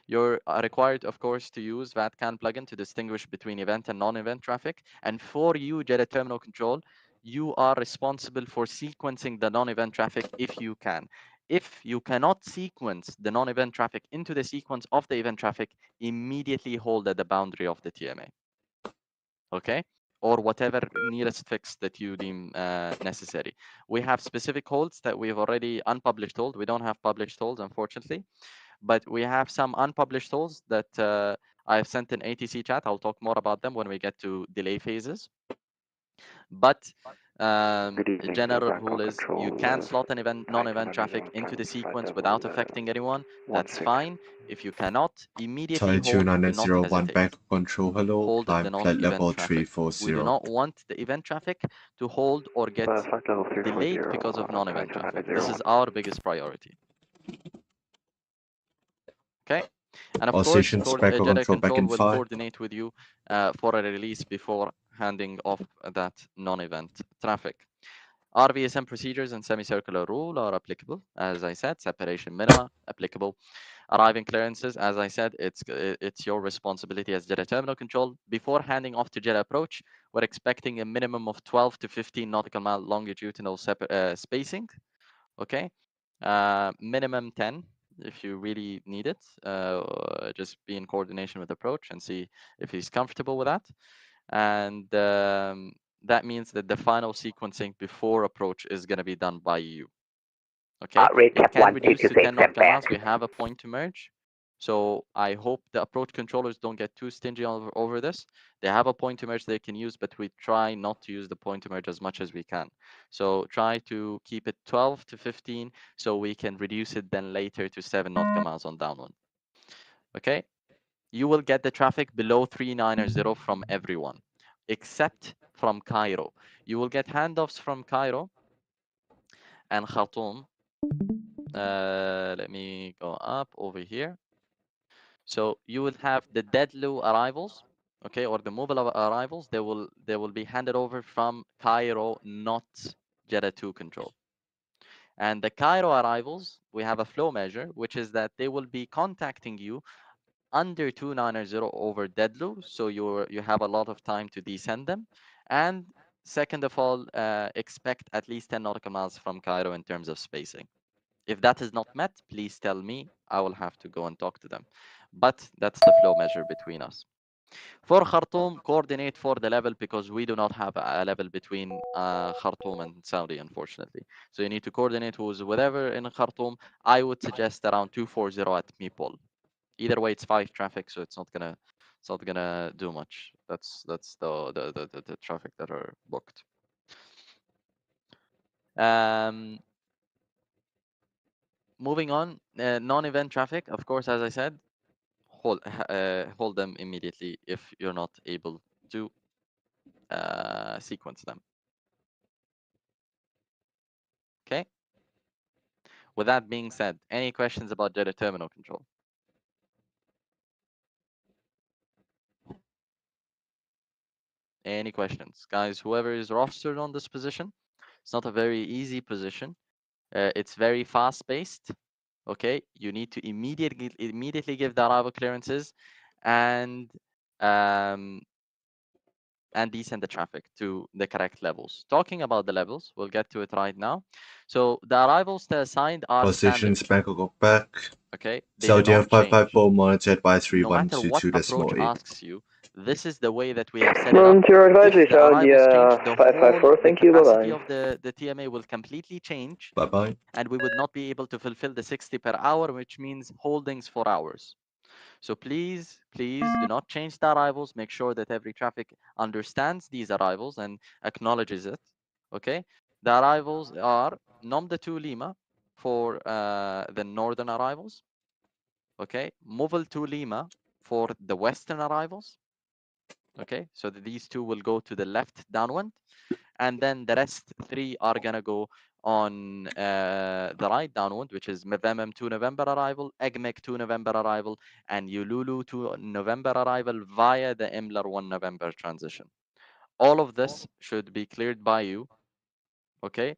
you're required, of course, to use VATCAN plugin to distinguish between event and non-event traffic. And for you, Jeddah Terminal Control, you are responsible for sequencing the non-event traffic if you can. If you cannot sequence the non-event traffic into the sequence of the event traffic, immediately hold at the boundary of the TMA. Okay? Or whatever nearest fix that you deem necessary. We have specific holds that we've already unpublished hold. We don't have published holds, unfortunately. But we have some unpublished holds that I've sent in ATC chat. I'll talk more about them when we get to delay phases. But the general rule is you can slot an event, non-event traffic into the sequence without affecting anyone. That's fine. If you cannot, immediately hold, do not 22901 hesitate. Bangkok Control, hello, Hold climb the flight non-event level traffic. 340. We do not want the event traffic to hold or get delayed because of non-event traffic. This is our biggest priority. Okay? And of All course, stations back on Jeddah control back Control in will 5. coordinate with you for a release before handing off that non-event traffic. RVSM procedures and semicircular rule are applicable. As I said, separation minima applicable. Arriving clearances, as I said, it's your responsibility as Jeddah Terminal Control. Before handing off to Jeddah Approach, we're expecting a minimum of 12 to 15 nautical mile longitudinal spacing. Okay, minimum 10, if you really need it. Just be in coordination with approach and see if he's comfortable with that. And that means that the final sequencing before approach is going to be done by you. Okay, it can reduce to 10 nautical miles. We have a point to merge. So I hope the approach controllers don't get too stingy over this. They have a point to merge they can use, but we try not to use the point to merge as much as we can. So try to keep it 12 to 15 so we can reduce it then later to 7 nautical miles on downwind. Okay, you will get the traffic below 390 from everyone, except from Cairo. You will get handoffs from Cairo and Khartoum. Let me go up over here. So you will have the deadly arrivals, okay, or the mobile arrivals. They will be handed over from Cairo, not Jeddah 2 control. And the Cairo arrivals, we have a flow measure, which is that they will be contacting you under 290 over Deadlu, so you have a lot of time to descend them. And second of all, expect at least 10 nautical miles from Cairo in terms of spacing. If that is not met, please tell me. I will have to go and talk to them. But that's the flow measure between us. For Khartoum, coordinate for the level because we do not have a level between Khartoum and Saudi, unfortunately. So you need to coordinate who's whatever in Khartoum. I would suggest around 240 at MEPO. Either way, it's 5 traffic, so it's not gonna do much. That's the traffic that are booked. Moving on, non-event traffic, of course, as I said, hold them immediately if you're not able to sequence them. Okay. With that being said, any questions about data terminal control? Any questions? Guys, whoever is rostered on this position, it's not a very easy position. It's very fast-paced. Okay, you need to immediately give the arrival clearances and descend the traffic to the correct levels. Talking about the levels, we'll get to it right now. So the arrivals that assigned are Positions standard. Bangkok back. Okay, they Saudi do not change. 554 monitored by No matter what 3122 approach decimal 8. asks you, this is the way that we have set it up. Your advisory, If the Saudi arrivals change, the 554, whole thank you, capacity bye-bye. of the TMA will completely change. Bye-bye. And we would not be able to fulfill the 60 per hour, which means holdings for hours. So please do not change the arrivals. Make sure that every traffic understands these arrivals and acknowledges it. Okay. The arrivals are Nomda 2 Lima for the northern arrivals. Okay. Movil 2 Lima for the western arrivals. Okay. So these two will go to the left downwind. And then the rest 3 are gonna go on the right downwind, which is VEMEM 2 November arrival, EGMEC 2 November arrival, and Ululu 2 November arrival via the Imler 1 November transition. All of this should be cleared by you. Okay,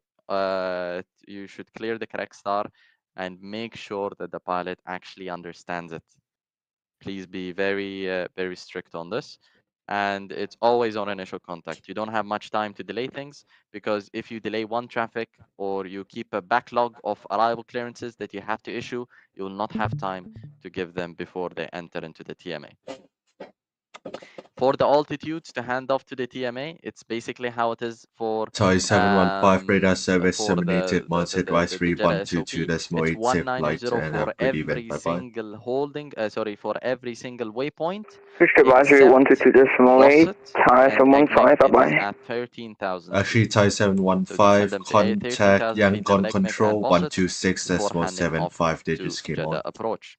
you should clear the correct star and make sure that the pilot actually understands it. Please be very strict on this. And it's always on initial contact. You don't have much time to delay things because if you delay one traffic or you keep a backlog of arrival clearances that you have to issue, you will not have time to give them before they enter into the TMA. For the altitudes to hand off to the TMA, it's basically how it is for Thai 715 radar service for terminated, monitored by the Jeddah SOP. 3122 decimal It's 8, safe flight 190 and for have good event. every Bye-bye. single holding, for every single waypoint. Switch advisory 122 decimal 8, Thai 715, bye-bye. At 13,000 Actually, feet. Thai So descend 715, them to contact 13,000 feet level Yangon EGMEC and Control BOSOB 126 before decimal handing off 75 to digits came Jeddah on. approach.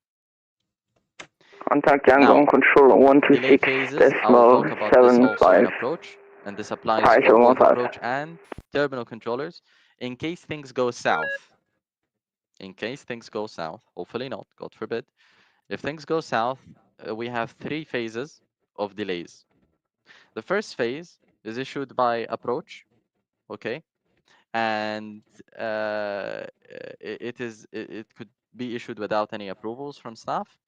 Contact Now, Yangon Control delay 126 phases, I will talk about this also in 75. approach, and this applies Thai for both 715. approach and terminal controllers. In case things go south, hopefully not, God forbid. If things go south, we have 3 phases of delays. The first phase is issued by approach, okay, and it could be issued without any approvals from staff.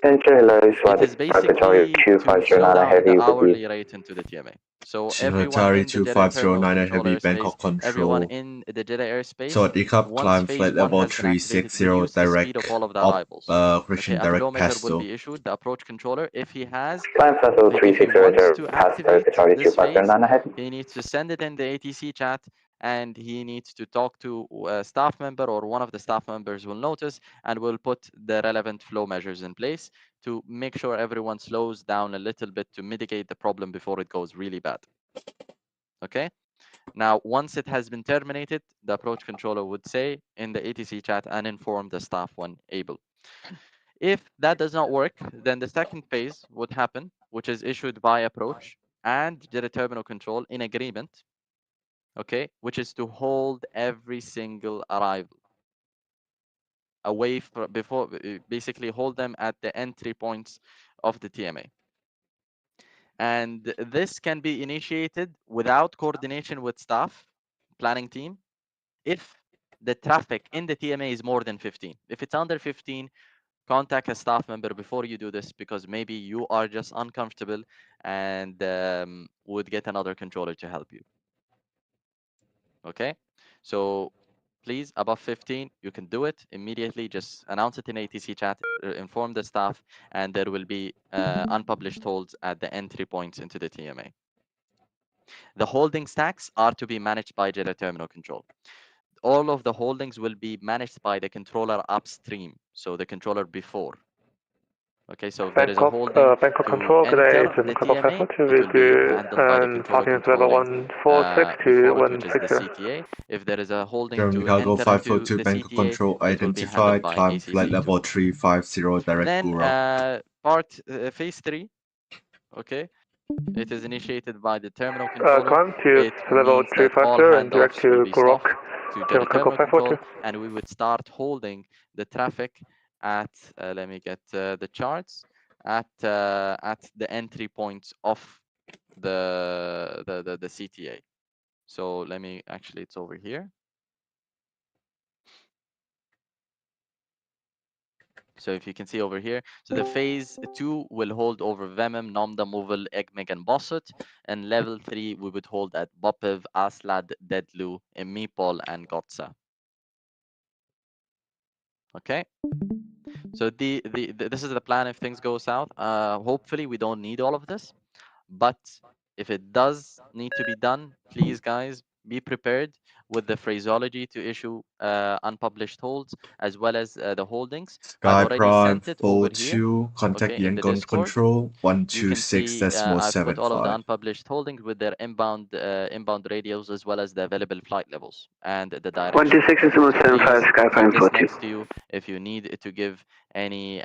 It is basically to slow down the hourly rate into the TMA. So everyone Atari in the Jeddah Terminal 2509 Control Heavy airspace, Bangkok everyone Control. in the Jeddah airspace, สวัสดีครับ once climb phase flight 1 level has been activated, 360 reduce the speed direct of all of the op arrivals. correction Okay, a direct flow meter will PASTO. be issued. The approach controller, if he has, Climb level if he 360 wants to PASTO, activate Qatari this phase, 2509 ahead. he needs to send it in the ATC chat, and he needs to talk to a staff member, or one of the staff members will notice and will put the relevant flow measures in place to make sure everyone slows down a little bit to mitigate the problem before it goes really bad. Okay, now once it has been terminated, the approach controller would say in the ATC chat and inform the staff when able. If that does not work, then the second phase would happen, which is issued by approach and Jeddah Terminal Control in agreement, okay, which is to hold every single arrival away from before, basically hold them at the entry points of the TMA. And this can be initiated without coordination with staff, planning team, if the traffic in the TMA is more than 15. If it's under 15, contact a staff member before you do this, because maybe you are just uncomfortable and would get another controller to help you. Okay, so please, above 15, you can do it immediately. Just announce it in ATC chat, inform the staff, and there will be unpublished holds at the entry points into the TMA. The holding stacks are to be managed by Jeddah Terminal Control. All of the holdings will be managed by the controller upstream, so the controller before. Okay, so if there is a holding Bangkok to Control, today enter it's in the Bangkok TMA, 542 it will be with handled by the controller parking level controlling 146 to before it, which is the 160. CTA. If there is a holding German to Cargo enter into 542 the Bangkok CTA, Control it will be handled identified. by Climb flight ACC2. level 350 direct Then Gura. phase 3, okay, it is initiated by the terminal controller. Climb to It level means that all 350 and direct handoffs will to be Gurok, stopped to German Jeddah Cargo terminal control, 542. and we would start holding the traffic at, let me get the charts, at the entry points of the CTA. So let me, actually, it's over here. So if you can see over here, so the phase 2 will hold over VEMEM, Nomda, Moval, Egmeg, and Bossot, and level 3 we would hold at Bopiv, Aslad, Dedlu, Meepol, and Gotsa. Okay, so this is the plan if things go south. Hopefully we don't need all of this, but if it does need to be done, please guys, be prepared with the phraseology to issue unpublished holds, as well as the holdings. I've Sky already Prime sent it over here, 42, contact okay, in the Yangon Discord. Control You can see I've put all of the 126.75. unpublished holdings with their inbound radios, as well as the available flight levels and the direction. 126 is So 175, please Sky keep Prime this 42. next to you if you need to give any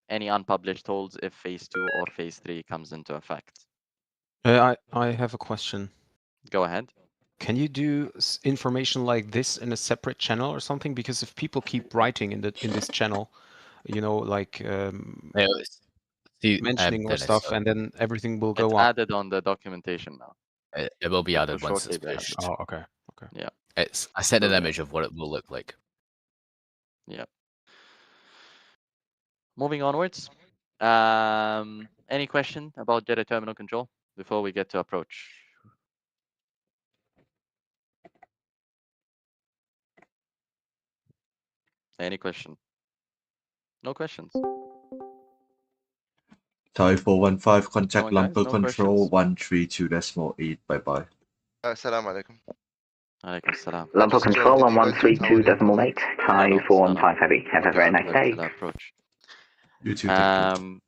unpublished holds if phase 2 or phase 3 comes into effect. I have a question. Go ahead. Can you do information like this in a separate channel or something? Because if people keep writing in this channel, you know, like mentioning or Dennis, stuff, and then everything will go It's up. added on the documentation now. It will be So added once it's shortly they have pushed. it. Oh, okay. Okay. Yeah. I sent an Brilliant. image of what it will look like. Yeah. Moving onwards. Any question about Jeddah terminal control before we get to approach? Any question? No questions. Thai 415 contact Going, guys, Lumper no Control questions? 132.8. Bye bye. Assalamu alaikum. Alaikum salam. Lumber Control on Did you guys use 132.8, Thai 415 Heavy. Have a very nice day. Approach. You too, thank you.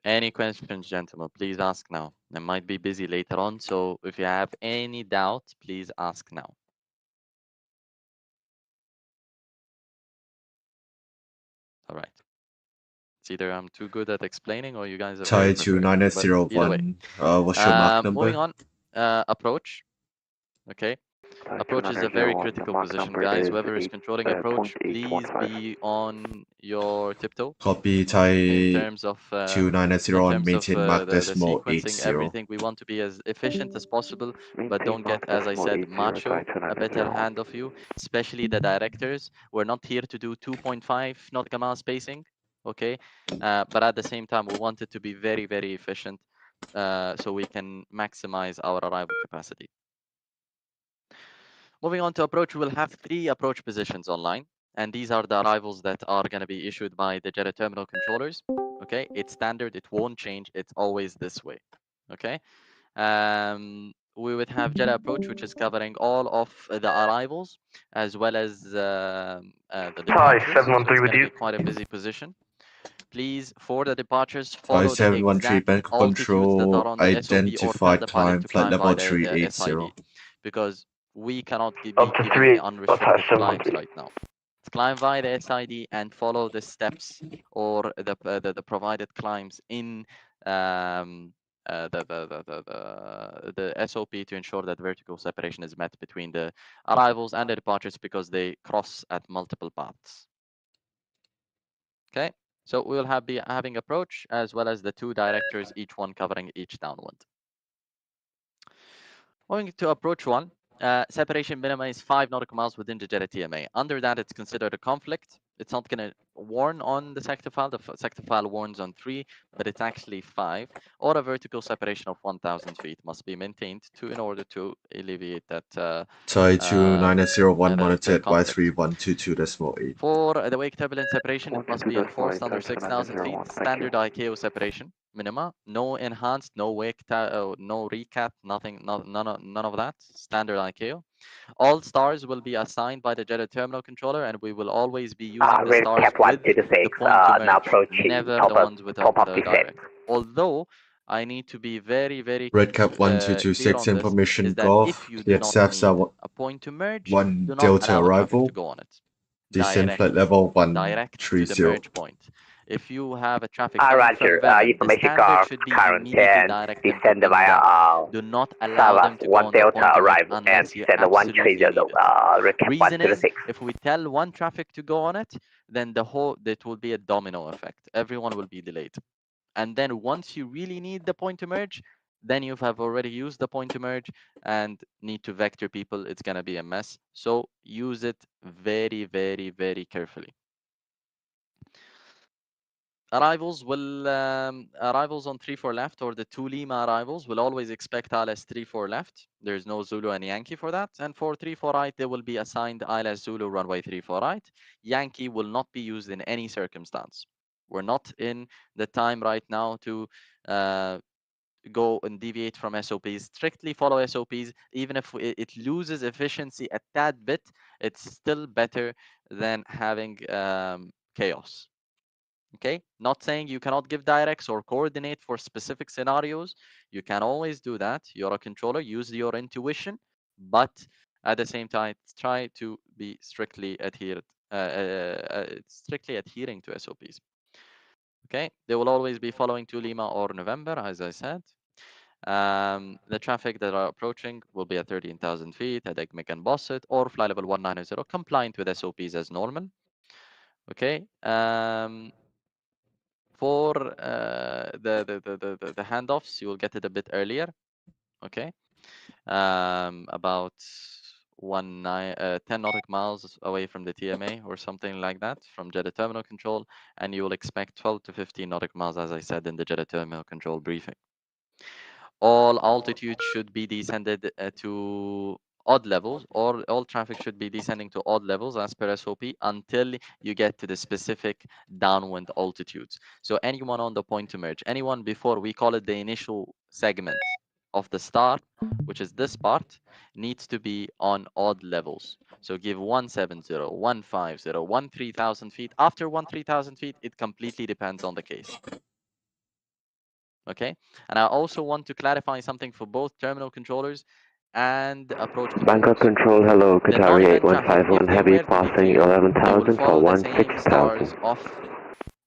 Any questions, gentlemen, please ask now. I might be busy later on, so if you have any doubt, please ask now. All right. It's either I'm too good at explaining or you guys are Thai very prepared. But either way. 2901, what's your mark Moving number? on, approach. Okay. Approach is a very critical position, guys. Whoever is controlling approach, please be on your tiptoe. Copy Thai In terms of 2901, maintain mark the decimal sequencing, 80. everything, we want to be as efficient as possible, but don't get, as I said, macho, a better hand of you, especially the directors. We're not here to do 2.5 nautical mile spacing, okay? But at the same time, we want it to be very, very efficient so we can maximize our arrival capacity. Moving on to approach, we will have 3 approach positions online. And these are the arrivals that are going to be issued by the JETA terminal controllers. Okay, it's standard, it won't change, it's always this way. Okay, we would have JETA approach, which is covering all of the arrivals as well as the departures. So it's going to be quite a busy position. Please, for the departures, follow the 5713 exact Bangkok altitudes that are Control, on the SOP or tell identify the pilot time, to flight climb level by the SID, 380. because we cannot be Up to giving 3, the unrestricted climbs right now. Climb via the SID and follow the steps or the provided climbs in the SOP to ensure that vertical separation is met between the arrivals and the departures because they cross at multiple paths. Okay, so we will be having approach as well as the 2 directors, each one covering each downwind. Moving to approach 1, separation minima is 5 nautical miles within the JETA TMA. Under that, it's considered a conflict. It's not going to warn on the sector file. The sector file warns on 3, but it's actually 5. Or a vertical separation of 1,000 feet must be maintained in order to alleviate that. Thai 2901 monitored conflict. Y3122.8. For the wake turbulence separation, it must be enforced under 6,000 feet. Standard ICAO separation minima. No enhanced, no wake, no recap, nothing, none of that. Standard ICAO. All stars will be assigned by the JETA terminal controller, and we will always be using the stars with the point to merge, never the ones with the direct. Although I need to be very, very Redcap clear 1226 on this, information is that Golf, if you do cleared not SAFSA need a point to merge, 1 do not Delta allow the traffic arrival, to go on it. descend flight level Direct to the 130. merge point. If you have a traffic coming from Roger. VEMEM, the Information standard car should be current immediately 10, direct them to descend via inbound. Do not allow them to go 1 on the Delta point to merge arrival and unless you descend absolutely 130, need it. recap Reason is, 106. if we tell one traffic to go on it, then it will be a domino effect. Everyone will be delayed. And then once you really need the point to merge, then you have already used the point to merge and need to vector people. It's going to be a mess. So use it very, very, very carefully. Arrivals on 3-4 left or the 2 Lima arrivals will always expect ILS 3-4 left. There's no Zulu and Yankee for that. And for 3-4 right, they will be assigned ILS Zulu runway 3-4 right. Yankee will not be used in any circumstance. We're not in the time right now to go and deviate from SOPs. Strictly follow SOPs. Even if it loses efficiency a tad bit, it's still better than having chaos. Okay, not saying you cannot give directs or coordinate for specific scenarios. You can always do that. You're a controller, use your intuition, but at the same time, try to be strictly adhering to SOPs. Okay, they will always be following 2 Lima or November, as I said. The traffic that are approaching will be at 13,000 feet at EGMIC and BOSOB or fly level 190, compliant with SOPs as normal. Okay. For the handoffs, you will get it a bit earlier. Okay. About 10 nautical miles away from the TMA or something like that from JETA terminal control, and you will expect 12 to 15 nautical miles, as I said in the JETA terminal control briefing. All altitudes should be descended to odd levels, or all traffic should be descending to odd levels as per SOP until you get to the specific downwind altitudes. So anyone on the point to merge, anyone before, we call it the initial segment of the start, which is this part, needs to be on odd levels. So give 170, 150, 13,000 feet. After 13,000 feet, it completely depends on the case. Okay, and I also want to clarify something for both terminal controllers and approach controllers. Bangkok Control, hello, Qatar 8151 Heavy, passing 11,000 for 16,000.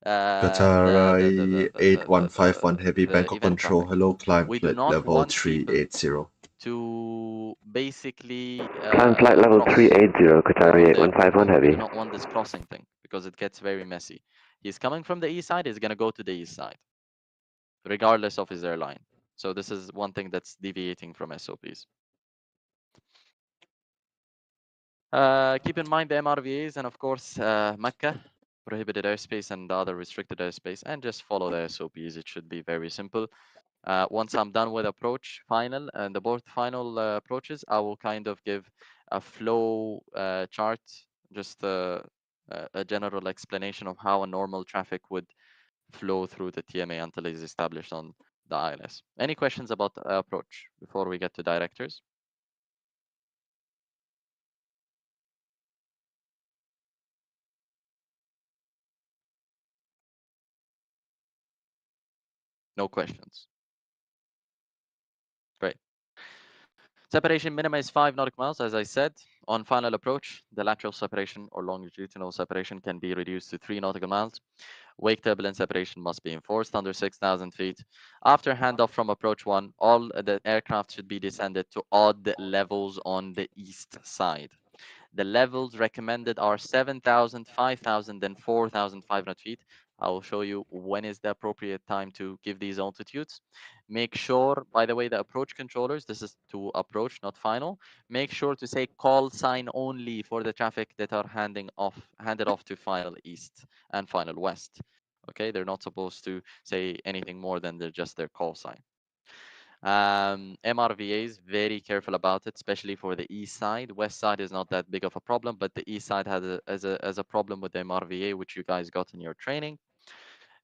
Qatar 8151 Heavy, Bangkok Control, hello, climb We do flight not level want 380. to basically Climb flight level 380, Qatar 8151 we Heavy. do not want this crossing thing because it gets very messy. He's coming from the east side, he's going to go to the east side, regardless of his airline. So this is one thing that's deviating from SOPs. Keep in mind the MRVAs and of course Mecca. prohibited airspace and the other restricted airspace, and just follow the SOPs. It should be very simple. Once I'm done with approach final and the both final approaches, I will kind of give a flow chart, just a general explanation of how a normal traffic would flow through the TMA until it is established on the ILS. Any questions about the approach before we get to directors? No questions. Great. Separation minima is 5 nautical miles, as I said. On final approach, the lateral separation or longitudinal separation can be reduced to 3 nautical miles. Wake turbulence separation must be enforced under 6,000 feet. After handoff from approach 1, all the aircraft should be descended to odd levels on the east side. The levels recommended are 7,000, 5,000, and 4,500 feet. I will show you when is the appropriate time to give these altitudes. Make sure, by the way, the approach controllers, this is to approach, not final. Make sure to say call sign only for the traffic that are handed off to final east and final west. Okay, they're not supposed to say anything more than just their call sign. MRVAs, very careful about it, especially for the east side. West side is not that big of a problem, but the east side has a problem with the MRVA, which you guys got in your training.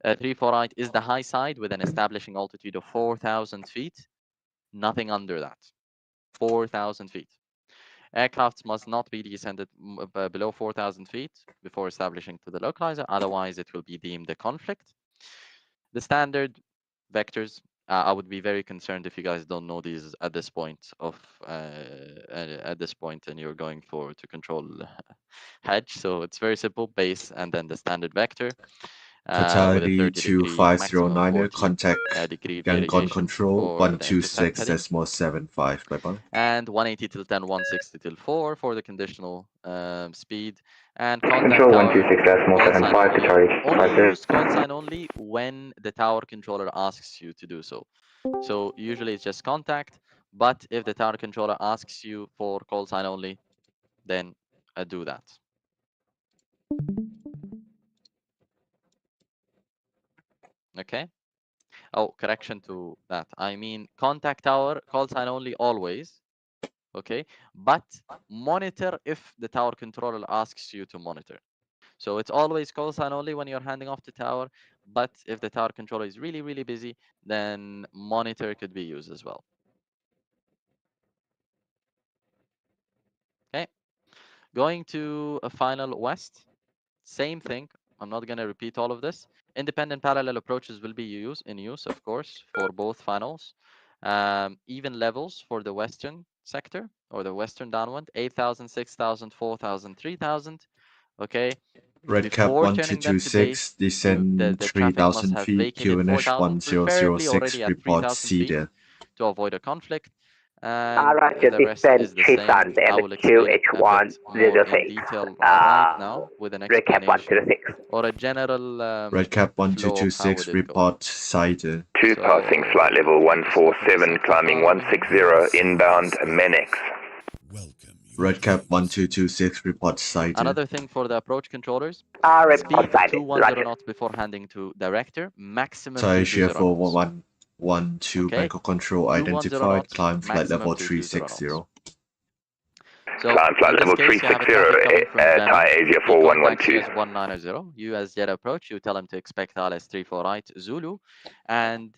348 is the high side with an establishing altitude of 4,000 feet. Nothing under that. 4,000 feet. Aircrafts must not be descended below 4,000 feet before establishing to the localizer, otherwise it will be deemed a conflict. The standard vectors, I would be very concerned if you guys don't know these at this point and you're going to control Hajj. So it's very simple, base and then the standard vector. With a 30 degree maximum 40 contact degree Yangon variation control for the anti-tank heading. 126.75, bye bye. And 180 till 10, 160 till 4 for the conditional speed. And contact Control tower, 126.75 to Charlie only use call sign only when the tower controller asks you to do so. So usually it's just contact, but if the tower controller asks you for call sign only, then do that. Okay. Oh, correction to that. I mean, contact tower, call sign only always. Okay. But monitor if the tower controller asks you to monitor. So it's always call sign only when you're handing off the tower. But if the tower controller is really, really busy, then monitor could be used as well. Okay. Going to a final west. Same thing. I'm not going to repeat all of this. Independent parallel approaches will be in use, of course, for both finals. Even levels for the western sector or the western downwind, 8,000, 6,000, 4,000, 3,000. Okay. Red cap Before turning them to 1226, base, descend the traffic must 3,000 have feet, vacated QNH 4,000, preferably 1006, already at report 3,000 feet CDA. to avoid a conflict. And Roger, the rest descend is the same. 3,000 I will explain it a bit more in 2H106. detail right now with an Recap explanation 126. or a general Red cap flow of how 1226, would it go. report CIDA. 2 passing flight level 147, climbing 160, inbound Menex. Red cap 1226, report CIDA. Another thing for the approach controllers, report speed sighted. 210 Roger. knots before handing to director, maximum Thai 220 Asia knots. 4112, Okay, Bangkok control 210 identified, knots, climb flight maximum level 220 knots. 360. So Climb flight in this level case, you have a 360, traffic coming from VEMEM. Thai Asia He contacts 4112. you as 190. You as jet approach, you tell him to expect ILS 348 Zulu and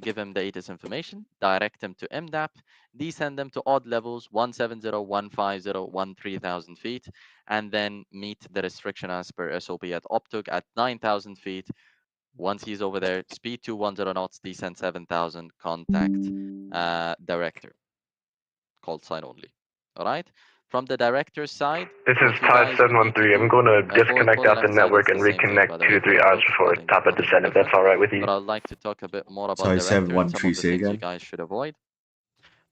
give him the ATC information, direct him to MDAP, descend them to odd levels 170, 150, 13,000 feet, and then meet the restriction as per SOP at Optug at 9,000 feet. Once he's over there, speed 210 knots, descend 7,000, contact director. Called sign only. All right. From the director's side, This is Thai 713. I'm going to disconnect for off the network and reconnect 2 to 3 hours before top of descent, if that's all right with you. But I'd like to talk a bit more about Thai director and some 713, of the say things you again. guys should avoid.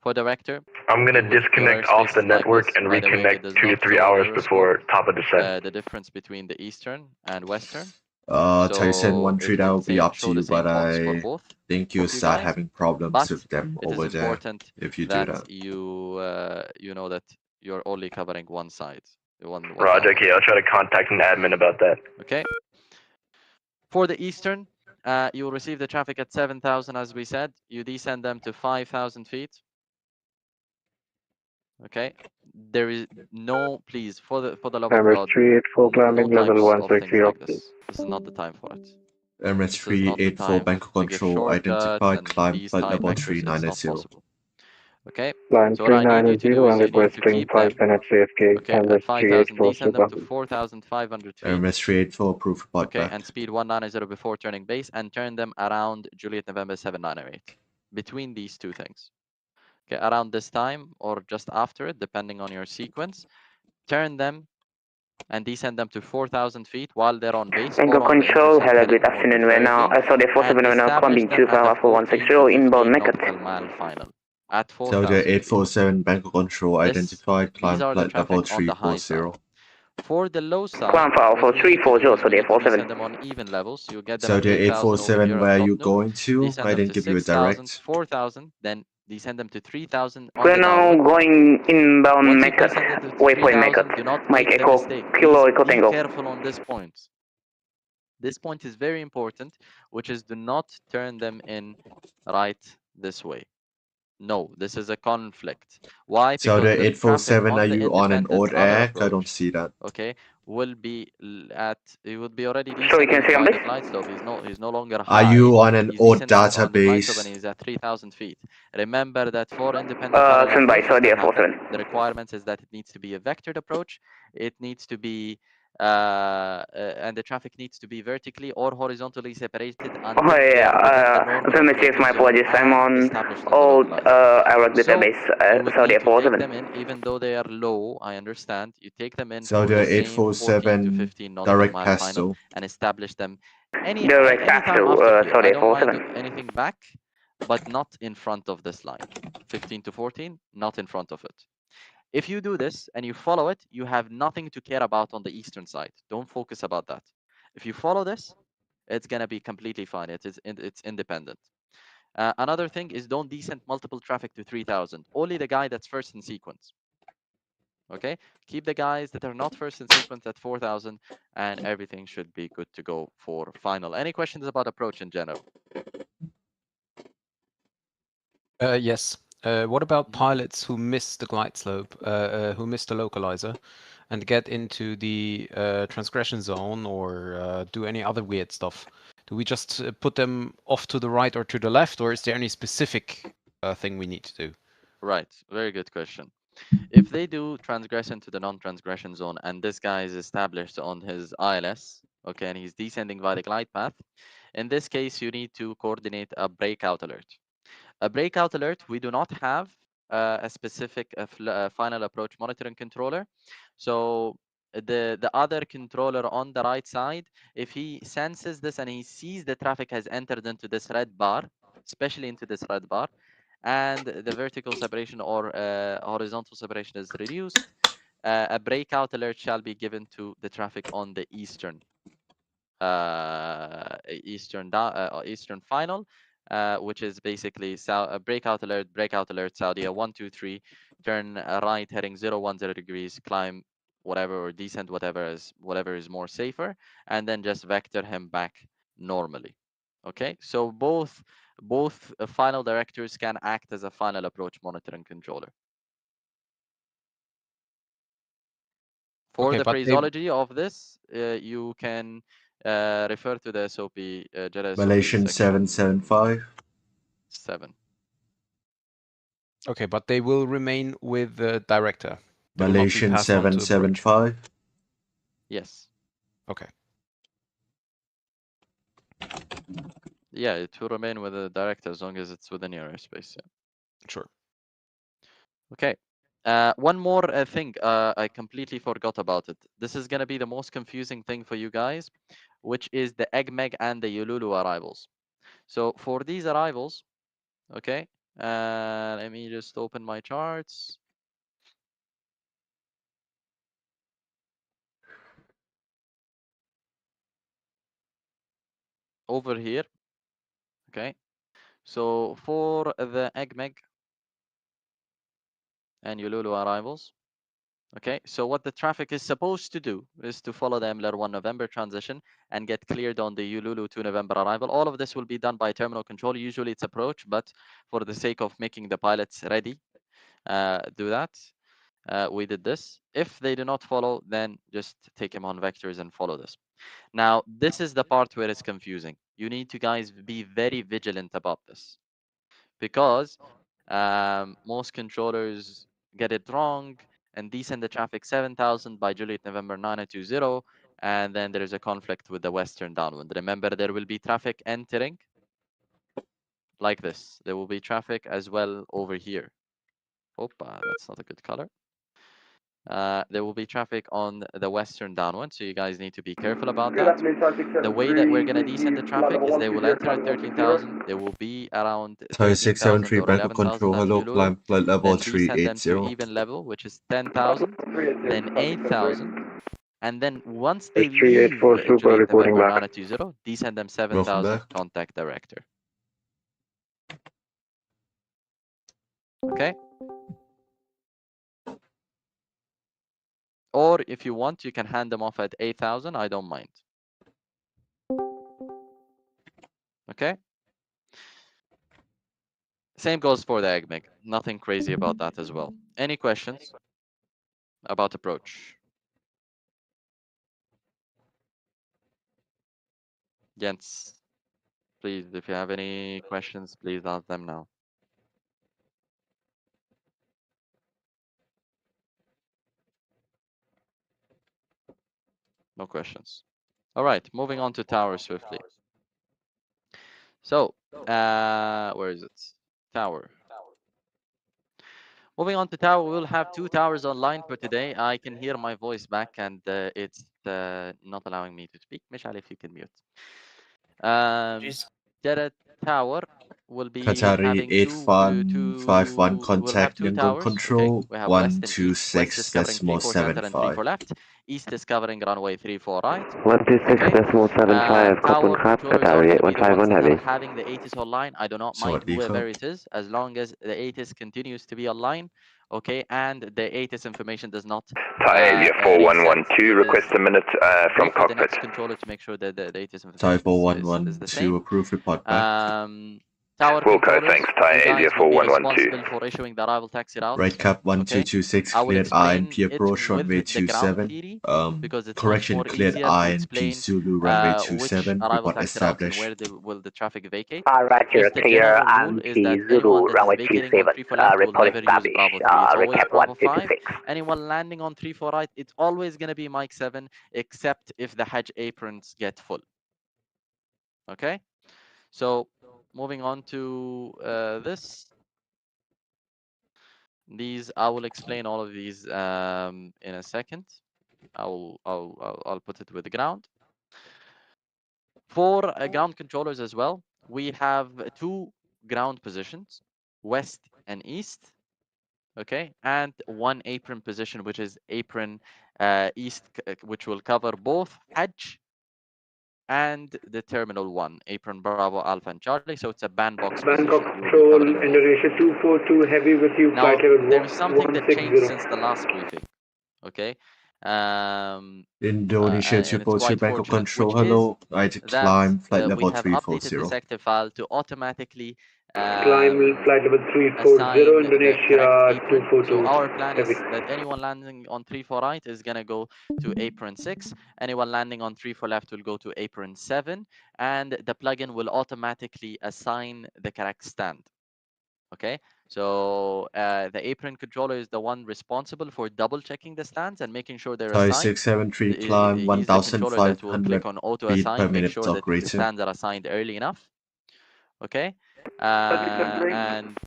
For director, I'm going to disconnect off the network and reconnect 2 to 3 hours before top of descent. the difference between the eastern and western. Thai 713, that will be up to you, but for I both think you'll of you start guys, having problems but with them it over is there important if you do that that. you know that you're only covering one side. Roger, okay, I'll try to contact an admin about that. Okay. For the Eastern, you will receive the traffic at 7,000, as we said. You descend them to 5,000 feet. Okay. There is no, please, for the love of Emirates God, 384 climbing no level types of 160. things like this. This is not the time for it. Emirates This is not the 384 time Bangkok to give Control shortcuts identified and climb these flight time level vectors. It's not 390. possible. Okay. Climb So what I need you to 390 do is and you need to requesting keep 5 them. minutes AFK. Okay, at Emirates 5,000, 384 descend them super. to 4,500 feet. Emirates 384 approved report Okay, back. and speed 190 before turning base, and turn them around Juliet November 798. Between these two things. Okay, around this time or just after it, depending on your sequence, turn them and descend them to 4,000 feet while they're on base or Bangkok on the Control, intercept hello, heading, good more afternoon. We're now, preferably, Saudi 47, and we're now establish climbing them at a 25 14 Alpha to 160 15 inbound nautical Mecca. mile final at Saudi 4,000 feet. 847 Bangkok Control identified These climb are the flight level traffic on the high side. 340. For the low side, Climb for Alpha what we need to do 340, is we Saudi need to descend 847. them on even levels. You get them at Saudi 8,000 over 847, here where at are Top you Noob. going to? Descend I them didn't to give you a 6,000, direct. 4,000, then descend them to 3,000 on We're the now downward. going inbound Once Mecca, you've descended to waypoint Mecca. 3,000, do not Mike make the Echo, mistake. Kilo Please Echo be Tango. careful on this point. This point is very important, which is do not turn them in right this way. No, this is a conflict. Why? Saudi Because the traffic 847, are on the you on an independent odd other air? I don't approach, see that. okay, will be at, he would be already So we can descending see on by this? the glide slope. He's no longer Are high. you on an He's odd descending on the glide slope and database? he's at 3,000 feet. Remember that for independent parallel Stand by, approaches Saudi to happen, 847. the requirements is that it needs to be a vectored approach. It needs to be and the traffic needs to be vertically or horizontally separated until Oh they yeah, are within the normal affirmative, my operating zone apologies. I'm and on established on the old localizer. IROC So database, you would Saudi need to take 847. them in, even though they are low. I understand. You take them in for Saudi the same 14 to 847, 15 nautical direct mile final PASTO. and establish them Direct anytime PASTO, after here. Saudi I don't mind 847. anything back, but not in front of this line. 15 to 14, not in front of it. If you do this and you follow it, you have nothing to care about on the eastern side. Don't focus about that. If you follow this, it's gonna be completely fine. It's independent. Another thing is don't descend multiple traffic to 3,000. Only the guy that's first in sequence. Okay, keep the guys that are not first in sequence at 4,000, and everything should be good to go for final. Any questions about approach in general? Yes. What about pilots who miss the glide slope, who miss the localizer, and get into the transgression zone or do any other weird stuff? Do we just put them off to the right or to the left, or is there any specific thing we need to do? Right, very good question. If they do transgress into the non-transgression zone and this guy is established on his ILS, okay, and he's descending via the glide path, in this case, you need to coordinate a breakout alert. A breakout alert, we do not have a specific final approach monitoring controller. So the other controller on the right side, if he senses this and he sees the traffic has entered into this red bar, especially into this red bar, and the vertical separation or horizontal separation is reduced, a breakout alert shall be given to the traffic on the eastern eastern final, which is basically breakout alert, Saudia 123, turn right heading 010 degrees, climb whatever or descend whatever is more safer, and then just vector him back normally. Okay, so both final directors can act as a final approach monitoring controller. For Okay, the but they phraseology of this, you can refer to the SOP, JERA SOP Malaysian section 775. 7. Okay, but they will remain with the director. They will not be Malaysian passed on to approach. 775. Yes. Okay. Yeah, it will remain with the director as long as it's within your airspace. Yeah. Sure. Okay. One more thing, I completely forgot about it. This is gonna be the most confusing thing for you guys, which is the EGMEG and the Ululu arrivals. So for these arrivals, okay, let me just open my charts. Over here, okay. So for the EGMEG and Ululu arrivals, Okay, so what the traffic is supposed to do is to follow the MLR 1 November transition and get cleared on the Ululu 2 November arrival. All of this will be done by terminal control. Usually it's approach, but for the sake of making the pilots ready, do that. We did this. If they do not follow, then just take them on vectors and follow this. Now, this is the part where it's confusing. You need to guys be very vigilant about this because most controllers get it wrong and descend the traffic 7,000 by Juliet November 9020, and then there is a conflict with the western downwind. Remember, there will be traffic entering like this. There will be traffic as well over here. Opa, that's not a good color. There will be traffic on the western downwind, so you guys need to be careful about that. The way that we're going to descend the traffic is they will enter at 13,000. They will be around 13,000 or Bangkok 11,000 Control, at hello, Uluru. climb flight level Then descend them to 380. even level, which is 10,000, then 8,000. And then once they leave 384 Super Juliet reporting November back. 920, descend them 7,000, back. contact director. Okay? Or if you want, you can hand them off at 8,000. I don't mind. Okay? Same goes for the AGMEG. Nothing crazy about that as well. Any questions about approach? Jens, please, if you have any questions, please ask them now. No questions. All right, moving on to tower swiftly. So, where is it? Tower. Moving on to tower, we'll have 2 towers online for today. I can hear my voice back and it's not allowing me to speak. Michal, if you can mute. Jeddah Tower will be Qatari having 8151 contact two Yangon towers. Control Okay, we have west and east. West is covering 126.75. 34 center and 34 left. East is covering runway 34 right. 126.75, Tower Kopun Khat, controllers are Qatari going to be the ones 8151 that are heavy. having the ATIS online. I do not mind Sawadee whoever krap. it is, as long as the ATIS continues to be online. Okay, and the ATIS information does not Thai 4112, request a minute from for the cockpit. next controller to make sure that the ATIS Thai information is the same. 4112, approve report back. Tower Wilco, controllers, thanks, Thai you guys India will be 4112. responsible for issuing the arrival taxi routes. Right cap Okay, 1226, I will cleared explain INP approach it runway with the ground 27. theory because it's much Correction, more cleared easier to INP explain Zulu runway which 27. arrival Report taxi routes and established. where will the traffic vacate. Roger, Just the clear general rule is that MP Zulu, anyone that is runway vacating on 27. 34 left will Report never use established. Bravo 3. It's always Recap Bravo 5. 126. Anyone landing on 34 right, it's always going to be Mike 7, except if the Hajj aprons get full. Okay, so moving on to this. These I will explain all of these in a second. I'll put it with the ground. For ground controllers as well, we have 2 ground positions, west and east. Okay, and 1 apron position, which is apron east, which will cover both Hajj and the terminal 1, apron Bravo Alpha and Charlie. So it's a bandbox Bangkok position. Control, Indonesia 242 heavy with you, Now, flight level there is something that changed 160. since the last briefing. Okay, Indonesia and it's 242 quite Bangkok fortunate, Control, which hello. is Right that climb flight we level have updated the 340. sector file to automatically Climb flight level 340, assign the Indonesia correct apron. 242 So our plan heavy. is that anyone landing on 34 right is going to go to apron 6. Anyone landing on 34 left will go to apron 7. And the plugin will automatically assign the correct stand. Okay, so the apron controller is the one responsible for double checking the stands and making sure they're Thai assigned. 673 climb He's the controller that will 1500 click on auto feet per assign, make minute sure that the operator. stands are assigned early enough. Okay, and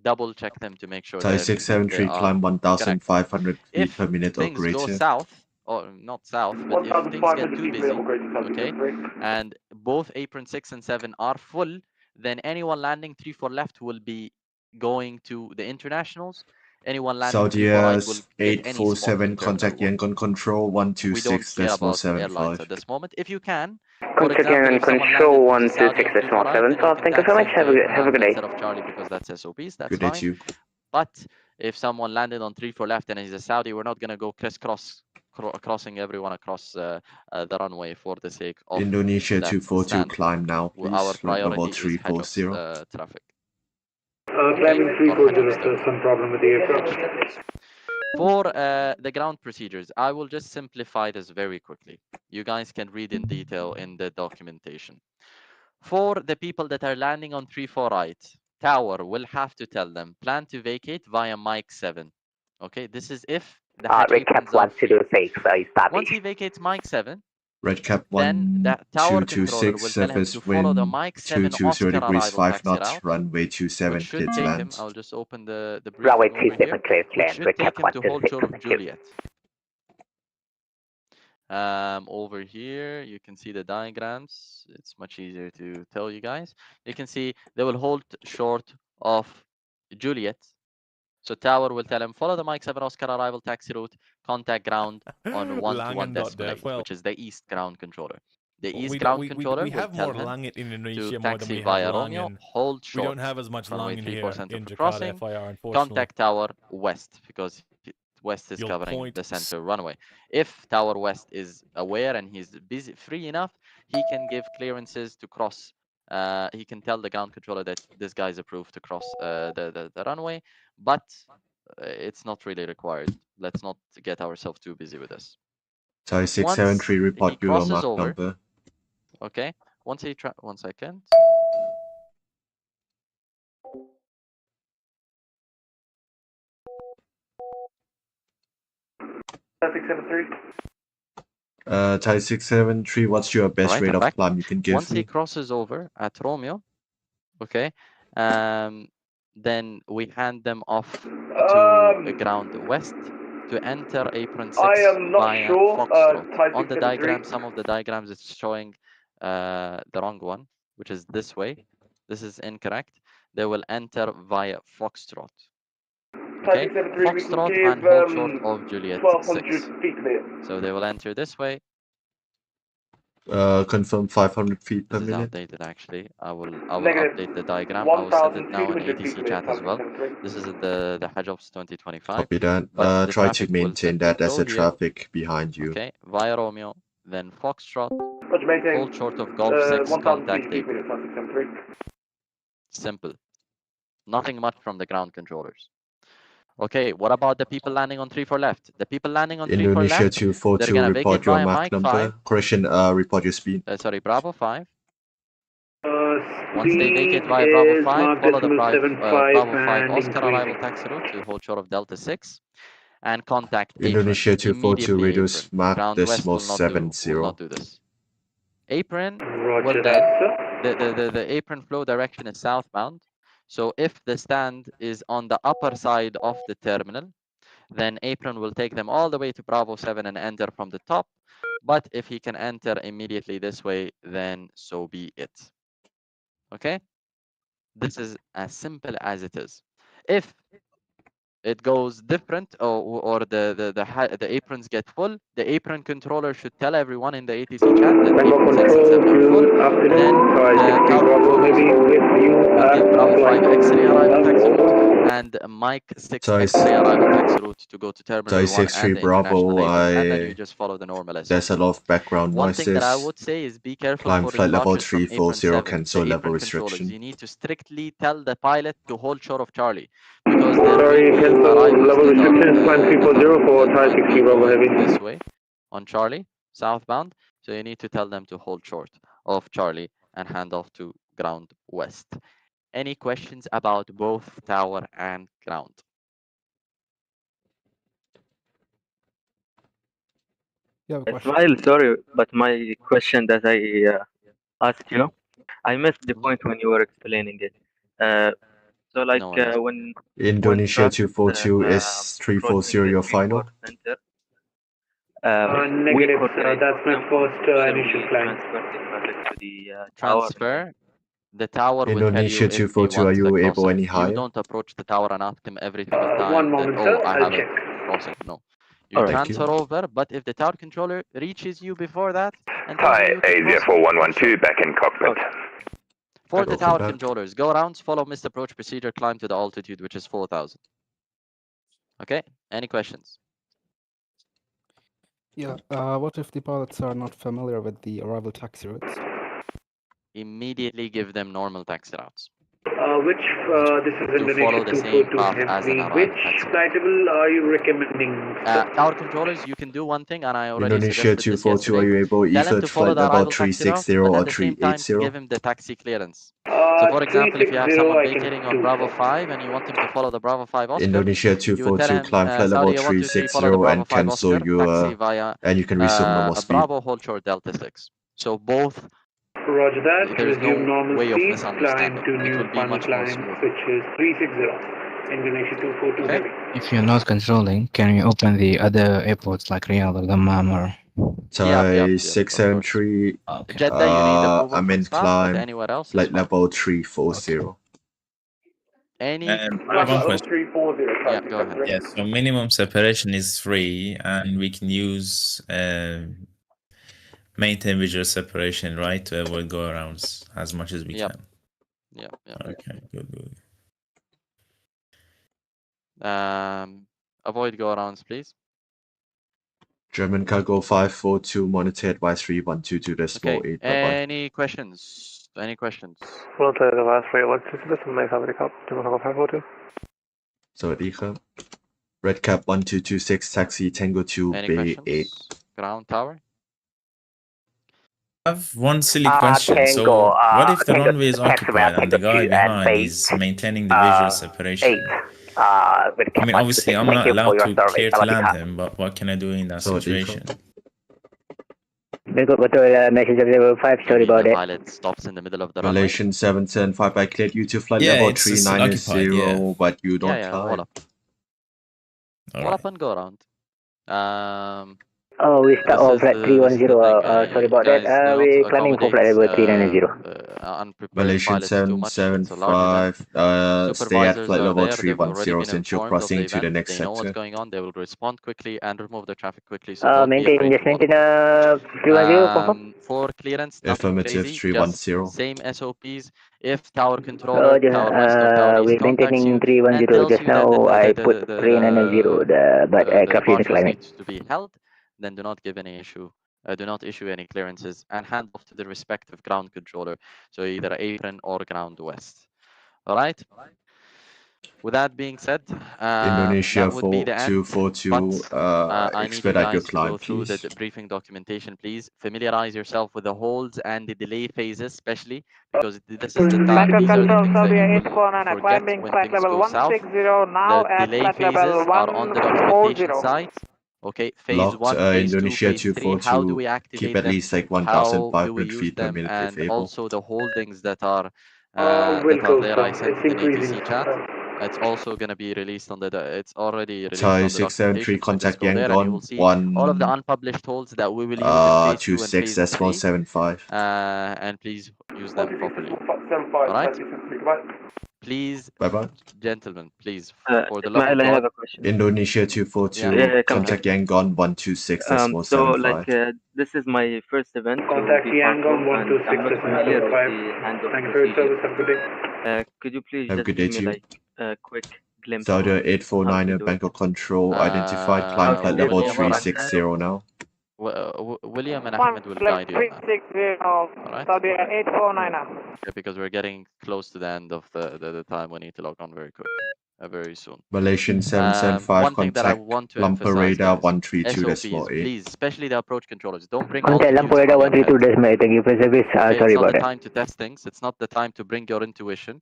double check them to make sure Thai that they 673 are climb correct. 1500 feet If per minute things go operator. south, or not south, but if things get too busy, okay, and both apron 6 and 7 are full, then anyone landing 34 left will be going to the internationals. Anyone landing 34 right will get any spot in 847 contact terminal 1. Yangon Control We don't care about airlines 126.75. at this moment. If you can, for Contact example, Yangon if someone Control landed from Saudi on 34 right, then you 126.75. can Thank you tag so much. sync Have the a apron good Alpha day. instead of Charlie because that's SOPs. That's Good day to fine. you. But if someone landed on 3-4 left and he's a Saudi, we're not going to go crossing everyone across the runway for the sake of Indonesia that 242, stand. climb now, Our please. Flight level priority is Hajj 340. traffic. Climbing 340, sir, some problem with the aircraft. For the ground procedures, I will just simplify this very quickly. You guys can read in detail in the documentation. For the people that are landing on 3-4 right, tower will have to tell them, plan to vacate via Mike 7. Okay, this is if the Hajj Red Cap aprons are free. 106 established. Once he vacates Mike 7, Red Cap then the tower controller 1226, will tell him to surface follow the wind Mike 7 220 Oscar degrees arrival 5 taxi knots, route, runway which 27, should clear to take him, land. I'll just open the Runway briefing over 27 here, clear to which land. should Red take Cap him to hold 126, short of thank you. Juliet. Over here, you can see the diagrams. It's much easier to tell you guys. You can see they will hold short of Juliet. So tower will tell him, follow the Mike 7 Oscar arrival taxi route, contact ground on 121 decimal 8, which is the east ground controller. The east ground controller will have tell more him Lang in to Indonesia more than taxi we have via Lang Romeo, in. hold We short. don't have as much Runway Lang in 34 here center in for Jakarta, crossing. FIR, unfortunately. Contact tower west because west is You'll covering point the center runway. If tower west is aware and he's busy, free enough, he can give clearances to cross. He can tell the ground controller that this guy is approved to cross the runway, but it's not really required. Let's not get ourselves too busy with this. Thai Once 673, he report your crosses mark over, number. okay. Once he 1 second. Thai 673. Thai 673, what's your best Alright, rate I'm of back. climb you can give Once he me? crosses over at Romeo, okay, then we hand them off to ground west to enter apron 6 I am not via sure. Foxtrot. Thai On the 673. diagram, some of the diagrams it's showing the wrong one, which is this way. This is incorrect. They will enter via Foxtrot. Okay, Thai 673, we can Foxtrot give and hold short of Juliet 1200 6. feet there. So they will enter this way. Confirm 500 feet per This is minute. outdated actually. I will Negative. update the diagram. I will send it now in 1,200 feet ATC there, chat Thai as well. 673. This is the Hajj Ops 2025. Copy that. But the Try to traffic will maintain simply that as flow a here. traffic behind you. Okay, via Romeo, then Foxtrot, Roger, maintain. hold short of Golf 6, 1,000 contact feet there, apron. Thai 673. Simple. Nothing much from the ground controllers. Okay, what about the people landing on 3-4 left? The people landing on 3-4 Indonesia left, they're 242, gonna vacate report your via Mach Mike number. 5. Correction, report your speed. Sorry, Bravo 5. Once they Speed vacate via Bravo is 5, Mark follow the decimal 75 Bravo 5 and Oscar arrival increasing. taxi route to hold short of Delta 6 and contact apron. Indonesia 242, Immediately reduce apron. Mach Ground West decimal will not 70. do this. Apron Roger will that, then, the apron flow direction is southbound. So if the stand is on the upper side of the terminal, then apron will take them all the way to Bravo 7 and enter from the top. But if he can enter immediately this way, then so be it. Okay? This is as simple as it is. If it goes different or the aprons get full, the apron controller should tell everyone in the ATC chat that apron 6 and 7 are full. Then the tower controllers will give Bravo 5 X-ray arrival taxi route and Mike 6 X-ray arrival taxi route to go to Terminal 1 Thai 63 and the international Bravo, apron, and then you just follow the normal SOP. there's a lot of background One thing that I noises. would say is be careful Climb for flight level departures from apron 340, 7, cancel the level apron controllers. restriction. You need to strictly tell the pilot to hold short of Charlie because there Sorry, will be cancel arrivals level that are, restrictions, climb 340 for Thai 60 Bravo going Heavy. this way on Charlie, southbound. So you need to tell them to hold short of Charlie and hand off to ground west. Any questions about both tower and ground? Ismail, sorry, but my question that I asked you, I missed the point when you were explaining it. So like No worries. when Indonesia traffic 242 is crossing 340 the your 3-4 final. center, we Negative, coordinate that's my them, first or shall initial we climb. transfer the traffic to the tower? Transfer. The tower will tell you Indonesia if he 242, are wants the you able crossing. any You higher? don't approach the tower and ask him every single time One that, moment, oh, sir, I I'll have a check. crossing. No. You Alright. transfer Thank you. over, but if the tower controller reaches you before that and tells Thai you to cross, AZ4112 back in cockpit. for the Welcome tower back. controllers, go around, follow missed approach procedure, climb to the altitude, which is 4,000. Okay, any questions? Yeah, what if the pilots are not familiar with the arrival taxi routes? Immediately give them normal taxi routes. This is To follow the same path as an arrival Which taxi route. flightable are you recommending? Tower controllers, you can do one thing, and I already Indonesia suggested this 242, are yesterday. you able Tell him either to to follow flight the level arrival taxi route, 360 but or at the same time, 380? give him the taxi clearance. So, for example, if you have 360 someone I can vacating on do Bravo so. 5 and you want him to follow the Bravo 5 Oscar, Indonesia you would tell 242, him, climb flight level Saudi 123, follow the 360 Bravo and 5 cancel Oscar, taxi your via and you can resume normal a speed. Bravo hold short Delta 6. So both, Roger that. there's Resume no normal way of speed. Climb misunderstanding. to It new will be final much more climb, smoother. which is 360. Indonesia 242 Okay. heavy. If you're not controlling, can you open the other airports like Riyadh or Dammam or? Thai Of course. 673, Jeddah, you need approval I'm from in staff, but climb, anywhere else is flight fine. level 340. Any I have one question? question. Yeah, go ahead. Yeah, so minimum separation is free, and we can use maintain visual separation, right, to avoid go-arounds as much as we Yep. can. Yeah. Okay, good. Avoid go-arounds, please. German cargo 542, monitor advice 3122.8, bye-bye. Any questions? Any questions? Well, to the last rate, what's this? My family cup, 542. Sawadee krap. Red cap 1226, taxi Tango 2, Any Bay 8. questions? Ground tower? I have one silly question. So, what if the runway is occupied and the guy behind is maintaining the visual separation? I mean, obviously, I'm not allowed to clear to land him, but what can I do in that situation? Message of level 5, sorry about The that. pilot stops in the middle of the runway. Malaysian 775, I cleared you to flight Yeah, level it's still occupied, 390, yeah. but you don't Yeah, climb. wall up. Wall up and go around. Oh, we start off at 310. Sorry about that. Guys, do We're not climbing for flight level 390. unprepared Malaysian pilots too much. It's a large event. 775, stay at Supervisors flight are level there. They've already 310 been since you're informed of the crossing to the event. next They know what's sector. going on. They will respond quickly and remove the traffic quickly. So don't be Maintain, afraid just to wall maintain up. 310, confirm. For clearance, nothing Affirmative crazy. 310. Just same SOPs. If tower controller, tower master, tower east We're contacts maintaining you 310. and tells Just you that now I put 390, but the aircraft unit departures climbing. need to be held, then do not give any issue. Do not issue any clearances and hand off to the respective ground controller. So either apron or ground west. All right. With that being said, Indonesia that would be the end. 242, But I need you expedite your guys to go climb, through the please. briefing documentation, please. Familiarize yourself with the holds and the delay phases, especially because this is the time. These are the things that you will forget when things go south. The delay phases are on the documentation side. Okay, phase Locked, 1, phase 2, Indonesia phase 3. How do 242, we keep activate at them? least like How do we 1,500 use feet per them? minute if And able. also the holdings that are Wind there. I close, sent it's it in increasing. ATC chat. It's also going to be released on the. It's already released Thai on the 673, documentation. So just contact go there and you will Yangon, see all of the unpublished holds that we will use in phase 2 and phase 3. 26.75. And please use them properly. All right. Please, Bye-bye. gentlemen, please, for the love Ismail, of I have God. a question. Indonesia 242, Yeah, contact Yangon 126.75. So like this is my first event to Contact be part Yangon of, and I'm not familiar with 126.75. the handoff Thank you for your procedure. service. Have a good day. Could you please Have a just good day give me to you. like a quick glimpse Saudi on how to 849, do it? Bangkok Control, identified, climb flight level William or 360 now. William and Ahmed will guide you on that. 360, Alright? Saudi 849 now. Okay, because we're getting close to the end of the time. We need to log on very quick, very soon. Malaysian 775, One thing that I contact want to Lumper emphasize, Radar guys, 132.8. SOPs, please, especially the approach controllers, don't bring Contact altitudes Lampo Radar from your head. 132, thank you for service. Okay, Sorry it's not about the that. time to test things. It's not the time to bring your intuition.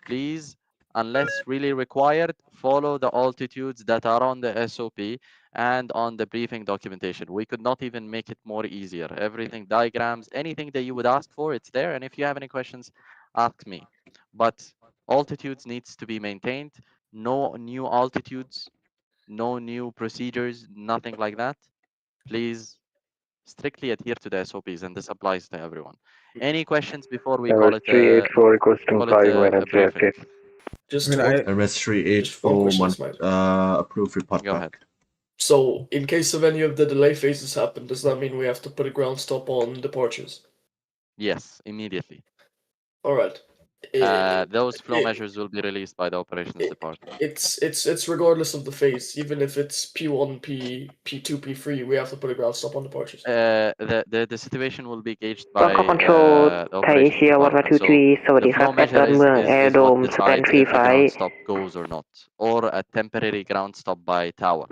Please, unless really required, follow the altitudes that are on the SOP and on the briefing documentation. We could not even make it more easier. Everything, diagrams, anything that you would ask for, it's there. And if you have any questions, ask me. But altitudes needs to be maintained. No new altitudes, no new procedures, nothing like that. Please strictly adhere to the SOPs, and this applies to everyone. Any questions before we call it 384 requesting flying right a at briefing? Just MS 384, just one question, approved report Go back. ahead. So, in case of any of the delay phases happen, does that mean we have to put a ground stop on departures? Yes, immediately. All right. Those flow it- measures will be released by the operations department. It's regardless of the phase. Even if it's P1, P2, P3, we have to put a ground stop on departures. The situation will be gauged by Bangkok Control the ไทย operations เอเชีย department. So 123 สวัส the ดีครับ flow แอดดอ measure นเมือง is แอร์ is โด what มสแปน decides ฟรี if ไฟ a ground stop goes or not, or a temporary ground stop by tower.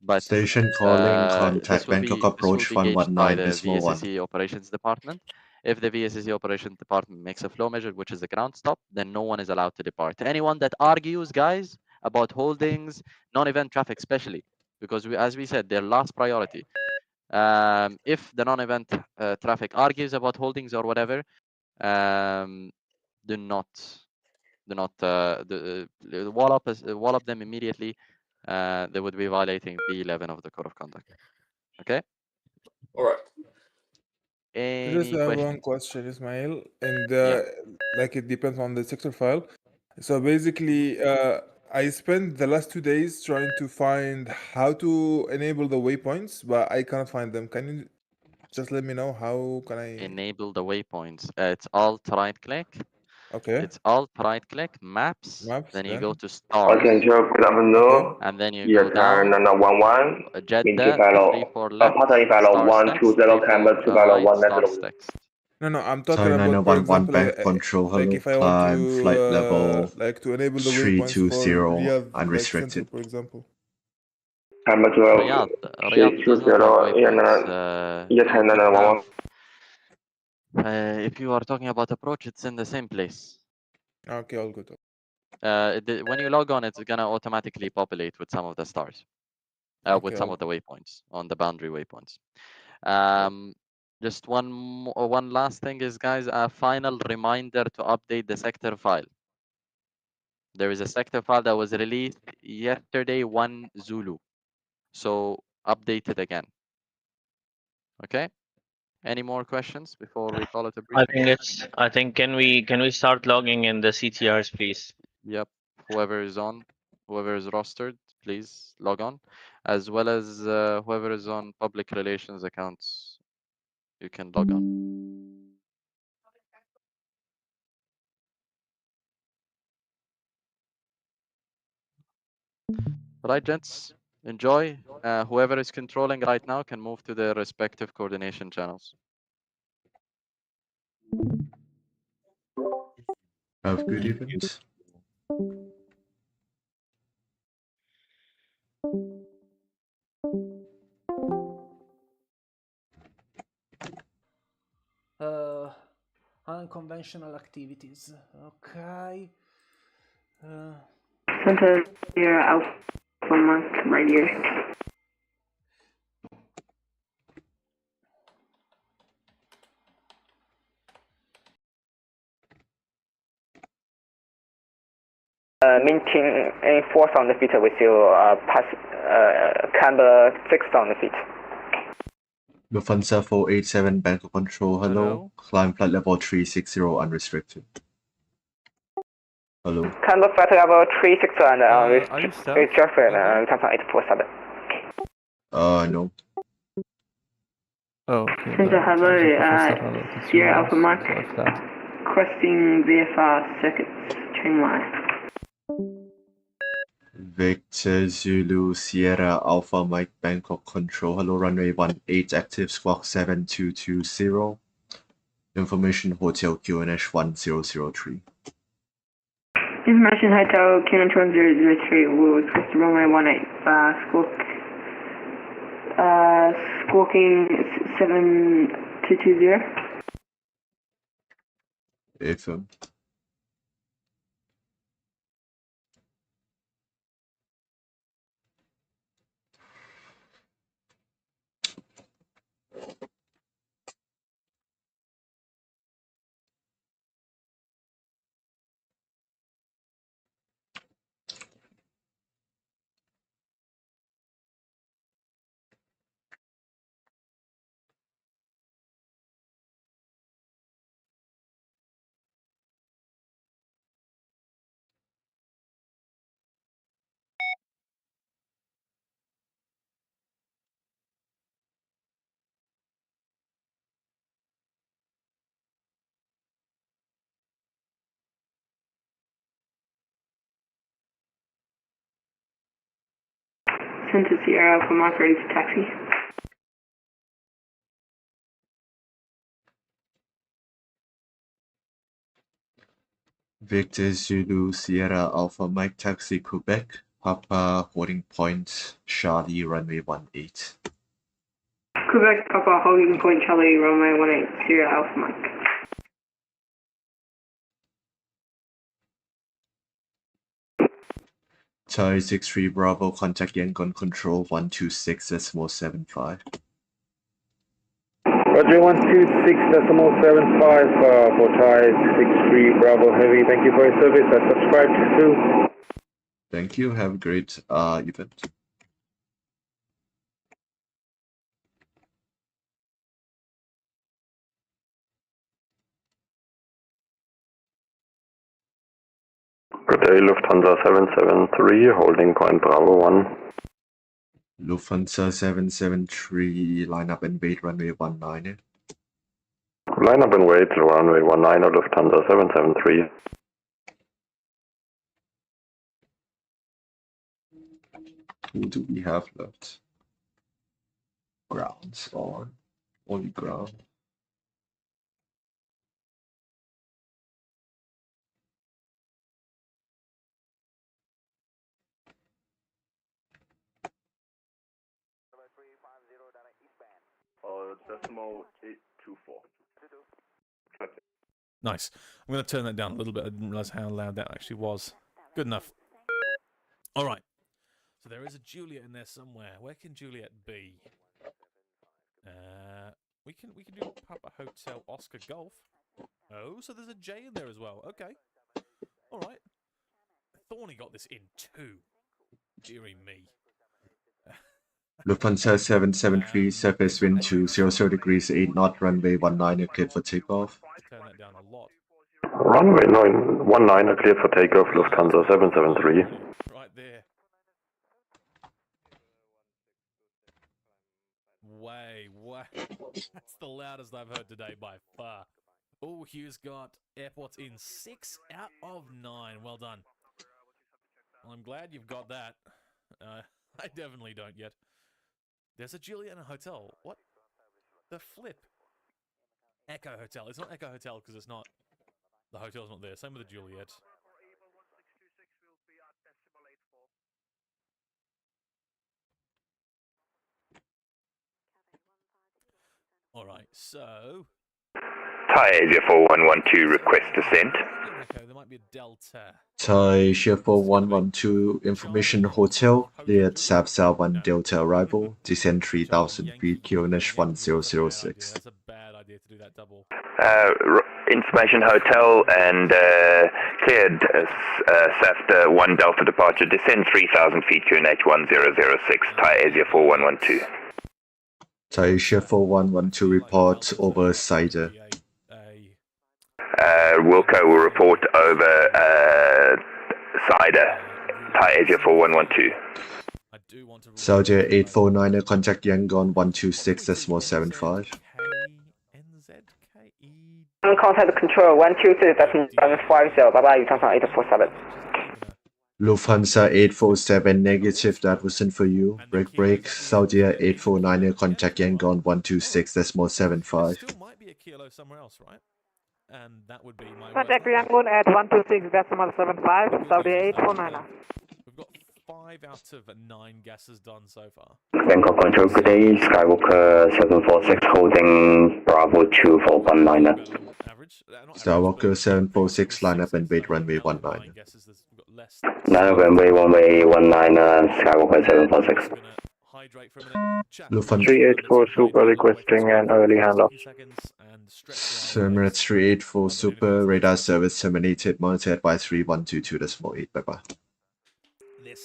But Station calling, this contact will Bangkok be approach gauged by 119 the decimal 1. VSSE operations department. If the VSSE operations department makes a flow measure, which is a ground stop, then no one is allowed to depart. Anyone that argues, guys, about holdings, non-event traffic especially, because as we said, their last priority. If the non-event traffic argues about holdings or whatever, do not wall up them immediately. They would be violating B11 of the code of conduct. Okay. All right. I just Any have one questions? question, Ismail, and Yeah. like it depends on the sector file. So basically, I spent the last 2 days trying to find how to enable the waypoints, but I cannot find them. Can you just let me know how can I? Enable the waypoints. It's alt right click. Okay. It's alt right click maps. Then you go to stars. Okay, Joe, good afternoon. And then you Yes, go down. turn 11. Into Jeddah value, 34 left. Passenger value Stars text 120, camber 34 to value right. 190. Stars text. No, I'm talking Sorry, about, for 911 example, bank control, like hello, if I want to climb flight level like to enable the waypoints for 320 Riyadh, like unrestricted. Central, for example. Camber 12, Riyadh does not have 320, waypoints. yes, You can 911. have, if you are talking about approach, it's in the same place. Okay, all good. When you log on, it's gonna automatically populate with some of the stars, with Okay, some all of the waypoints on the boundary waypoints. Just one last thing is, guys, a final reminder to update the sector file. There is a sector file that was released yesterday, 1 Zulu. So update it again. Okay. Any more questions before we call it a briefing? I think can we start logging in the CTRs, please? Yep. Whoever is on, whoever is rostered, please log on, as well as whoever is on public relations accounts, you can log on. Right, gents, enjoy. Whoever is controlling right now can move to their respective coordination channels. Have good evenings. Unconventional activities. Okay. Center here, Alpha Monk, right here. Maintain force on the feet with your camber fixed on the feet. Lufthansa 487 Bangkok control, hello. Climb flight level 360 unrestricted. Hello. Camber flight level 360 and you restriction, Samsung 847. No. Oh, okay. Center, hello, Sierra Alpha Mark, requesting VFR circuits, Chiang Mai. Victor Zulu Sierra Alpha Mike Bangkok control, hello, runway 18 active, squawk 7220. Information Hotel QNH 1003. Information Hotel QNH 1003, we'll request runway 18, squawking 7220. FM. descend to Sierra Alpha Mark, ready for taxi. Victor Zulu Sierra Alpha Mike Taxi Quebec, Papa holding point Charlie runway 18. Quebec, Papa, holding point Charlie, runway 18, Sierra Alpha Mike. Thai 63 Bravo, contact Yangon Control 126.75. Roger 126.75 for Thai 63 Bravo Heavy. Thank you for your service. I subscribed to. Thank you. Have a great event. Good day, Lufthansa 773, holding point Bravo 1. Lufthansa 773, line up and wait runway 19. Line up and wait, runway 19 or Lufthansa 773. Who do we have left? Grounds on. Only ground. Decimal 824. Nice. I'm going to turn that down a little bit. I didn't realize how loud that actually was. Good enough. All right. So there is a Juliet in there somewhere. Where can Juliet be? We can do Papa Hotel Oscar Golf. Oh, so there's a J in there as well. Okay. All right. Thorny got this in too. Deary me. Lufthansa 773, surface wind 200 degrees 8 knot, runway 19 cleared for takeoff. Turn that down a lot. Runway 19 cleared for takeoff, Lufthansa 773. Right there. Way. That's the loudest I've heard today by far. Oh, Hugh's got airports in 6 out of 9. Well done. Well, I'm glad you've got that. I definitely don't yet. There's a Juliet in a hotel. What the flip? Echo Hotel. It's not Echo Hotel because it's not. The hotel's not there. Same with the Juliet. All right, so. Thai Asia 4112, request descent. Okay, there might be a Delta. Thai Asia 4112, information hotel, cleared South 1 Delta arrival, descend 3000 feet, QNH 1006. That's a bad idea to do that double. Information hotel and cleared SAFTA 1 Delta departure, descend 3000 feet, QNH 1006, Thai Asia 4112. Thai Asia 4112, report over Cider. Wilco will report over Cider, Thai Asia 4112. Saudi 849, contact Yangon 126.75. Contact control 123.750, bye-bye, you transfer 847. Lufthansa 847, negative, that wasn't for you. Break, Saudi 849, contact Yangon 126.75. Still might be a kilo somewhere else, right? And that would be my contact Yangon at 126.75, Saudi 849. We've got 5 out of 9 guesses done so far. Bangkok Control, good day, Skywalker 746 holding Bravo 2 for 19er. Skywalker 746, line up and wait runway 19. Runway 19er, Skywalker 746. Lufthansa 384 Super requesting an early handoff. Emirates 384 Super, radar service terminated, monitor advisory 122.8, bye-bye.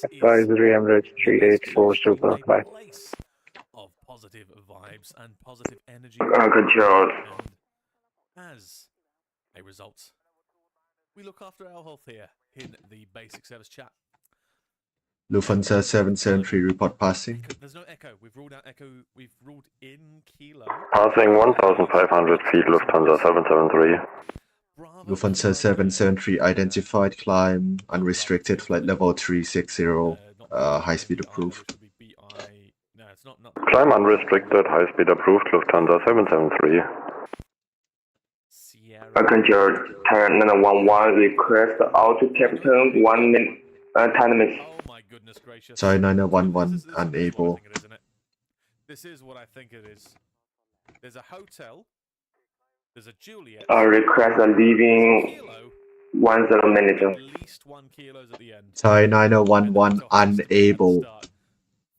Advisory Emirates 384 Super, bye. Of positive vibes and positive energy. Control. As a result, we look after our health here in the basic service chat. Lufthansa 773, report passing. There's no echo. We've ruled out echo. We've ruled in Kilo. Passing 1,500 feet, Lufthansa 773. Lufthansa 773, identified, climb, unrestricted, flight level 360, high speed approved. not. Climb unrestricted, high speed approved, Lufthansa 773. Control, turn 911, request auto captain 1 minute, 10 minutes. Oh my goodness gracious. Sorry, 911 unable. This is what I think it is. There's a hotel. There's a Juliet. Request leaving 10 minutes. At least 1 kilos at the end. Sorry, 911 unable.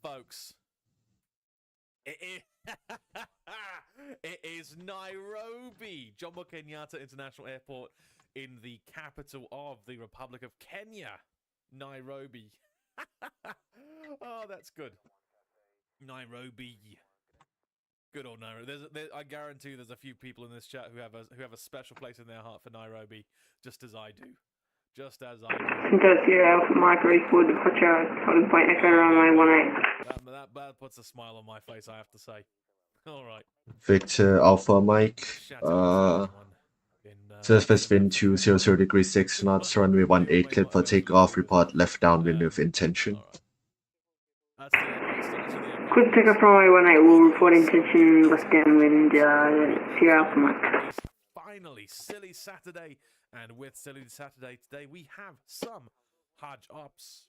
Folks. It is Nairobi, Jomo Kenyatta International Airport in the capital of the Republic of Kenya, Nairobi. Oh, that's good. Nairobi. Good old Nairobi. I guarantee there's a few people in this chat who have a special place in their heart for Nairobi, just as I do. Just as I do. Center Sierra Alpha Mike, ready for departure, holding point Echo runway 18. That puts a smile on my face, I have to say. All right. Victor Alpha Mike. Surface wind 200 degrees 6 knots, runway 18 cleared for takeoff. Report left downwind with intention. Quick takeoff runway 18, we'll report intention left downwind, Sierra Alpha Mike. Finally, Silly Saturday. And with Silly Saturday today, we have some Hajj ops.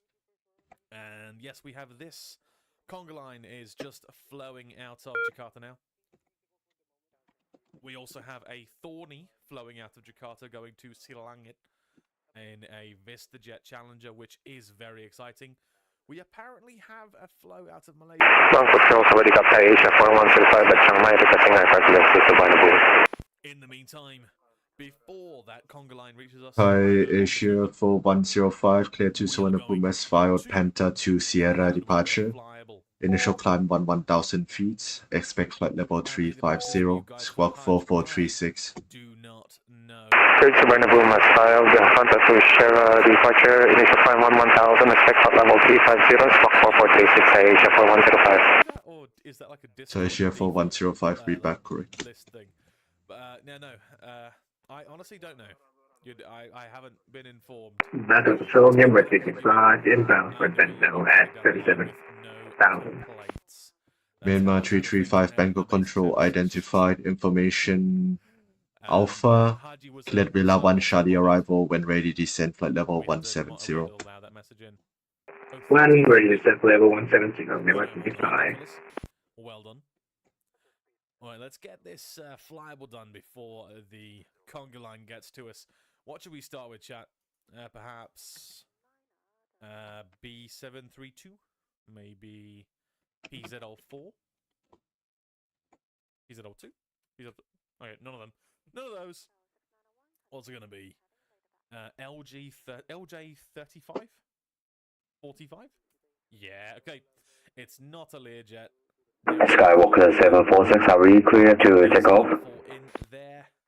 And yes, we have this. Conga line is just flowing out of Jakarta now. We also have a Thorny flowing out of Jakarta going to Silangit in a VistaJet Challenger, which is very exciting. We apparently have a flow out of Malaysia. In the meantime, before that conga line reaches us... Hi, Asia 4105, clear to Suvarnabhumi as filed, Panther to Sierra departure. Initial climb 1000 feet, expect flight level 350, squawk 4436. Suvarnabhumi as filed, Panther to Sierra departure, initial climb 1000, expect flight level 350, squawk 4436, Asia 4105. Or is that like a So Asia 4105, read back correct. No, I honestly don't know. I haven't been informed. Battle Petroleum ready flight inbound for Bento at 37,000. Myanmar 335 Bangkok Control identified information Alpha, cleared Villa 1 Charlie arrival when ready descent flight level 170. When ready descent level 170, identify. Well done. Alright, let's get this flyable done before the conga line gets to us. What should we start with, chat? Perhaps B732? Maybe PZL4? PZL2? Okay, none of them. None of those. What's it going to be? LJ35? 45? Yeah, okay. It's not a Learjet. Skywalker 746, are we clear to take off?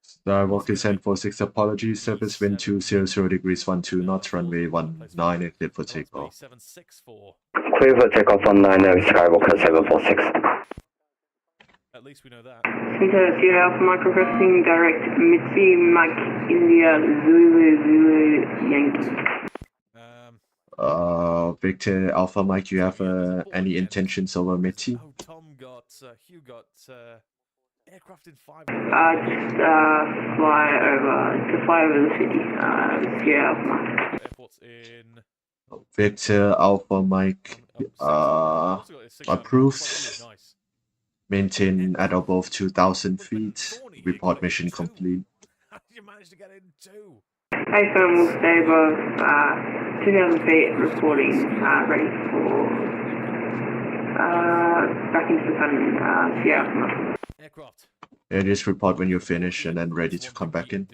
Skywalker 746, apologies, surface wind 200 degrees 12 knots, runway 19 and clear for takeoff. Clear for takeoff on 19, Skywalker 746. At least we know that. Center Sierra Alpha Mike requesting direct Mitzi Mike India Zulu Yankee. Victor Alpha Mike, you have any intentions over Mitty? Oh, Tom got, Hugh got, aircraft in 5 just fly over the city, Sierra Alpha Mike. Airports in... Victor Alpha Mike, approved. Maintain at above 2,000 feet. Report mission complete. How did you manage to get in too? Hey, firm will stay above 2,000 feet, reporting, ready for back into the sun, Sierra Alpha Mike. Aircraft. Yeah, just report when you're finished and then ready to come back in.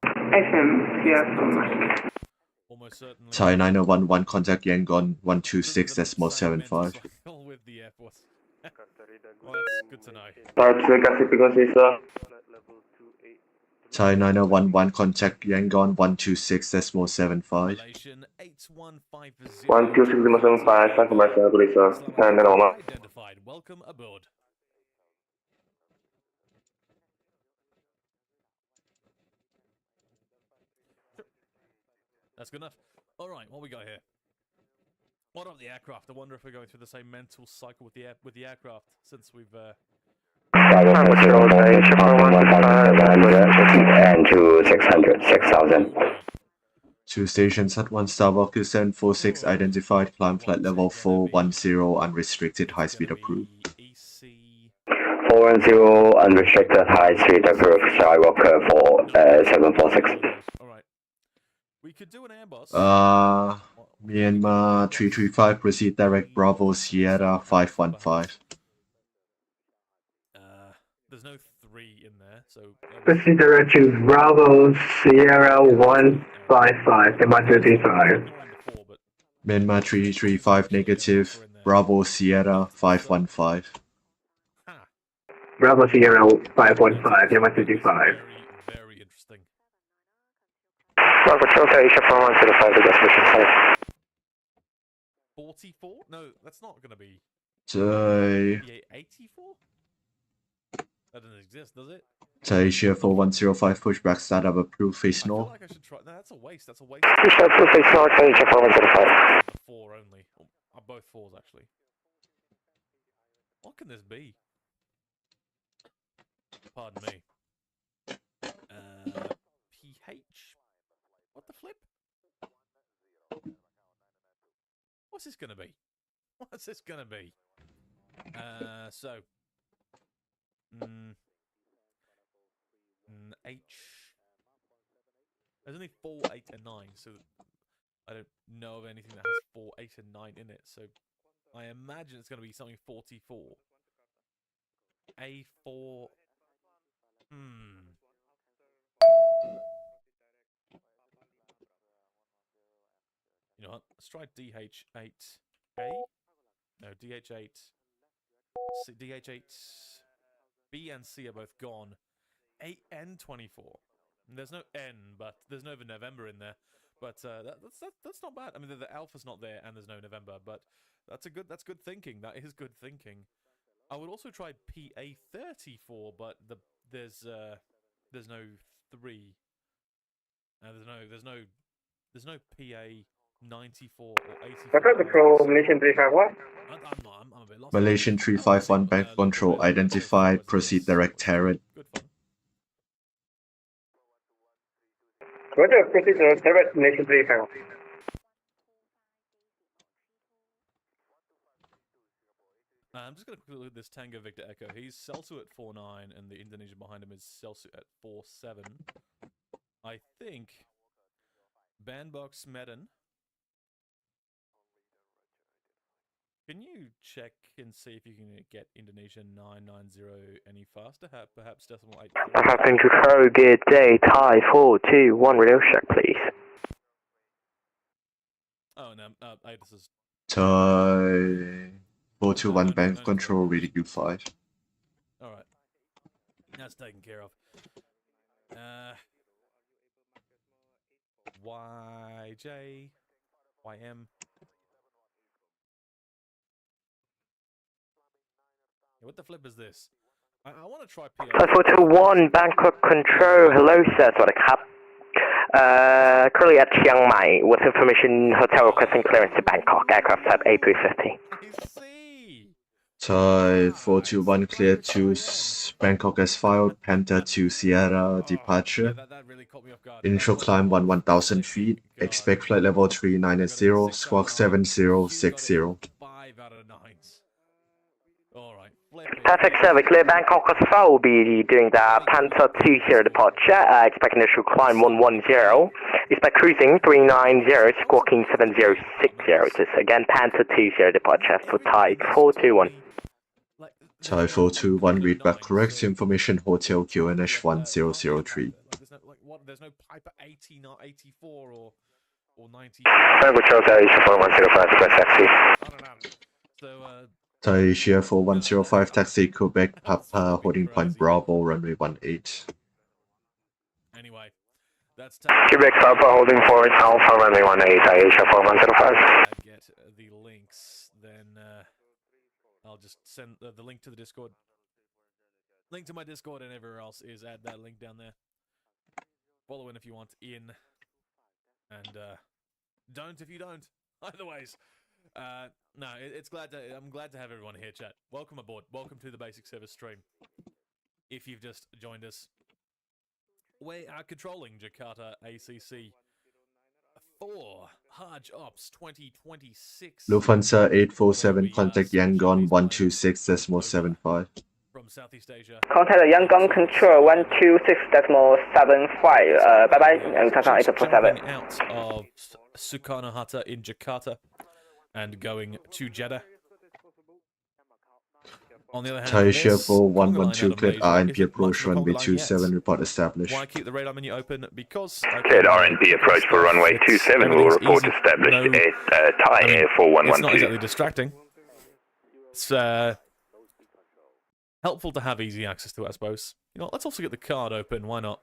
FM, Sierra Alpha Mike. Thai 9011, contact Yangon 126.75. With the airport. Well, that's good to know. Thai 9011, contact Yangon 126.75. 126.75, San Commercial Police, and normal. Identified. Welcome aboard. That's good enough. All right, what we got here? What of the aircraft? I wonder if we're going through the same mental cycle with the aircraft since we've. And to 600, 6,000. 2 stations at 1 Starbuck descent 46 identified, climb flight level 410, unrestricted high speed approved. 410, unrestricted high speed approved, Skywalker for 746. We could do an Airbus. Myanmar 335, proceed direct Bravo Sierra 515. There's no 3 in there, so. Proceed direct to Bravo Sierra 155, MI35. Myanmar 335 negative, Bravo Sierra 515. Bravo Sierra 515, MI35. Very interesting. Bravo Delta Asia 4105, the destination 5. 44? No, that's not going to be. 84? That doesn't exist, does it? Asia 4105, pushback startup approved, face I feel north. like I should try. No, that's a waste. That's a waste. Push up to face north, Asia 4105. 4 only. Both 4s, actually. What can this be? Pardon me. PH? What the flip? What's this gonna be? What's this gonna be? So. H. There's only 4, 8, and 9, so I don't know of anything that has 4, 8, and 9 in it. So I imagine it's going to be something 44. A4. You know what? Let's try DH8A. No, DH8. DH8. B and C are both gone. AN24. There's no N, but there's no November in there. But that's not bad. I mean, the alpha's not there, and there's no November. But that's good thinking. That is good thinking. I would also try PA34, but there's no 3. There's no PA94 or 84. Record control, Malaysian 351. I'm a bit lost. Malaysian 351, bank control identified, proceed direct turret. Roger, proceed direct turret, Malaysian 351. I'm just going to quickly look at this Tango Victor Echo. He's Celsu at 49, and the Indonesian behind him is Celsu at 47. I think Bandbox Medan. Can you check and see if you can get Indonesia 990 any faster? Perhaps decimal 8. Passing to Kroger Day, Thai 421, radio check, please. Oh, no, this is... Thai 421, bank control, reading U5. Alright. That's taken care of. YJ, YM. What the flip is this? I want to try PA. 5421, Bangkok Control, hello sir, สวัสดีครับ currently at Chiang Mai, with information hotel requesting clearance to Bangkok, aircraft type A350. Thai 421, clear to Bangkok as filed, Panther to Sierra, departure. Initial climb 1,000 feet, expect flight level 390, squawk 7060. Perfect, sir. We clear Bangkok as well. We'll be doing the Panther 20 departure. Expect initial climb 110. Expect cruising 390, squawking 7060. Just again, Panther 20 departure for Thai 421. Thai 421, read back correct information, Hotel QNH 1003. There's no Piper 80, not 84 or 90. Language Hotel Asia 4105, request taxi. So, Thai Asia 4105, taxi Quebec, Papa, holding point Bravo, runway 18. Anyway, that's Quebec Papa, holding forward Alpha, runway 18, Thai Asia 4105. Get the links, then I'll just send the link to the Discord. Link to my Discord and everywhere else is add that link down there. Follow in if you want in, and don't if you don't. Either ways. No, I'm glad to have everyone here, chat. Welcome aboard. Welcome to the basic service stream. If you've just joined us, we are controlling Jakarta ACC 4 Hajj Ops 2026. Lufthansa 847, contact Yangon 126.75. From Southeast Asia. Contact Yangon Control 126.75. Bye bye. Jumping out of Sukarno Hatta in Jakarta and going to Jeddah. On the other hand, Taisha 4112, cleared RNP approach runway 27, report established. Why keep the radar menu open? Because Cleared RNP approach for runway 27 will report established at Thai Air 4112. It's not exactly distracting. It's helpful to have easy access to it, I suppose. You know, let's also get the card open. Why not?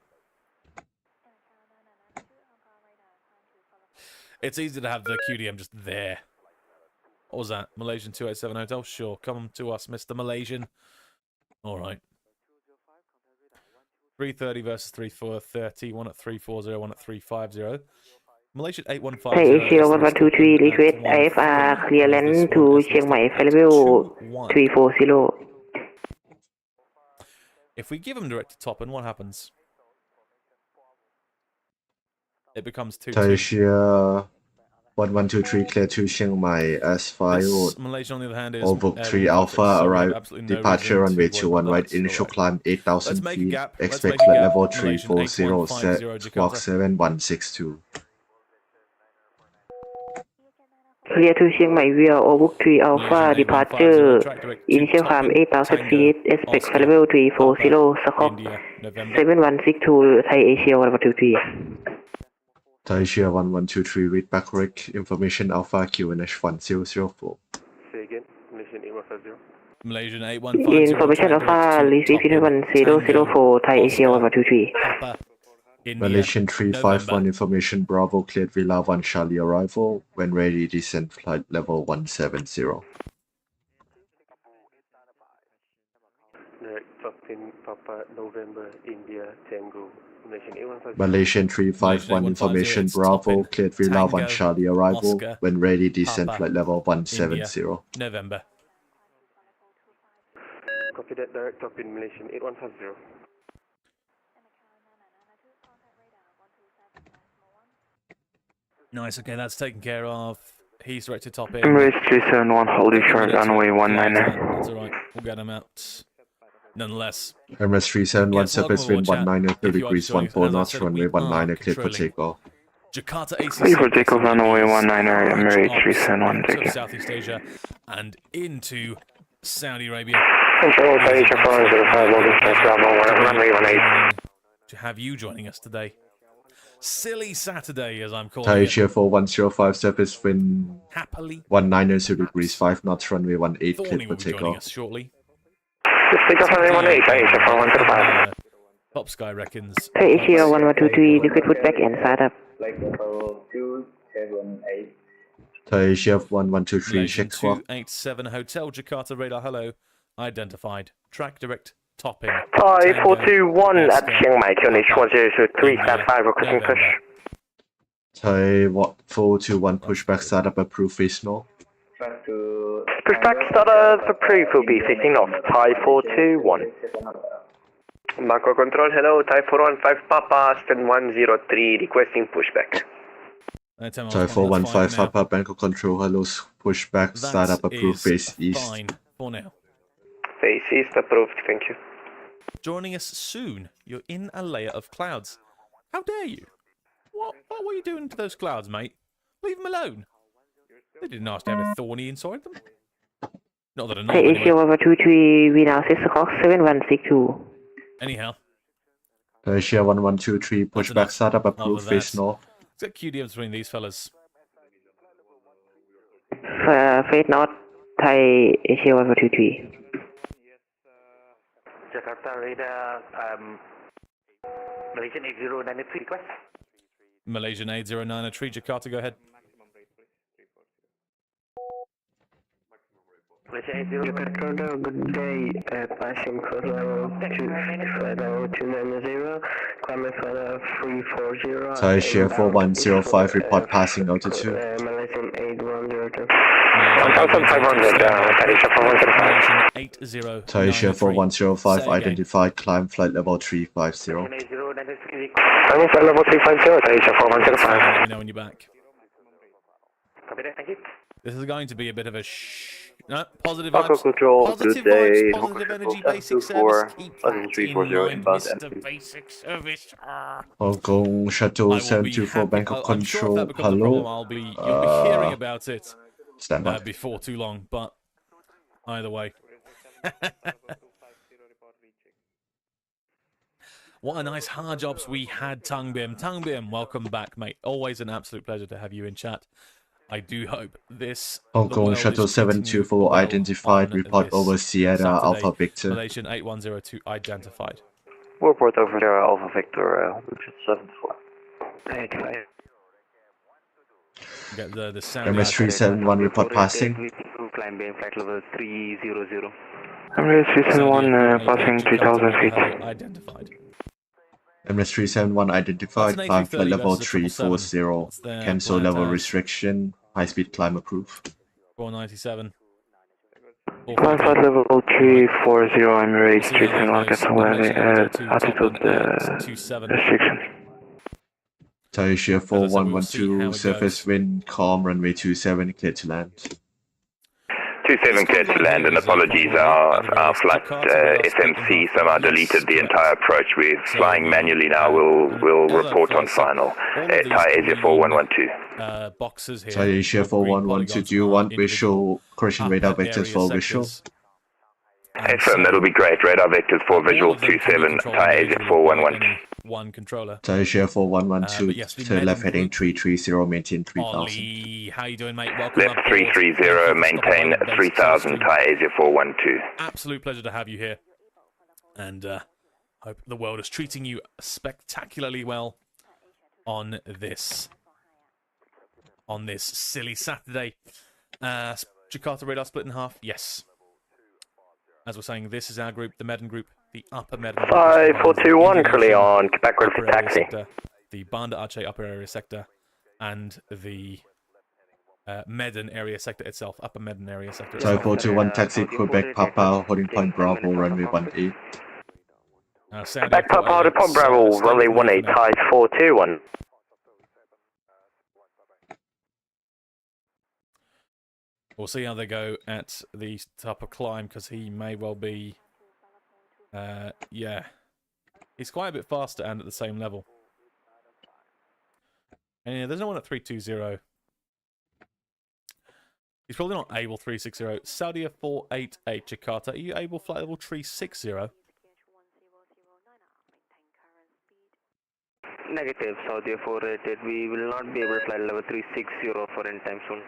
It's easy to have the QDM just there. What was that? Malaysian 287 Hotel? Sure. Come to us, Mr. Malaysian. Alright. 330 versus 3430. One at 340, one at 350. Malaysian 8150. Hey, Asia 1123, request IFR clearance to Chiang Mai, level 340. If we give them direct to top, and what happens? It becomes 2-2. Taisha 1123, clear to Chiang Mai as filed. Malaysia, on the other hand, is Over 3 Alpha, arrive, departure runway 21 right, initial climb 8,000 feet, expect flight level 340, set squawk 7162. Clear to Chiang Mai via Overbook 3 Alpha, departure, initial climb 8,000 feet, expect flight level 340, squawk 7162, Thai Asia 1123. Taisha 1123, read back correct information Alpha QNH 1004. Say again, Malaysian 8150. Malaysian 8150. Information Alpha, receive 1004, Thai Asia 1123. Malaysian 351, information Bravo, cleared Villa 1 Charlie arrival. When ready, descend flight level 170. Top in Papa November, India, Tango. Malaysian 351, information Bravo, cleared Villa 1 Charlie arrival. Oscar, When ready, descend Papa, flight level 170. India, November. Copy that, direct top in Malaysian 8150. Nice, okay, that's taken care of. He's direct to top in. Emirates 371, holding short runway 19. That's alright, we'll get him out. Nonetheless. Emirates 371, surface wind 19 30 degrees 14 knots, runway 19, cleared for takeoff. Jakarta ACC. Clear for takeoff, runway 19, Emirates 371, take care. Southeast Asia and into Saudi Arabia. To have you joining us today. Silly Saturday, as I'm calling it. Taisha 4105, surface wind Happily. 190 degrees 5 knots, runway 18, cleared for Joining us takeoff. shortly. Top Sky reckons. Hey, Asia 1123, liquid foot back and start up. Taisha 1123, Malaysian check squawk. 287 Hotel Jakarta radar hello. Identified. Track direct topping. Thai 421 at Chiang Mai, QNH 1003, stand 5, requesting push. Thai 421, pushback startup approved face north. Pushback startup approved will be facing north, Thai 421. Bangkok Control, hello, Thai 415 Papa, stand 103, requesting pushback. Thai 415 Papa, Bangkok Control, hello, pushback startup approved face east. Fine for now. Face east approved, thank you. Joining us soon, you're in a layer of clouds. How dare you? What were you doing to those clouds, mate? Leave them alone. They didn't ask to have a thorny inside them. Not that I know. Hey, Asia 1123, we now 6 o'clock, 7162. Anyhow. Asia 1123, pushback startup approved face north. Let's get QDM between these fellas. Face north, Thai Asia 1123. Jakarta radar, Malaysian 8093 request. Malaysian 8093, Jakarta, go ahead. Jakarta, good day. Passing code level 290, Taisha 4105, report passing altitude. 1500, Taisha 4105. Taisha 4105, identified, climb flight level 350. Climb flight level 350, Taisha 4105. Let me know when you're back. Copy that, thank you. This is going to be a bit of a no, positive Bangkok vibes. Control, Positive good day. vibes, positive energy, basic service. Keep that in mind, Mr. Basic Service. Hong Kong Shuttle 724 Bangkok I'm sure if Control, that becomes a problem, hello. you'll be hearing about it Stand by. before too long, but either way. What a nice hard jobs we had, Tangbim. Tangbim, welcome back, mate. Always an absolute pleasure to have you in chat. I do hope this... Hong Kong Shuttle 724 identified, report over Sierra Saturday. Alpha Victor. Malaysian 8102 identified. Report over Sierra Alpha Victor, 74. Get the sound. MS 371 report passing. Climb flight level 300. MS 371 passing 3000 feet. Identified. MS 371 identified, climb flight level 340. Cancel level restriction. High speed climb approved. 497. Climb flight level 340, Emirates 371, cancel altitude restriction. Taisha 4112, surface wind, calm, runway 27, clear to land. 27 cleared to land, and apologies, our flight FMC somehow deleted the entire approach. We're flying manually now. We'll report on final. Thai Asia 4112. Boxes here. Thai Asia 4112, do you want visual correction radar vectors for visual? Affirm, that'll be great. Radar vectors for visual 27, Thai Asia 4112. One controller. Thai Asia 4112, to left heading 330, maintain 3000. Ollie, how you doing, mate? Welcome Left 330, maintain 3000, Thai Asia 412. Absolute pleasure to have you here. And hope the world is treating you spectacularly well on this silly Saturday. Jakarta radar split in half, yes. As we're saying, this is our group, the Medan group, the upper Medan group. 5421, currently on Quebec Road for taxi. Sector, the Banda Aceh upper area sector, and the Medan area sector itself, upper Medan area sector. Thai 421, taxi Quebec Papa, holding point Bravo, runway 18. Quebec Papa, holding point Bravo, runway 18, Thai 421. We'll see how they go at the top of climb, because he may well be, yeah, he's quite a bit faster and at the same level. And yeah, there's no one at 320. He's probably not able 360. Saudi 488 Jakarta, are you able flight level 360? Negative, Saudi 488. We will not be able to fly level 360 for any time soon.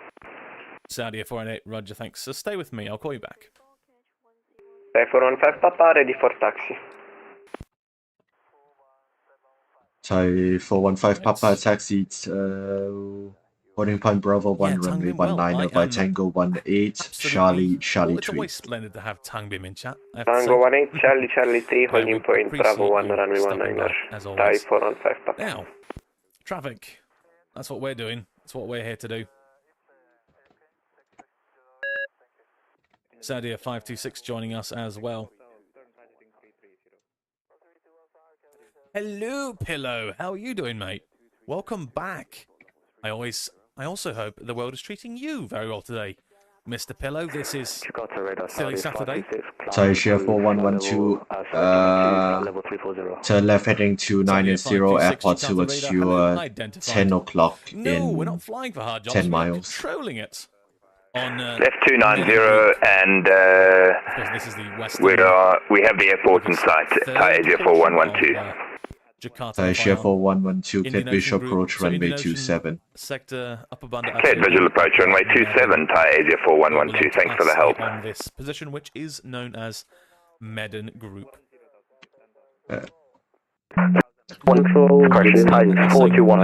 Saudi 488, roger, thanks. So stay with me, I'll call you back. Thai 415 Papa, ready for taxi. Thai 415 Papa, taxi, holding point Bravo 1, runway 19, by Tango 18, Charlie 3. It's always splendid to have Tangbim in chat. Tango 18, Charlie 3, holding point Bravo 1, runway 19, Thai 415 Papa. Now, traffic, that's what we're doing, that's what we're here to do. Sadia 526 joining us as well. Hello, Pillow. How are you doing, mate? Welcome back. I also hope the world is treating you very well today, Mr. Pillow. This is Silly Saturday. Taisha 4112, turn left heading to 90 airport towards your 10 o'clock in we're not flying for hard jobs, 10 miles. We're controlling it. On, left 290 and we have the airport in sight. Thai Asia 4112. Taisha 4112, cleared visual approach runway 27. Sector upper Banda. Cleared visual approach runway 27. Thai Asia 4112. Thanks for the help. On this position, which is known as Medan Group. Control, correction, Thai 421,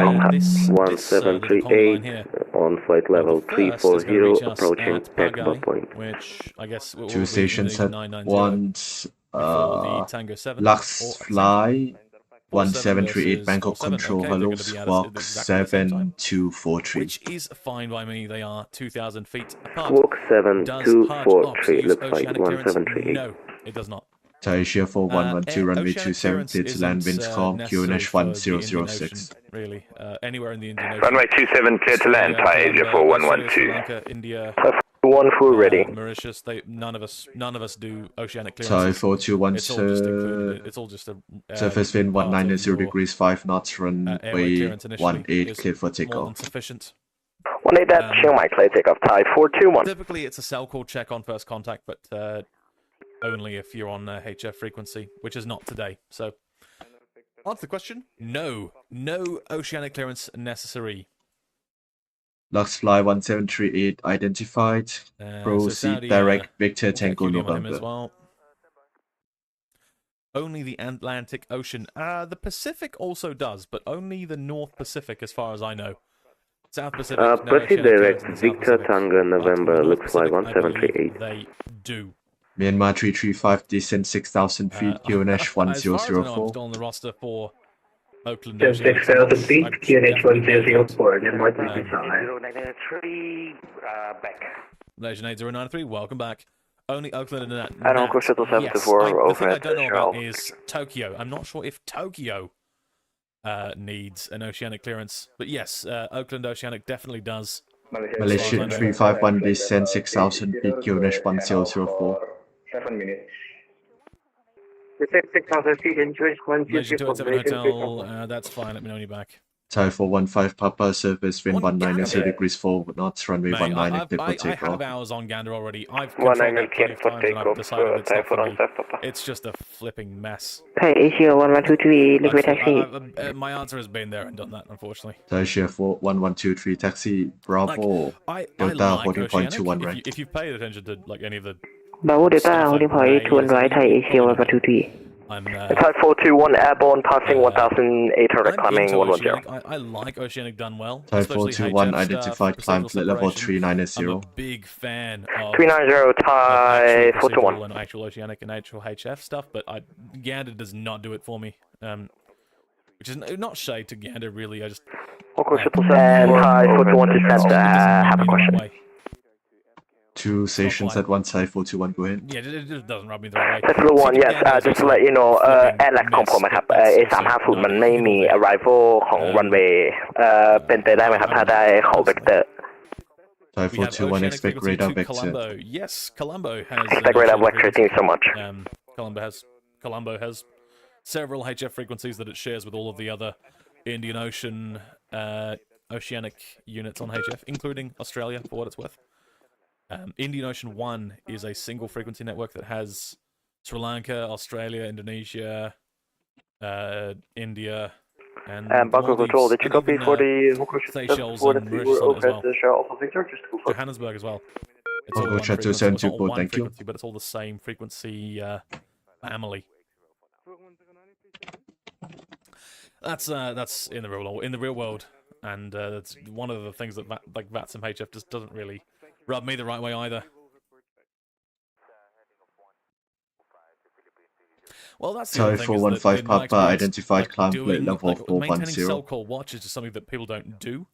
1738, on flight level 340, approaching Pekba Point. Which, I guess, two stations at once, Lux Fly, 1738 Bangkok Control, hello, squawk 7243. Which is fine by me. They are 2,000 feet apart. Squawk Does 7243, Hajj looks use like oceanic clearance? 1738. No, it does not. Taisha 4112, runway Oceanic 27, clearance clear to land, winds isn't calm, necessary QNH for the Indian Ocean, 1006. really. Anywhere in the Indian Ocean. Runway 27, clear to land, Thai Asia Australia, 4112. Sri Lanka, India, One full ready. Mauritius. None of us do oceanic Thai clearance. 4212, It's all just a surface wind 190 degrees, 5 knots, runway 18, clear for more takeoff. than sufficient. 18 that Chiang Mai clear takeoff, Thai 421. Typically, it's a cell call check on first contact, but only if you're on HF frequency, which is not today. So, answer the question: no oceanic clearance necessary. Lux Fly 1738 identified. Proceed Saudi, direct Victor we'll get Tango QD on him as November. well. Only the Atlantic Ocean. The Pacific also does, but only the North Pacific, as far as I know. South Pacific. No Proceed oceanic direct clearance in the South Victor Pacific. Tango November, North looks like Pacific, I believe 1738. They do. Myanmar 335, descend 6,000 feet, QNH As far as I know, I'm 1004. still on the roster for Oakland. 6,000 feet, QNH 1004, Denmark 365. 093, back. Legion 8093, welcome back. Only Oakland and I don't go shuttle 74, the thing over I at don't know Charles. about is Tokyo. I'm not sure if Tokyo needs an oceanic clearance, but yes, Oakland Oceanic definitely does. Malaysia 351, descend 6,000 feet, QNH 1004. 7 minutes. 6,000 feet, enjoy Malaysia 287 Hotel, that's fine, let me know when you're back. Thai 415 Papa, surface wind 190 degrees 4 knots, runway Mate, 19, I clear for have takeoff. hours on Gander already. I've controlled that plenty of times and I've decided it's not for me. It's just a flipping mess. Thai Asia 1123, liquid taxi. My answer has been there and done that, unfortunately. Thai Asia 41123, taxi Bravo, Delta holding point 21 right. If you've paid attention to like any of the Bravo Delta holding point 21 right, Thai Asia 1123. Thai 421 airborne, passing 1,800, climbing 110. I like Oceanic done well. Thai 421 identified, climb flight level 390. I'm a big fan of 390 Thai actual 421. and actual Oceanic and actual HF stuff, but Gander does not do it for me. Which is not shade to Gander, really. I just. And Thai 421 to center, have a question. Two stations at once, Thai 421, go ahead. Yeah, it just doesn't rub me the right way. That's the one, yes, just to let you know, airline compo นะครับA35 ฟุตมันไม่มี arrival ของ runway เป็นไปได้ไหมครับถ้าได้ขอ vector Thai 421, expect radar vector. Yes, Colombo has. Expect radar vector, thank you so much. Colombo has several HF frequencies that it shares with all of the other Indian Ocean oceanic units on HF, including Australia, for what it's worth. Indian Ocean 1 is a single frequency network that has Sri Lanka, Australia, Indonesia, India, and Bangkok Control, did you copy for the Seychelles and Mauritius on it as well. Johannesburg as well. It's all one frequency, it's not all one frequency, but it's all the same frequency family. That's in the real world, and that's one of the things that VATSIM HF just doesn't really rub me the right way either. Well, that's the other thing. 415 Papa identified climb plate level 410. Maintaining cell call watch is just something that people don't do.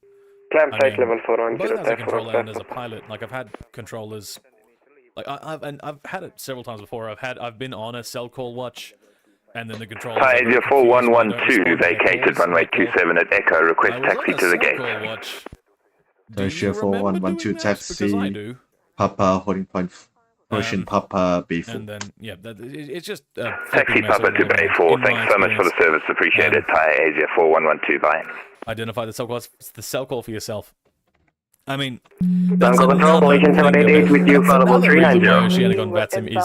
Climb plate level 410. Both as a controller and as a pilot, like I've had controllers, like I've had it several times before. I've been on a cell call watch, and then the controller. Thai Asia 4112 vacated runway 27 at Echo. Request taxi to the gate. Thai Asia 4112 taxi Papa holding point. Pushing Papa B4. And then, yeah, it's just... Taxi Papa to Bay4, thanks so much for the service, appreciate it. Thai Asia 4112, bye. Identify the cell call, it's the cell call for yourself. I mean... Bangkok Control, Malaysian 788 with you, Fallible 390. Oceanic on VATSIM is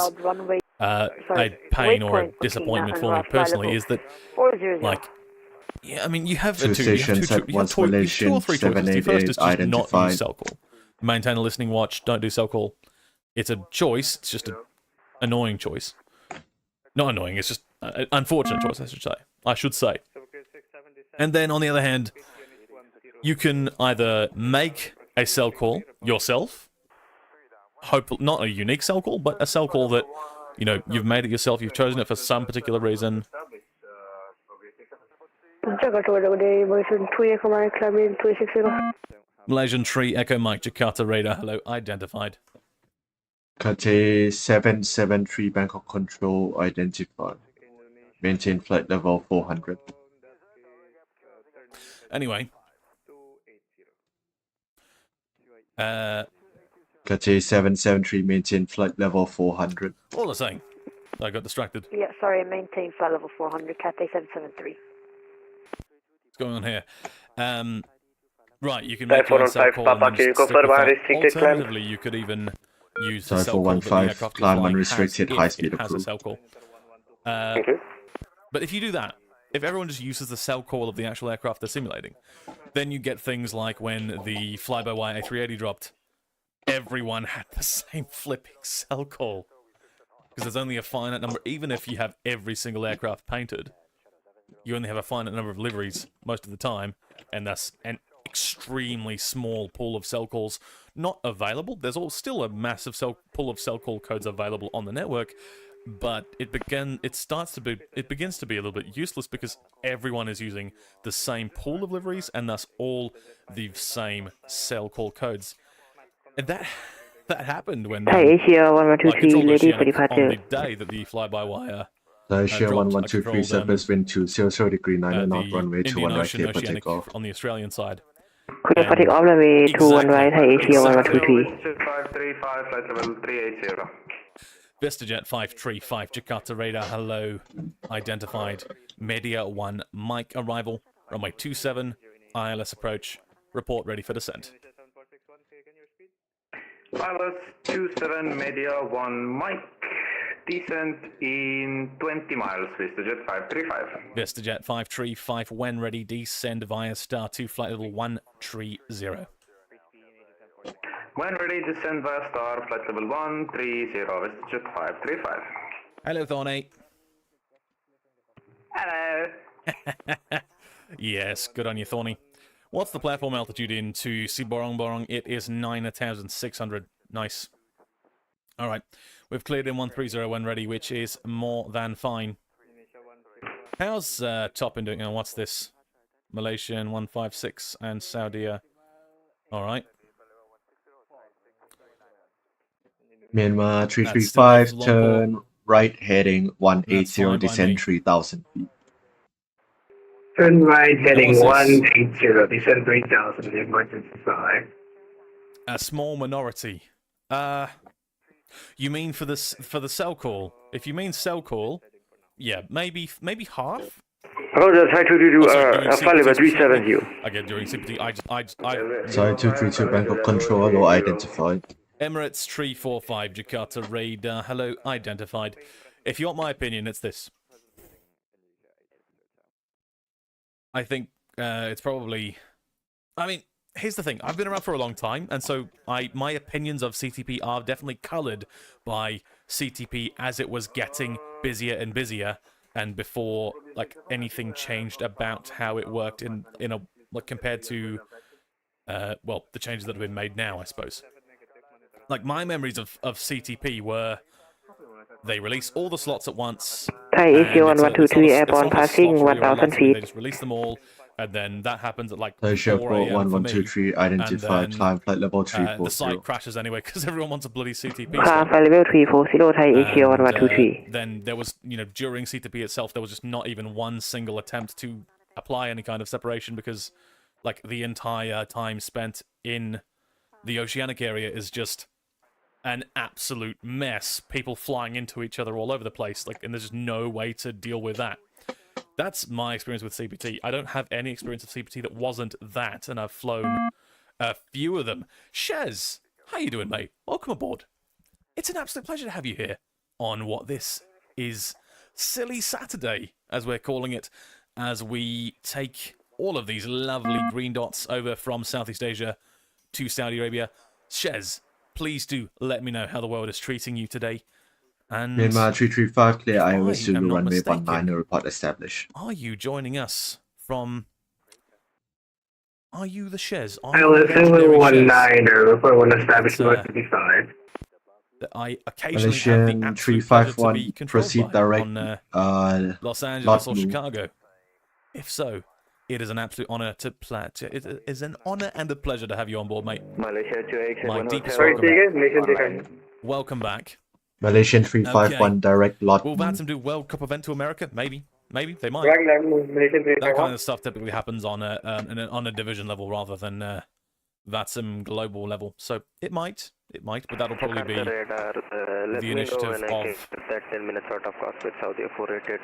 a pain or a disappointment for me personally, is that, like... Yeah, I mean, you have two or three choices. The first is just not use cell call. Maintain a listening watch, don't do cell call. It's a choice, it's just an annoying choice. Not annoying, it's just an unfortunate choice, I should say. And then, on the other hand, you can either make a cell call yourself, not a unique cell call, but a cell call that, you know, you've made it yourself, you've chosen it for some particular reason, Malaysian 3 Echo Mike Jakarta radar. Hello, identified. Cathay 773 Bangkok Control identified. Maintain flight level 400. Anyway. Cathay 773 maintain flight level 400. What was I saying? I got distracted. Yeah, sorry, maintain flight level 400, Cathay 773. What's going on here? Right, you can make your own cell call and then just stick with that. Alternatively, you could even use the cell call that the aircraft you're flying unrestricted has, high if speed it has a approved. cell call. But if you do that, if everyone just uses the cell call of the actual aircraft they're simulating, then you get things like when the fly-by-wire A380 dropped, everyone had the same flipping cell call. Because there's only a finite number, even if you have every single aircraft painted, you only have a finite number of liveries most of the time, and that's an extremely small pool of cell calls not available. There's still a massive pool of cell call codes available on the network, but it begins to be a little bit useless because everyone is using the same pool of liveries and thus all the same cell call codes. And that happened when Asia 1123 ready for on departure. the day that the fly-by-wire Asia 1123 surface wind 200 degree 9 knot runway 21 right clear for takeoff. On the Australian side. Clear for takeoff runway 21 right, Asia 1123. 535, flight level 380. VistaJet 535, Jakarta radar, hello, identified. Media 1, Mike arrival, runway 27, ILS approach, report ready for descent. ILS 27, Media 1, Mike, descent in 20 miles, VistaJet 535. VistaJet 535, when ready, descend via star 2, flight level 130. When ready, descend via star, flight level 130, VistaJet 535. Hello, Thorny. Hello. Yes, good on you, Thorny. What's the platform altitude into Siborong Borong? It is 9,600. Nice. All right. We've cleared in 130 when ready, which is more than fine. How's Toppin doing? And what's this? Malaysian 156 and Saudi. All right. Myanmar 335, turn right heading 180, descend 3,000 feet. Turn right heading 180, descend 3,000, emergency side. A small minority. You mean for the cell call? If you mean cell call, yeah, maybe half. Roger, try to do flight level 370. Again, during CPT, Sorry, 232 Bangkok control, hello, identified. Emirates 345 Jakarta radar, hello, identified. If you want my opinion, it's this. I think it's probably... I mean, here's the thing. I've been around for a long time, and so my opinions of CTP are definitely coloured by CTP as it was getting busier and busier, and before like anything changed about how it worked in a like compared to well, the changes that have been made now, I suppose. Like my memories of CTP were they release all the slots at once. Thai Asia 1123 airborne passing 1,000 feet. They just release them all, and then that happens at like Asia 4 a.m. 1123 identified, climb flight level 340. The site crashes anyway because everyone wants a bloody CTP. Climb flight level 340, Thai Asia 1123. Then there was, during CTP itself, there was just not even one single attempt to apply any kind of separation because, like, the entire time spent in the oceanic area is just an absolute mess. People flying into each other all over the place, like, and there's just no way to deal with that. That's my experience with CPT. I don't have any experience of CPT that wasn't that, and I've flown a few of them. Shez, how you doing, mate? Welcome aboard. It's an absolute pleasure to have you here on what this is Silly Saturday, as we're calling it, as we take all of these lovely green dots over from Southeast Asia to Saudi Arabia. Shez, please do let me know how the world is treating you today. And Myanmar 335 clear Iowa Zulu runway 19 report established. Are you joining us from... Are you the Shez? Iowa Zulu 19 report 1 established north to be 5. I occasionally have the absolute pleasure to be controlled proceed by direct on Los Angeles or Chicago. If so, it is an absolute honor it is an honor and a pleasure to have you on board, mate. Malaysia My deepest Sorry, welcome. Welcome back. Malaysian 351 direct lot. Will VATSIM do World Cup event to America? Maybe. Maybe they might. Malaysian That kind of stuff typically happens on a division level rather than VATSIM global level. So it might, but that'll probably be the initiative of. That 10 minutes out of cockpit, Saudi 488.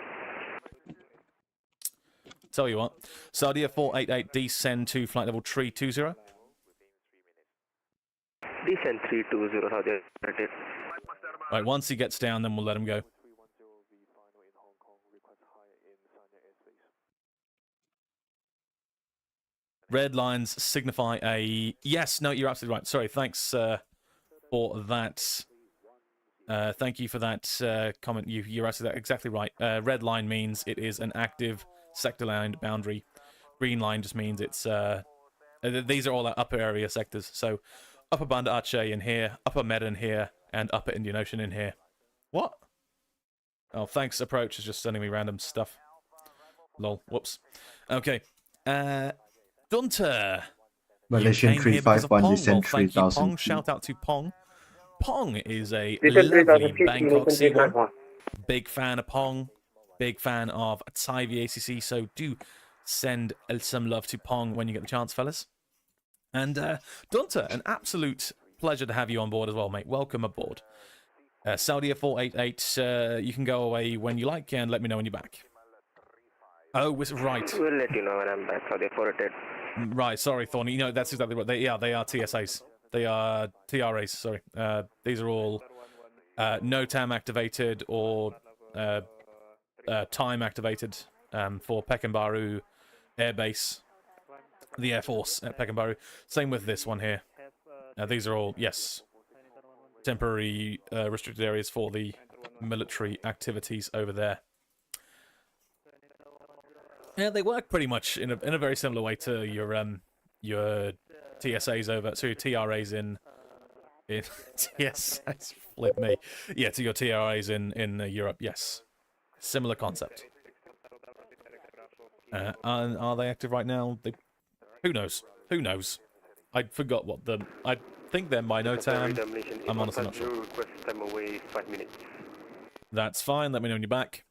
Tell you what, Saudi 488 descend to flight level 320. Descend 320, Saudi 488. Right, once he gets down, then we'll let him go. Red lines signify a yes. No, you're absolutely right. Sorry, thanks for that. Thank you for that comment. You're exactly right. Red line means it is an active sector line boundary. Green line just means it's these are all our upper area sectors. So upper Banda Aceh in here, upper Med in here, and upper Indian Ocean in here. What? Oh, thanks. Approach is just sending me random stuff. Lol. Whoops. Okay. Gunter. Malaysian 351 descent 3000. Pong. Shout out to Pong. Pong is a lovely Bangkok C1. Big fan of Pong. Big fan of THAvACC. So do send some love to Pong when you get the chance, fellas. And Gunter, an absolute pleasure to have you on board as well, mate. Welcome aboard. Saudi 488, you can go away when you like and let me know when you're back. Oh, right. We'll let you know when I'm back, Saudi 488. Right, sorry, Thorny. You know, that's exactly right. They are TSAs. They are TRAs, sorry. These are all NOTAM activated or time activated for Pekanbaru Air Base, the Air Force at Pekanbaru. Same with this one here. These are all, yes, temporary restricted areas for the military activities over there. Yeah, they work pretty much in a very similar way to your TSAs over, so your TRAs in TSAs, flip me. Yeah, to your TRAs in Europe, yes. Similar concept. Are they active right now? Who knows? Who knows? I forgot what the... I think they're by NOTAM. I'm honestly not sure. That's fine. Let me know when you're back.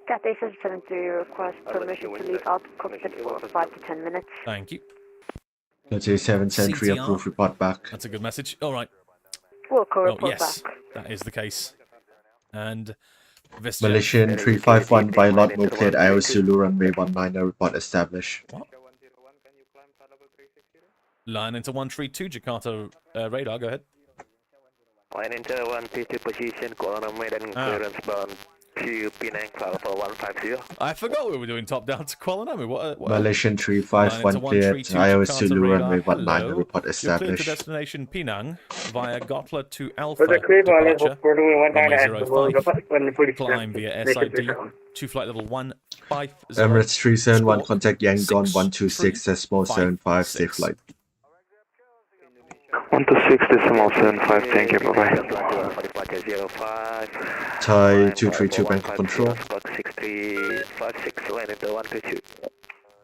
Cathay 773 request permission to leave out cockpit for 5 to 10 minutes. Thank you. Cathay 773 approved, report back. That's a good message. All right. We'll report yes, back. That is the case. And Malaysian 351 by lot no cleared IO Zulu runway 19 report established. What? Line into 132 Jakarta radar, go ahead. Line into 132 position, Kuala Medan clearance bound to Penang, Cloud for 150. I forgot we were doing top down to Kuala Namu. What Malaysian 351 cleared IO Zulu runway 19 report established. You're cleared to destination Penang via Gotla to Alpha departure, runway 05, climb via SID to flight level 150. Emirates 371 contact Yangon 126 decimal 75, safe flight. 126.75, thank you, bye-bye. Thai 232 Bangkok control. 6356, line into 132.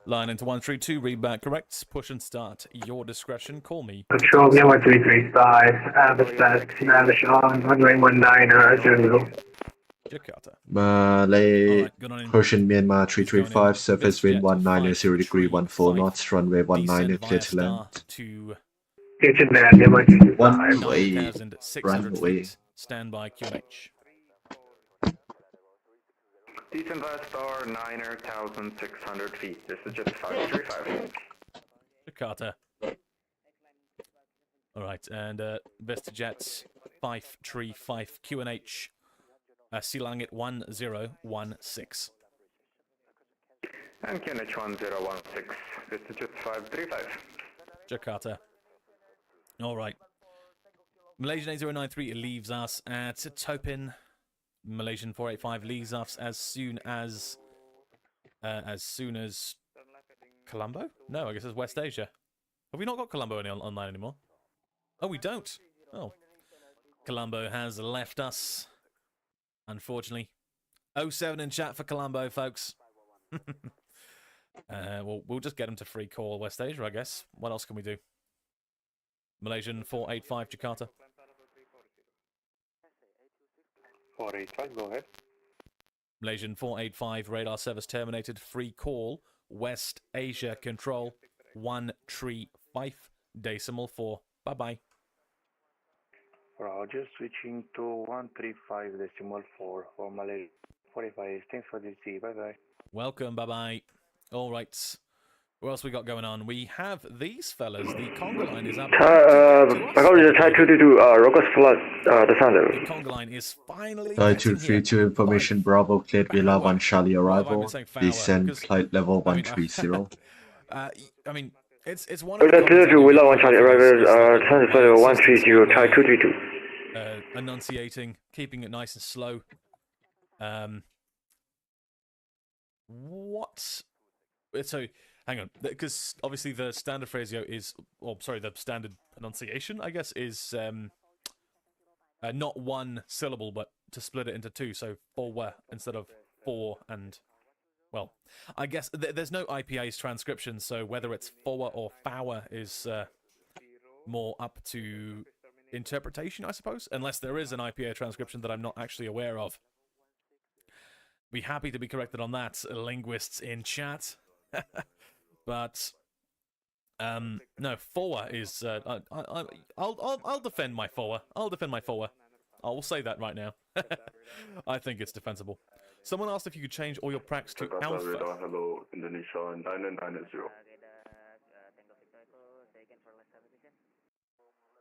Line into 132, read back correct. Push and start, your discretion. Call me. Control, yeah, 1335, establish on runway 19 Zulu. Jakarta. Malay, Persian Myanmar 335, surface wind 190 degree 14 knots, runway 19 clear to land. Kitchen man, yeah, 1-way, runway. Stand by QNH. Descent via star 9,600 feet. This is just 535. Jakarta. Alright, and VestaJet 535 QNH. Sea Langit 1016. And QNH 1016. This is just 535. Jakarta. Alright. Malaysian 8093 leaves us at Topin. Malaysian 485 leaves us as soon as Colombo? No, I guess it's West Asia. Have we not got Colombo online anymore? Oh, we don't. Oh. Colombo has left us, unfortunately. 07 in chat for Colombo, folks. We'll just get him to free call West Asia, I guess. What else can we do? Malaysian 485 Jakarta. 485, go ahead. Malaysian 485 radar service terminated. Free call West Asia control 135 decimal 4. Bye bye. Roger, switching to 135 decimal 4 for Malay 45. Thanks for the see. Bye bye. Welcome. Bye bye. All right. What else we got going on? We have these fellas. The conga line is up. Thai 222, Rocos Flood, the Thunder. The conga line is finally. Thai 232 information Bravo cleared Villa 1 Charlie arrival. Descend flight level 130. I mean, it's one of the. Villa 1 Charlie arrival, Thunder 130, Thai 232. Enunciating, keeping it nice and slow. What? So. Hang on, because obviously the standard phrasio is, or sorry, the standard pronunciation, I guess, is not one syllable, but to split it into two, so forwa instead of for and, well, I guess there's no IPA's transcription, so whether it's forwa or fowa is more up to interpretation, I suppose, unless there is an IPA transcription that I'm not actually aware of. Be happy to be corrected on that, linguists in chat. But no, forwa is. I'll defend my forwa. I'll defend my forwa. I will say that right now. I think it's defensible. Someone asked if you could change all your pracs to alpha. Hello, Indonesia 990.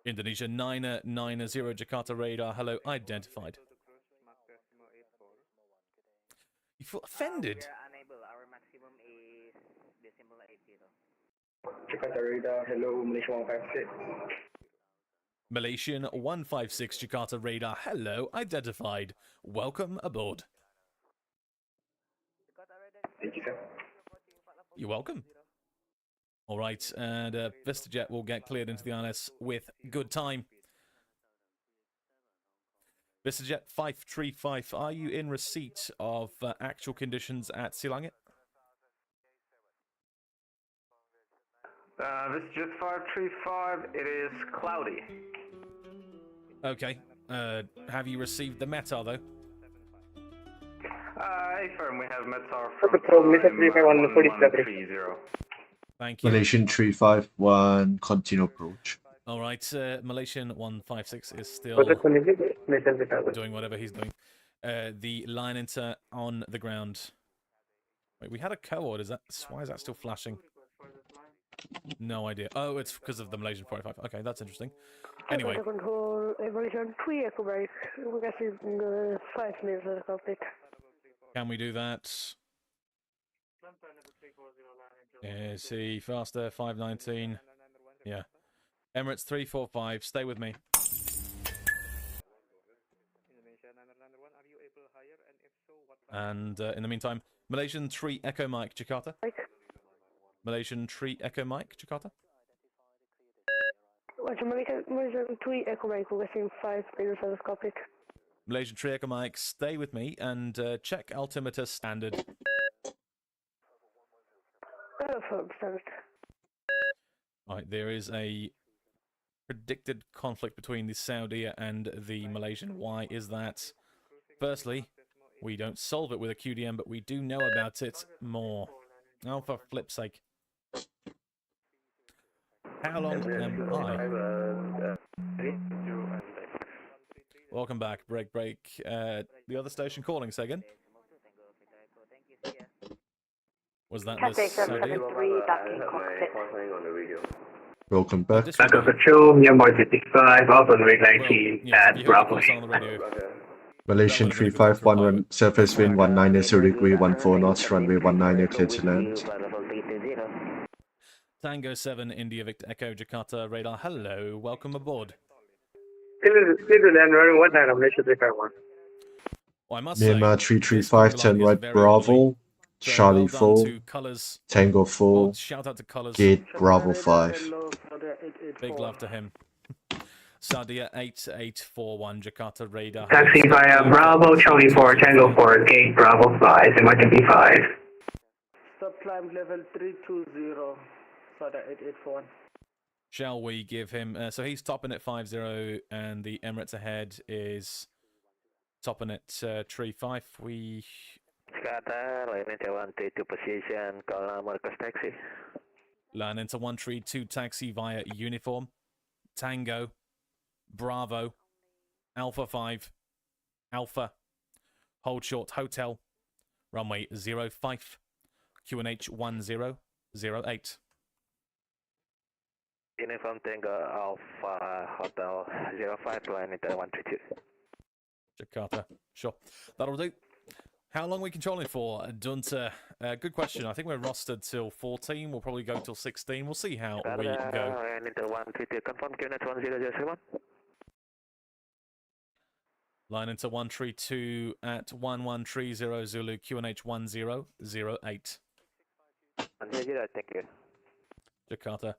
Indonesia 990 Jakarta radar. Hello, identified. You feel offended? Jakarta radar, hello, Malaysia 156. Malaysian 156 Jakarta radar, hello, identified. Welcome aboard. Thank you, sir. You're welcome. All right, and VistaJet will get cleared into the ILS with good time. VistaJet 535, are you in receipt of actual conditions at Silangit? This is just 535. It is cloudy. Okay. Have you received the METAR though? Firm, we have METAR from 130. Thank you. Malaysian 351, continue approach. All right, Malaysian 156 is still doing whatever he's doing. The line inter on the ground. Wait, we had a coord. Why is that still flashing? No idea. Oh, it's because of the Malaysian 45. Okay, that's interesting. Anyway. Control, Malaysian 3 echo break. We're getting 5 minutes of the cockpit. Can we do that? Yeah, see, faster, 519. Yeah. Emirates 345, stay with me. And in the meantime, Malaysian 3 Echo Mike, Jakarta. Malaysian 3 Echo Mike, Jakarta. Malaysian 3 Echo Mike, we're getting 5 minutes of the cockpit. Malaysian 3 Echo Mike, stay with me and check altimeter standard. Right, there is a predicted conflict between the Saudi and the Malaysian. Why is that? Firstly, we don't solve it with a QDM, but we do know about it more. Oh, for flip's sake. How long am I? Welcome back, break. The other station calling, say again? Was that the Saudi? Welcome back. Bangkok Control, Myanmar 55, Alpha Wing 19, at Bravo. Malaysian 351, surface wind 190 degree, 14 knots, runway 19 clear to land. Tango 7, India Victor Echo, Jakarta, radar, hello, welcome aboard. Clear to land, running 19, Malaysia 351. Well, I must Myanmar 335, turn right, Bravo, Charlie 4, Tango 4, shout out to Colors. Gate Bravo 5. Big love to him. Sadia 8841, Jakarta radar. Taxi via Bravo, Charlie 4, Tango 4, Gate Bravo 5, emergency 5. Stop climb level 320, Sada 8841. Shall we give him... so he's topping at 50, and the Emirates ahead is topping at 35. We... Qatar, line into 132 position, call Marcus taxi. Line into 132 taxi via uniform. Tango, Bravo, Alpha 5, Alpha, hold short hotel, runway 05, QNH 1008. Uniform Tango Alpha Hotel 05, line into 132. Jakarta, sure. That'll do. How long are we controlling for, Dunter? Good question. I think we're rostered till 14. We'll probably go till 16. We'll see how we go. Line into 132, confirm QNH 1007. Line into 132 at 1130 Zulu, QNH 1008. 100, thank you. Jakarta.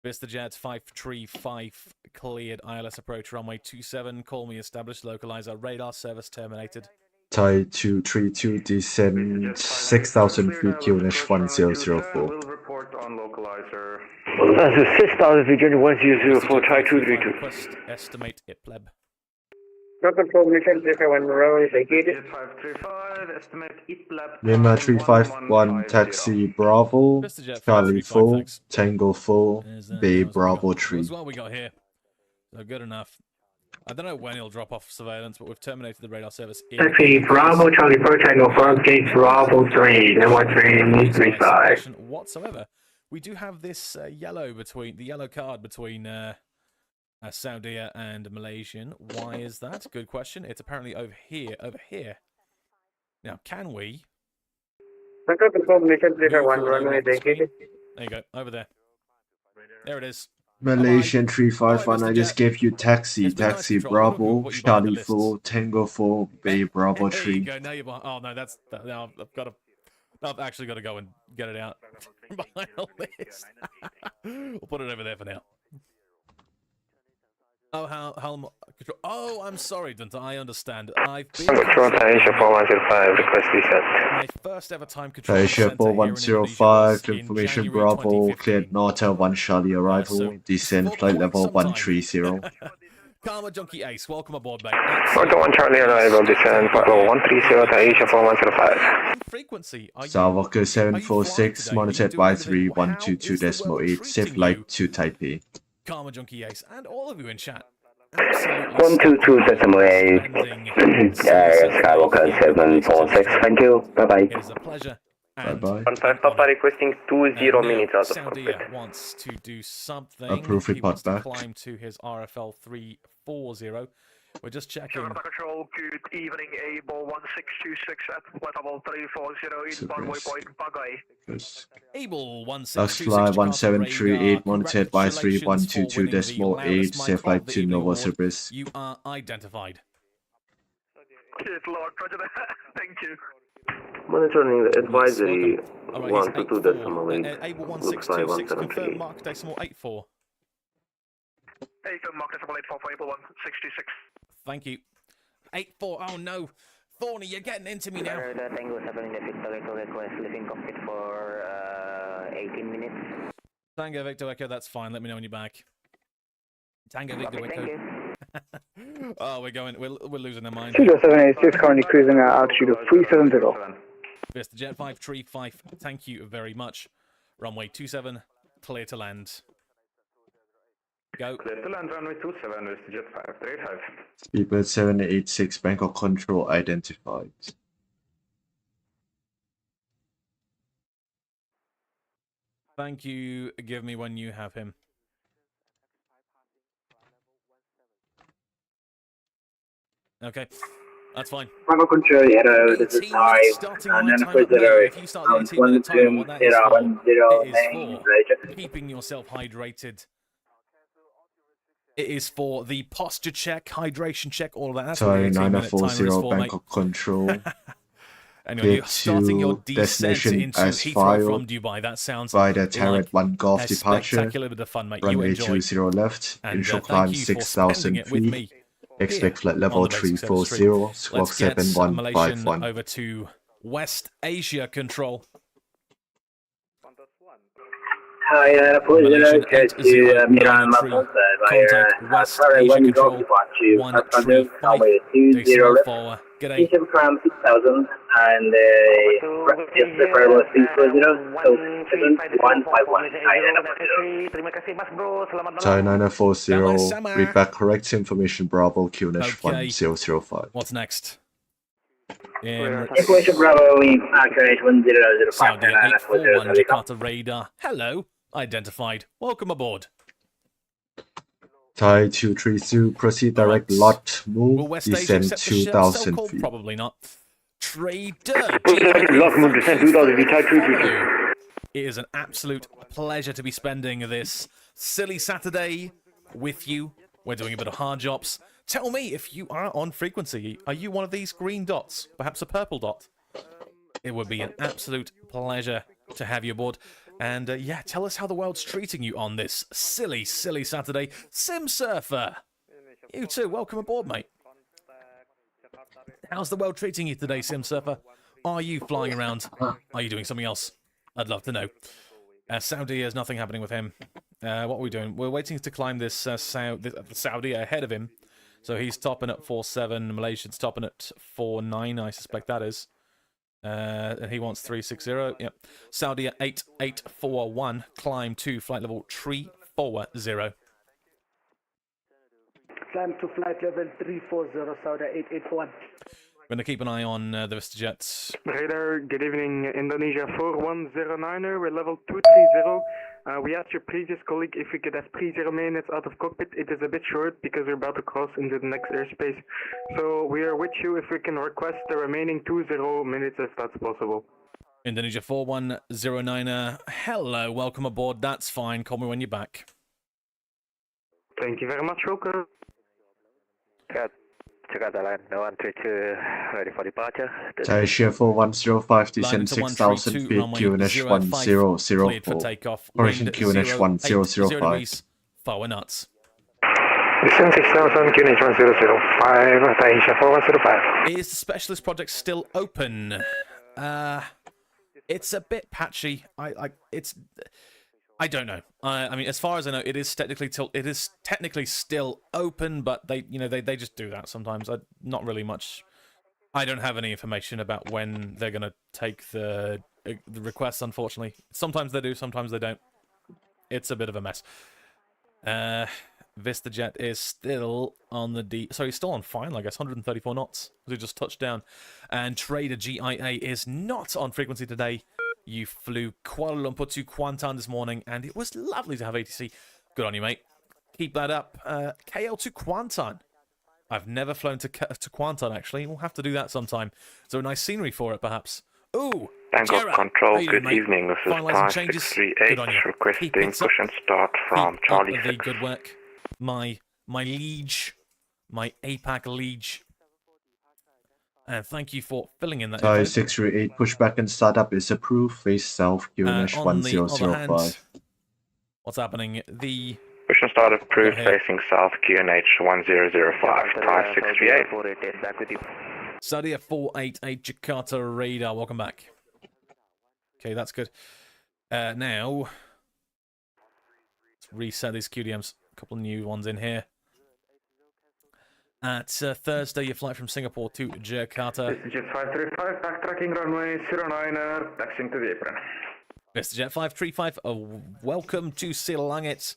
VistaJet 535 cleared. ILS approach runway 27. Call me established. Localizer radar service terminated. Thai 232 descend 6,000 feet QNH 1004. Will report on localizer. 6,000 feet, Johnny 1004, Thai 232. Request estimate IPLEB. No control, mission 351 runway vacated. 535, estimate ITLAB. Lima 351 taxi Bravo, Charlie 4, Tango 4, Bay Bravo 3. That's what we got here. So good enough. I don't know when he'll drop off surveillance, but we've terminated the radar service. Taxi Bravo, Charlie 4, Tango 4, gate Bravo 3, M1335. Whatsoever. We do have this yellow card between Saudi and Malaysian. Why is that? Good question. It's apparently over here. Now, can we... Control confirm mission 351 runway vacated. There you go, over there. There it is. Malaysian 351, I just gave you taxi Bravo, Charlie 4, Tango 4, Bay Bravo 3. There you go, now you're behind. Oh, no, now I've actually got to go and get it out behind the list. We'll put it over there for now. Oh, how control. Oh, I'm sorry, Dunta. I understand. I've been. Asia 4105, request reset. My first ever time control. Asia 4105, information Bravo, cleared Nortel 1 Charlie arrival, descend flight level 130. Karma Junkie Ace, welcome aboard, mate. Nortel 1 Charlie arrival, descend flight level 130 to Asia 4105. Frequency. StarWalker 746, monitor advisory 122.8, safe flight to Taipei. Karma Junkie Ace, and all of you in chat. 122.8. Skywalker 746. Thank you. Bye bye. It is a pleasure. Bye bye. 15 Papa requesting 20 minutes out of cockpit. Wants to do something. Approve report back. Climb to his RFL 340. We're just checking. Control, good evening, Able 1626 at level 340, eastbound waypoint Bagay. Able Lux fly 1738, monitor advisory 122.8, safe flight to Novosibirsk. You are identified. Yes, Lord, Roger that. Thank you. Monitoring the advisory 122.8. Able Lux fly 1626, confirm 1738. mark decimal 84. 84, mark decimal 84 for Able 1626. Thank you. 84. Oh no, Thorny, you're getting into me now. Tango 7 in the Victor Echo request leaving cockpit for 18 minutes. Tango Victor Echo, that's fine. Let me know when you're back. Tango Victor Echo. Oh, we're losing our mind. 786 currently cruising at altitude of 370. VistaJet 535. Thank you very much. Runway 27, clear to land. Go. Clear to land, runway 27, VistaJet 535. Speedbird 786, Bangkok control identified. Thank you. Give me when you have him. Okay, that's fine. Bangkok control, this is Thai. Keeping yourself hydrated. It is for the posture check, hydration check, all of that. That's Thai what the 9040 Bangkok control. Anyway, you're starting your descent into Heathrow from Dubai. That sounds by the Terrace 1 Golf a departure. spectacular bit of fun, mate. You Runway enjoy. 20 left. And, Initial thank climb you for 6,000 spending it with feet. me Expect here flight level on the Basic Service 340. Street. Squawk Let's get Malaysian 7151. over to West Asia Control. Hi, Malaysian to Miran Muscles Contact West Asia Control 135 decimal 4. G'day. Eastern from 6000 and just preferable speed 40, so 7151. Thai 940, read back correct information Bravo QNH 1005. What's next? Information Bravo, we accurate 1005. Saudi 841 Jakarta radar. Hello. Identified. Welcome aboard. Thai 232, proceed direct lot Will move, West Asia descend accept the ship? 2000 So-called? feet. Probably not. Trader. Lot move, descend 2000 feet, Thai 232. It is an absolute pleasure to be spending this silly Saturday with you. We're doing a bit of hard jobs. Tell me if you are on frequency. Are you one of these green dots? Perhaps a purple dot? It would be an absolute pleasure to have you aboard. And yeah, tell us how the world's treating you on this silly, silly Saturday. Sim Surfer! You too, welcome aboard, mate. How's the world treating you today, Sim Surfer? Are you flying around? Are you doing something else? I'd love to know. Saudi, there's nothing happening with him. What are we doing? We're waiting to climb this Saudi ahead of him. So he's topping at 4.7. Malaysia's topping at 4.9, I suspect that is. And he wants 360. Yep. Saudi at 8841. Climb to flight level 340. Climb to flight level 340, Saudi 8841. We're going to keep an eye on the VTBS. Radar, good evening, Indonesia 4109er, we're level 230. We asked your previous colleague if we could have 30 minutes out of cockpit. It is a bit short because we're about to cross into the next airspace. So we are with you if we can request the remaining 20 minutes if that's possible. Indonesia 4109er, hello, welcome aboard. That's fine, call me when you're back. Thank you very much, welcome. Jakarta line 132, ready for departure. Thai Asia 4105, descend 6000 feet, QNH 1004. Cleared for takeoff. Correction QNH 1005. Degrees, forward nuts. Descend 6000, QNH 1005, Thai Asia 4105. Is the specialist project still open? It's a bit patchy. I don't know. I mean, as far as I know, it is technically still open, but they just do that sometimes. Not really much. I don't have any information about when they're gonna take the requests. Unfortunately, sometimes they do, sometimes they don't. It's a bit of a mess. VistaJet is still on the still on final, I guess, 134 knots. We just touched down, and Trader GIA is not on frequency today. You flew Kuala Lumpur to Kuantan this morning, and it was lovely to have ATC. Good on you, mate. Keep that up. KL to Kuantan. I've never flown to Kuantan, actually. We'll have to do that sometime. So a nice scenery for it, perhaps. Ooh, Bangkok Gerard, Control, good doing, evening. This is finalising changes. 5638, requesting push and start from Charlie 6. The good work. My liege, my APAC liege. And thank you for filling in that. Thai 638, pushback and startup is approved. Face south, QNH 1005. What's happening? The push and start approved, facing south, QNH 1005, Thai 638. Saudi 488, Jakarta radar. Welcome back. Okay, that's good. Now, let's reset these QDMs. A couple of new ones in here. At Thursday, your flight from Singapore to Jakarta. VistaJet 535, backtracking runway 09er, taxiing to the apron. VistaJet 535, welcome to Silangit.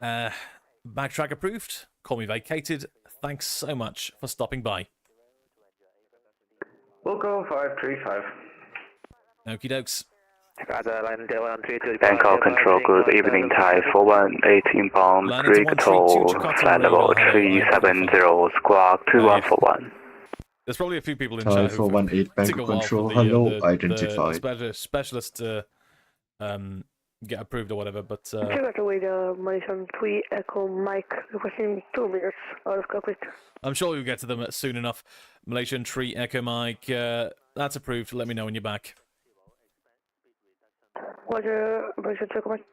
Backtrack approved. Call me vacated. Thanks so much for stopping by. Wilco 535. Okie dokes. Bangkok Control, good evening, Thai 41, 18 pound, 3 control, flight level 370, squawk 2141. There's probably a few people in Thai chat who 418 Bangkok Control, hello, identified. Specialist to get approved or whatever, but... Jakarta radar, Malaysian 3 Echo Mike, requesting 2 meters out of cockpit. I'm sure we'll get to them soon enough. Malaysian 3 Echo Mike, that's approved. Let me know when you're back. Roger, Malaysian 3 Echo Mike.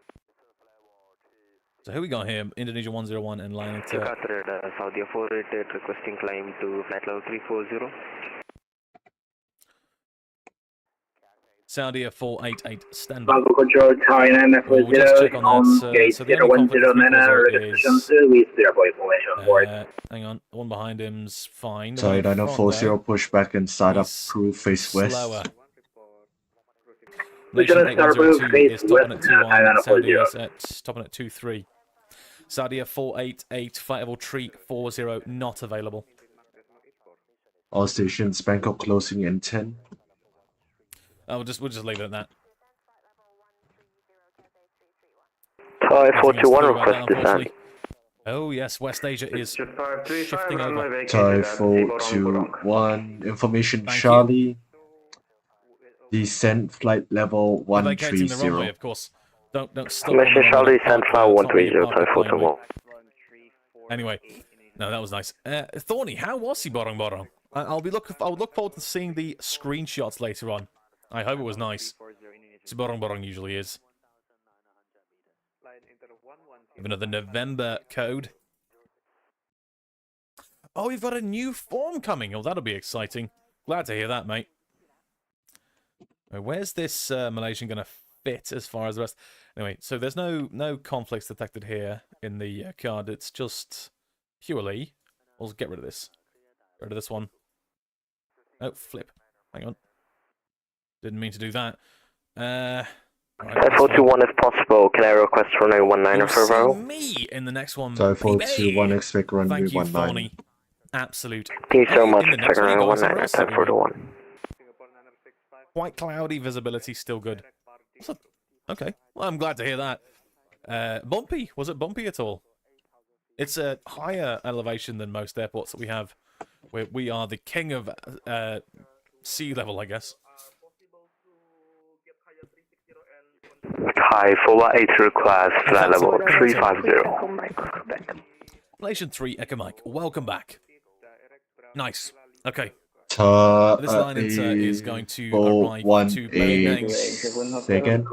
So who we got here? Indonesia 101 and lining to... Jakarta, Saudi 488, requesting climb to flight level 340. Saudi 488 standby. Bravo Control, Tower 9 We'll just check on that. gate So the only conflict is 0109 with 0 information board. hang on, the one behind him's fine. The Tower one in front, 940 though, push back and start up he's crew face west. slower. We're Nation gonna start 8102 with face is topping at west, 2-1. Saudi 940. is at topping at 2-3. Saudi 488, flight level 340, not available. All stations, Bangkok closing in 10. We'll just leave it at that. Thai 421 request descent. Oh yes, West Asia is shifting over. Thai 421, information Charlie. Descent flight level Vacating the runway, 130. of course. Don't stop. Mission Charlie, descent flight 130, Thai 421. Anyway, no, that was nice. Thorny, how was he, Borong? I'll look forward to seeing the screenshots later on. I hope it was nice. So Borong usually is. Even the November code. Oh, we've got a new form coming. Oh, that'll be exciting. Glad to hear that, mate. Where's this Malaysian going to fit as far as the rest? Anyway, so there's no conflicts detected here in the card. It's just purely... We'll get rid of this. Get rid of this one. Oh, flip. Hang on. Didn't mean to do that. Right, 421 if possible. Can I request runway 19 for row? Me in the next one. Thai 421, expect runway Thank you, 19. Thorny. Absolute. Thank you so much. In the next Second one, runway you got 19 somewhere at else? 1041. Quite cloudy, visibility still good. Okay, well, I'm glad to hear that. Bumpy, was it bumpy at all? It's a higher elevation than most airports that we have. We are the king of sea level, I guess. Thai 418 request flight level 350. Malaysian 3 Echo Mike, welcome back. Nice. Okay. This line is going to arrive to Penang. Second.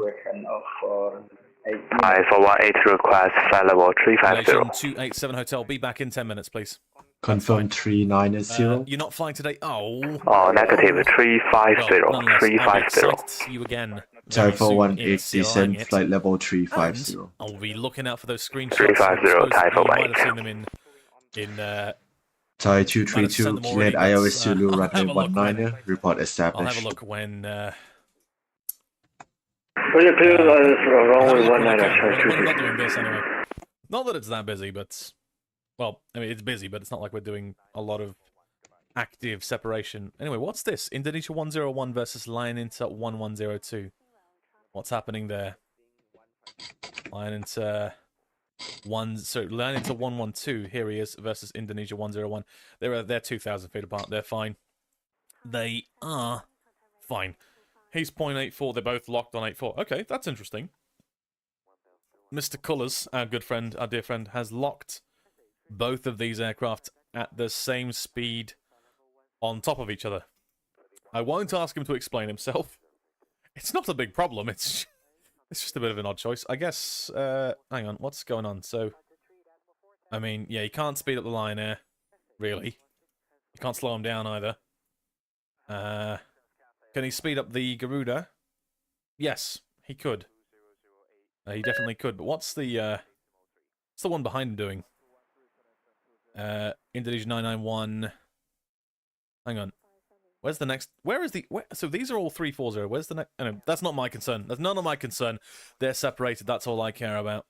Thai 418 request flight level 350. Malaysian 287 Hotel, be back in 10 minutes, please. Confirm 390. You're not flying today? Oh. Oh, negative 350. Well, 350. You again. Thai 418 descent flight level 350. I'll be looking out for those screenshots. 350 Thai You might 418. have seen them in Thai 232, cleared iOS Zulu runway 19, report I'll established. have a look when... runway 19 I'm not doing this anyway. Not that it's that busy, but... Well, I mean, it's busy, but it's not like we're doing a lot of active separation. Anyway, what's this? Indonesia 101 versus Lion Inter 1102. What's happening there? Lion Inter 112. Here he is versus Indonesia 101. They're 2,000 feet apart. They're fine. They are fine. He's 0.84. They're both locked on 8.4. Okay, that's interesting. Mr. Cullers, our good friend, our dear friend, has locked both of these aircraft at the same speed on top of each other. I won't ask him to explain himself. It's not a big problem. It's just a bit of an odd choice. I guess, hang on, what's going on? So, I mean, yeah, you can't speed up the Lion Air, really. You can't slow him down either. Can he speed up the Garuda? Yes, he could. He definitely could, but what's the one behind him doing? Indonesia 991. Hang on. Where's the next? So these are all 340. Where's the next? No, that's not my concern. That's none of my concern. They're separated. That's all I care about.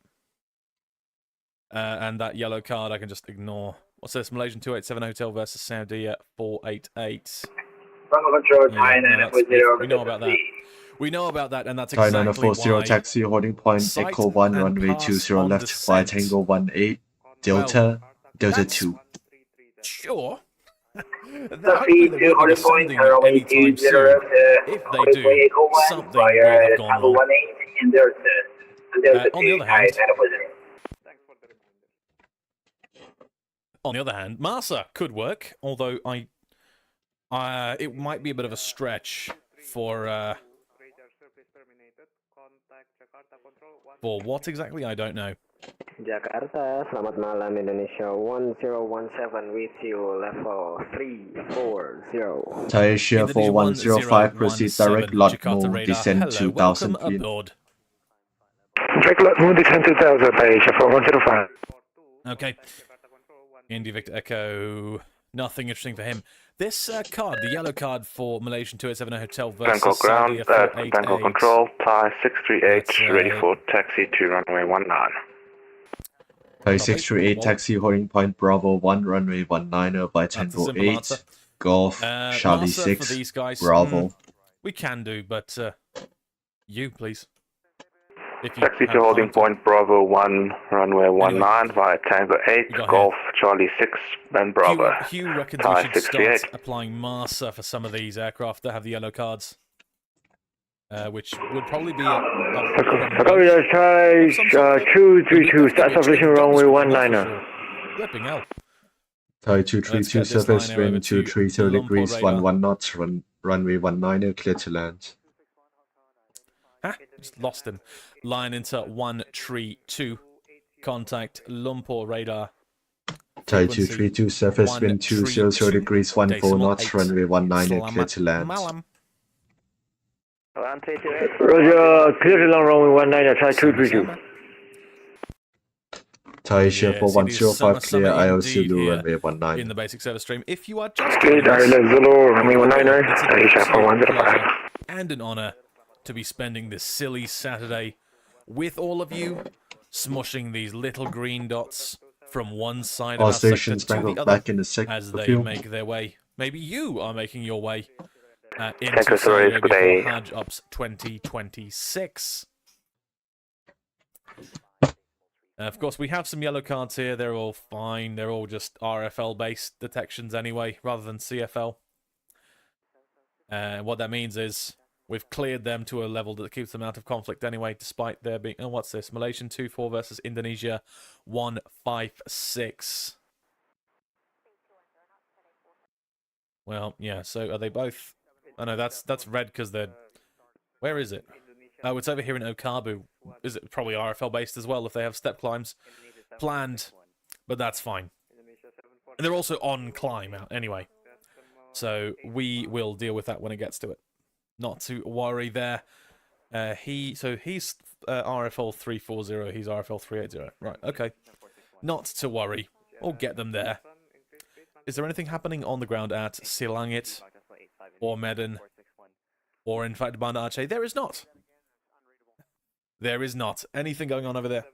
And that yellow card I can just ignore. What's this? Malaysian 287 Hotel versus Saudi 488. We know about that. We know about that, and that's Thai exactly 940 why. taxi holding point Sight Echo 1 and runway pass 20 on left by descent. Tango 18 Delta Delta 2. Sure. The feed to holding point runway 20 If they do, something will have gone wrong. and Delta On the other hand, on the other hand, Masa could work, although it might be a bit of a stretch for what exactly? I don't know. Jakarta, selamat malam Indonesia 1017 with you level 340. Thai Asia 4105, proceed direct lot move, descend 2000 feet. Direct lot move, descend 2000, Thai Asia 4105. Okay. India Victor Echo, nothing interesting for him. This card, the yellow card for Malaysian 2870 Hotel versus Bangkok ground, Bangkok control, Thai 638, ready for taxi to runway 19. Thai 638, taxi holding point Bravo 1, runway 19 by Tango 8, Golf, Charlie 6, Bravo. We can do, but you, please. Taxi to holding point Bravo 1, runway 19 via Tango 8, Golf, Charlie 6, and Bravo. Hugh reckons Thai we should 68. start applying MASA for some of these aircraft that have the yellow cards. Which would probably be Thai 232, start submission runway 19. Flipping hell. Thai 232, surface wind 230 degrees, 11 knots, runway 19, clear to land. Just lost him. Line into 132. Contact Lumpur radar. Thai 232, surface wind 200 degrees, 14 knots, runway 19, clear to land. Roger, clear to land runway 19, Thai 232. Thai Asia 4105, clear IO Zulu, runway 19. In the basic service stream. If you are just Clear Zulu, runway 19, Thai Asia 4105. And an honor to be spending this silly Saturday with all of you, smushing these little green dots from one side of our sector to the other as they make their way. Maybe you are making your way into Saudi Arabia for Hajj Ups 2026. Of course, we have some yellow cards here. They're all fine. They're all just RFL-based detections anyway, rather than CFL. What that means is we've cleared them to a level that keeps them out of conflict anyway, despite there being... Oh, what's this? Malaysian 2-4 versus Indonesia 156. Well, yeah, so are they both... Oh, no, that's red because they're... Where is it? Oh, it's over here in Okabu. Is it probably RFL-based as well if they have step climbs planned? But that's fine. And they're also on climb out anyway. So we will deal with that when it gets to it. Not to worry there. He's RFL 340, he's RFL 380. Right, okay. Not to worry. We'll get them there. Is there anything happening on the ground at Silangit or Medan or in fact Banda Aceh? There is not. There is not anything going on over there.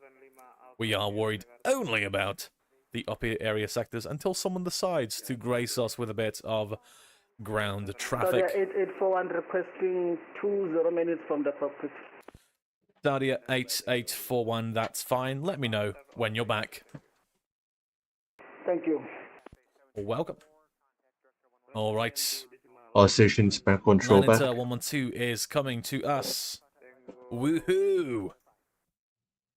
We are worried only about the upper area sectors until someone decides to grace us with a bit of ground traffic. Saudi 8841 requesting 20 minutes from the cockpit. Saudi 8841, that's fine. Let me know when you're back. Thank you. Welcome. All right. All stations back control back. 112 is coming to us. Woohoo!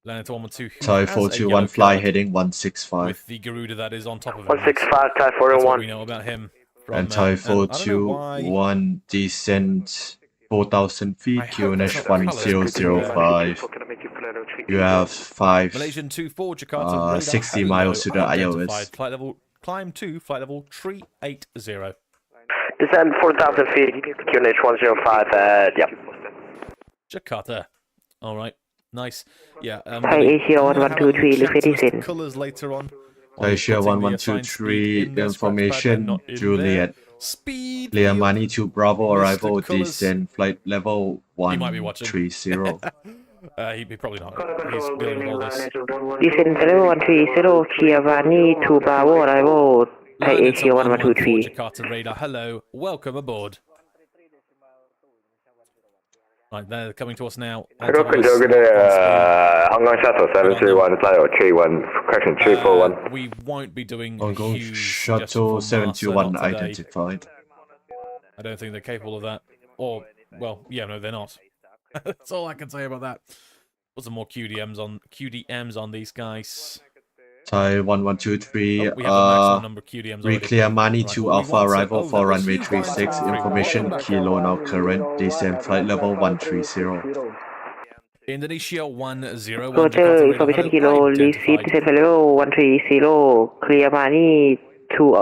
Landed 112. Thai 421 fly heading 165. With the Garuda that is on top of him. 165, Thai 401. That's what we know about him. And Thai 421 descent 4,000 feet, QNH 1005. You have Malaysian 24 Jakarta 60 miles to the IOS. Flight level, climb to flight level 380. Descend 4,000 feet, QNH 105, yeah. Jakarta. Alright, nice. Yeah. Thai Asia 1123, located. Colours later on. Thai Asia 1123, information, Juliet. Speed. Clear money to Bravo, arrival, descent, flight level 130. He probably not. He's dealing with all this. Descent level 130, clear money to Bravo, arrival, Thai Asia 1123. Jakarta radar, hello, welcome aboard. Right, they're coming to us now. DOGET, Hong Kong Shuttle 731, flight 31, correction 341. We won't be doing Hong Kong Shuttle 721 identified. I don't think they're capable of that. Or, well, yeah, no, they're not. That's all I can say about that. Put some more QDMs on these guys. Thai 1123, reclear money to Alpha arrival for runway 36, information, Kilo now current, descent flight level 130. Indonesia 101. Roger, information kilo, receipt descent level 130, clear money to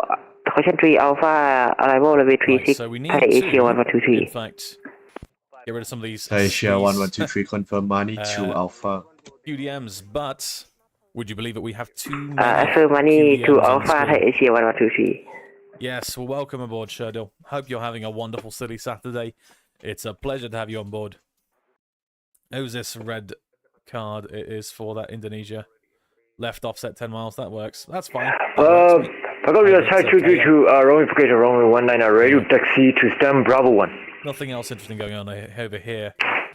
caution 3 alpha, arrival level 36, So we need Thai Asia to, 1123. in fact, get rid of some of these Asia 1123 confirm money 2 Alpha. QDMs, but would you believe it? We have too many Affirm money QDMs 2 on alpha, screen. Thai Asia 1123. Yes, well, welcome aboard, Sherdil. Hope you're having a wonderful silly Saturday. It's a pleasure to have you on board. Who's this red card? It is for that Indonesia. Left offset 10 miles. That works. That's fine. Pagavia Thai 222, wrong indicator, wrong 19, radio taxi to stem Bravo 1. Nothing else interesting going on over here.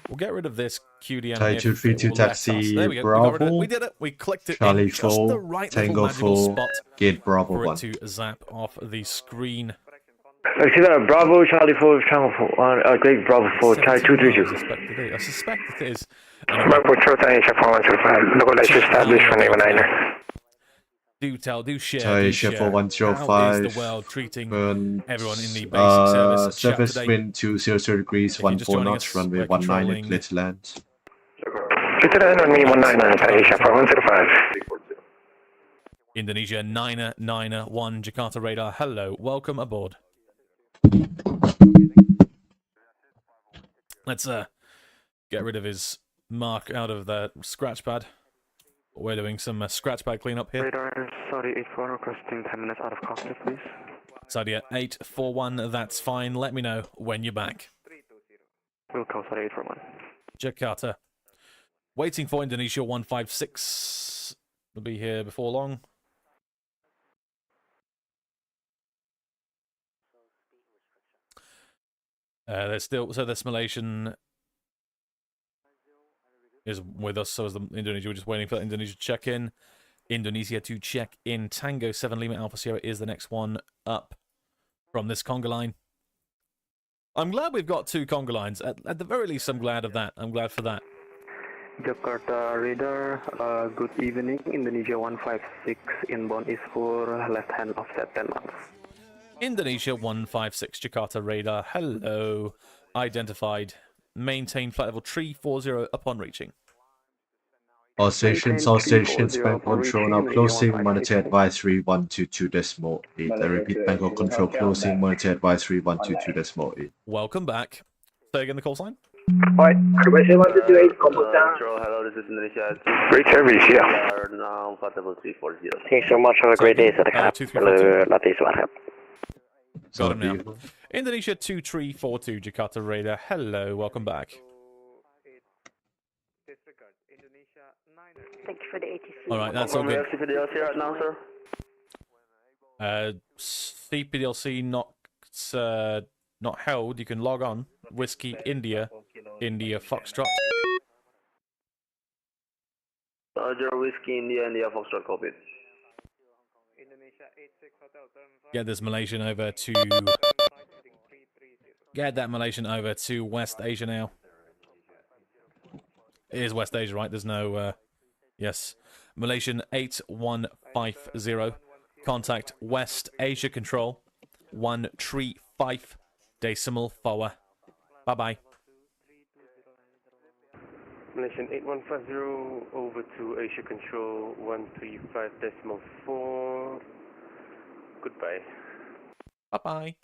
We'll get rid of this QDM. Thai 232 taxi there we go. Bravo. We did it. We clicked it Charlie in just 4, the right Tango little magical 4, spot Gate Bravo for 1. it to zap off the screen. Taxi Bravo, Charlie 4, Tango 4, Great Bravo 4, Thai 232. I suspect it is. Bangkok Toyota Asia 4105, localized established for name 9. Do share. Thai Asia 4105. How is the world treating everyone in the basic service? Surface wind 200 degrees, 14 knots, runway 19 clear to land. Lieutenant on me 199, Thai Asia 4105. Indonesia 991, Jakarta radar. Hello, welcome aboard. Let's get rid of his mark out of the scratch pad. We're doing some scratch pad cleanup here. Radar, Saudi 84, requesting 10 minutes out of cockpit, please. Saudi 841, that's fine. Let me know when you're back. We'll call Saudi 841. Jakarta. Waiting for Indonesia 156. We'll be here before long. There's still, so this Malaysian is with us, so is the Indonesia. We're just waiting for Indonesia to check in. Indonesia to check in. Tango 7 Lima Alpha Sierra is the next one up from this conga line. I'm glad we've got 2 conga lines. At the very least, I'm glad of that. I'm glad for that. Jakarta radar, good evening. Indonesia 156 inbound is for left hand offset 10 miles. Indonesia 156 Jakarta radar. Hello. Identified. Maintain flight level 340 upon reaching. All stations, Bangkok Control now closing, monitor advisory 122.8. I repeat, Bangkok Control closing, monitor advisory 122.8. Welcome back. Say again the call sign. Alright, Control 128, hello, this is Indonesia. Great service, yeah. Now, comfortable 340. Thanks so much. Have a great day, sir. Hello, Latte Swarhab. Got him now. Indonesia 2342 Jakarta radar. Hello, welcome back. Thank you for the ATC. All right, that's all good. CPDLC right now, sir. CPDLC not held. You can log on. Whiskey India Foxtrot. Roger, Whiskey India Foxtrot, copy. Get this Malaysian over to. Get that Malaysian over to West Asia now. It is West Asia, right? There's no. Yes. Malaysian 8150. Contact West Asia Control 135 decimal 4. Bye bye. Malaysian 8150 over to Asia Control 135.4. Goodbye. Bye bye.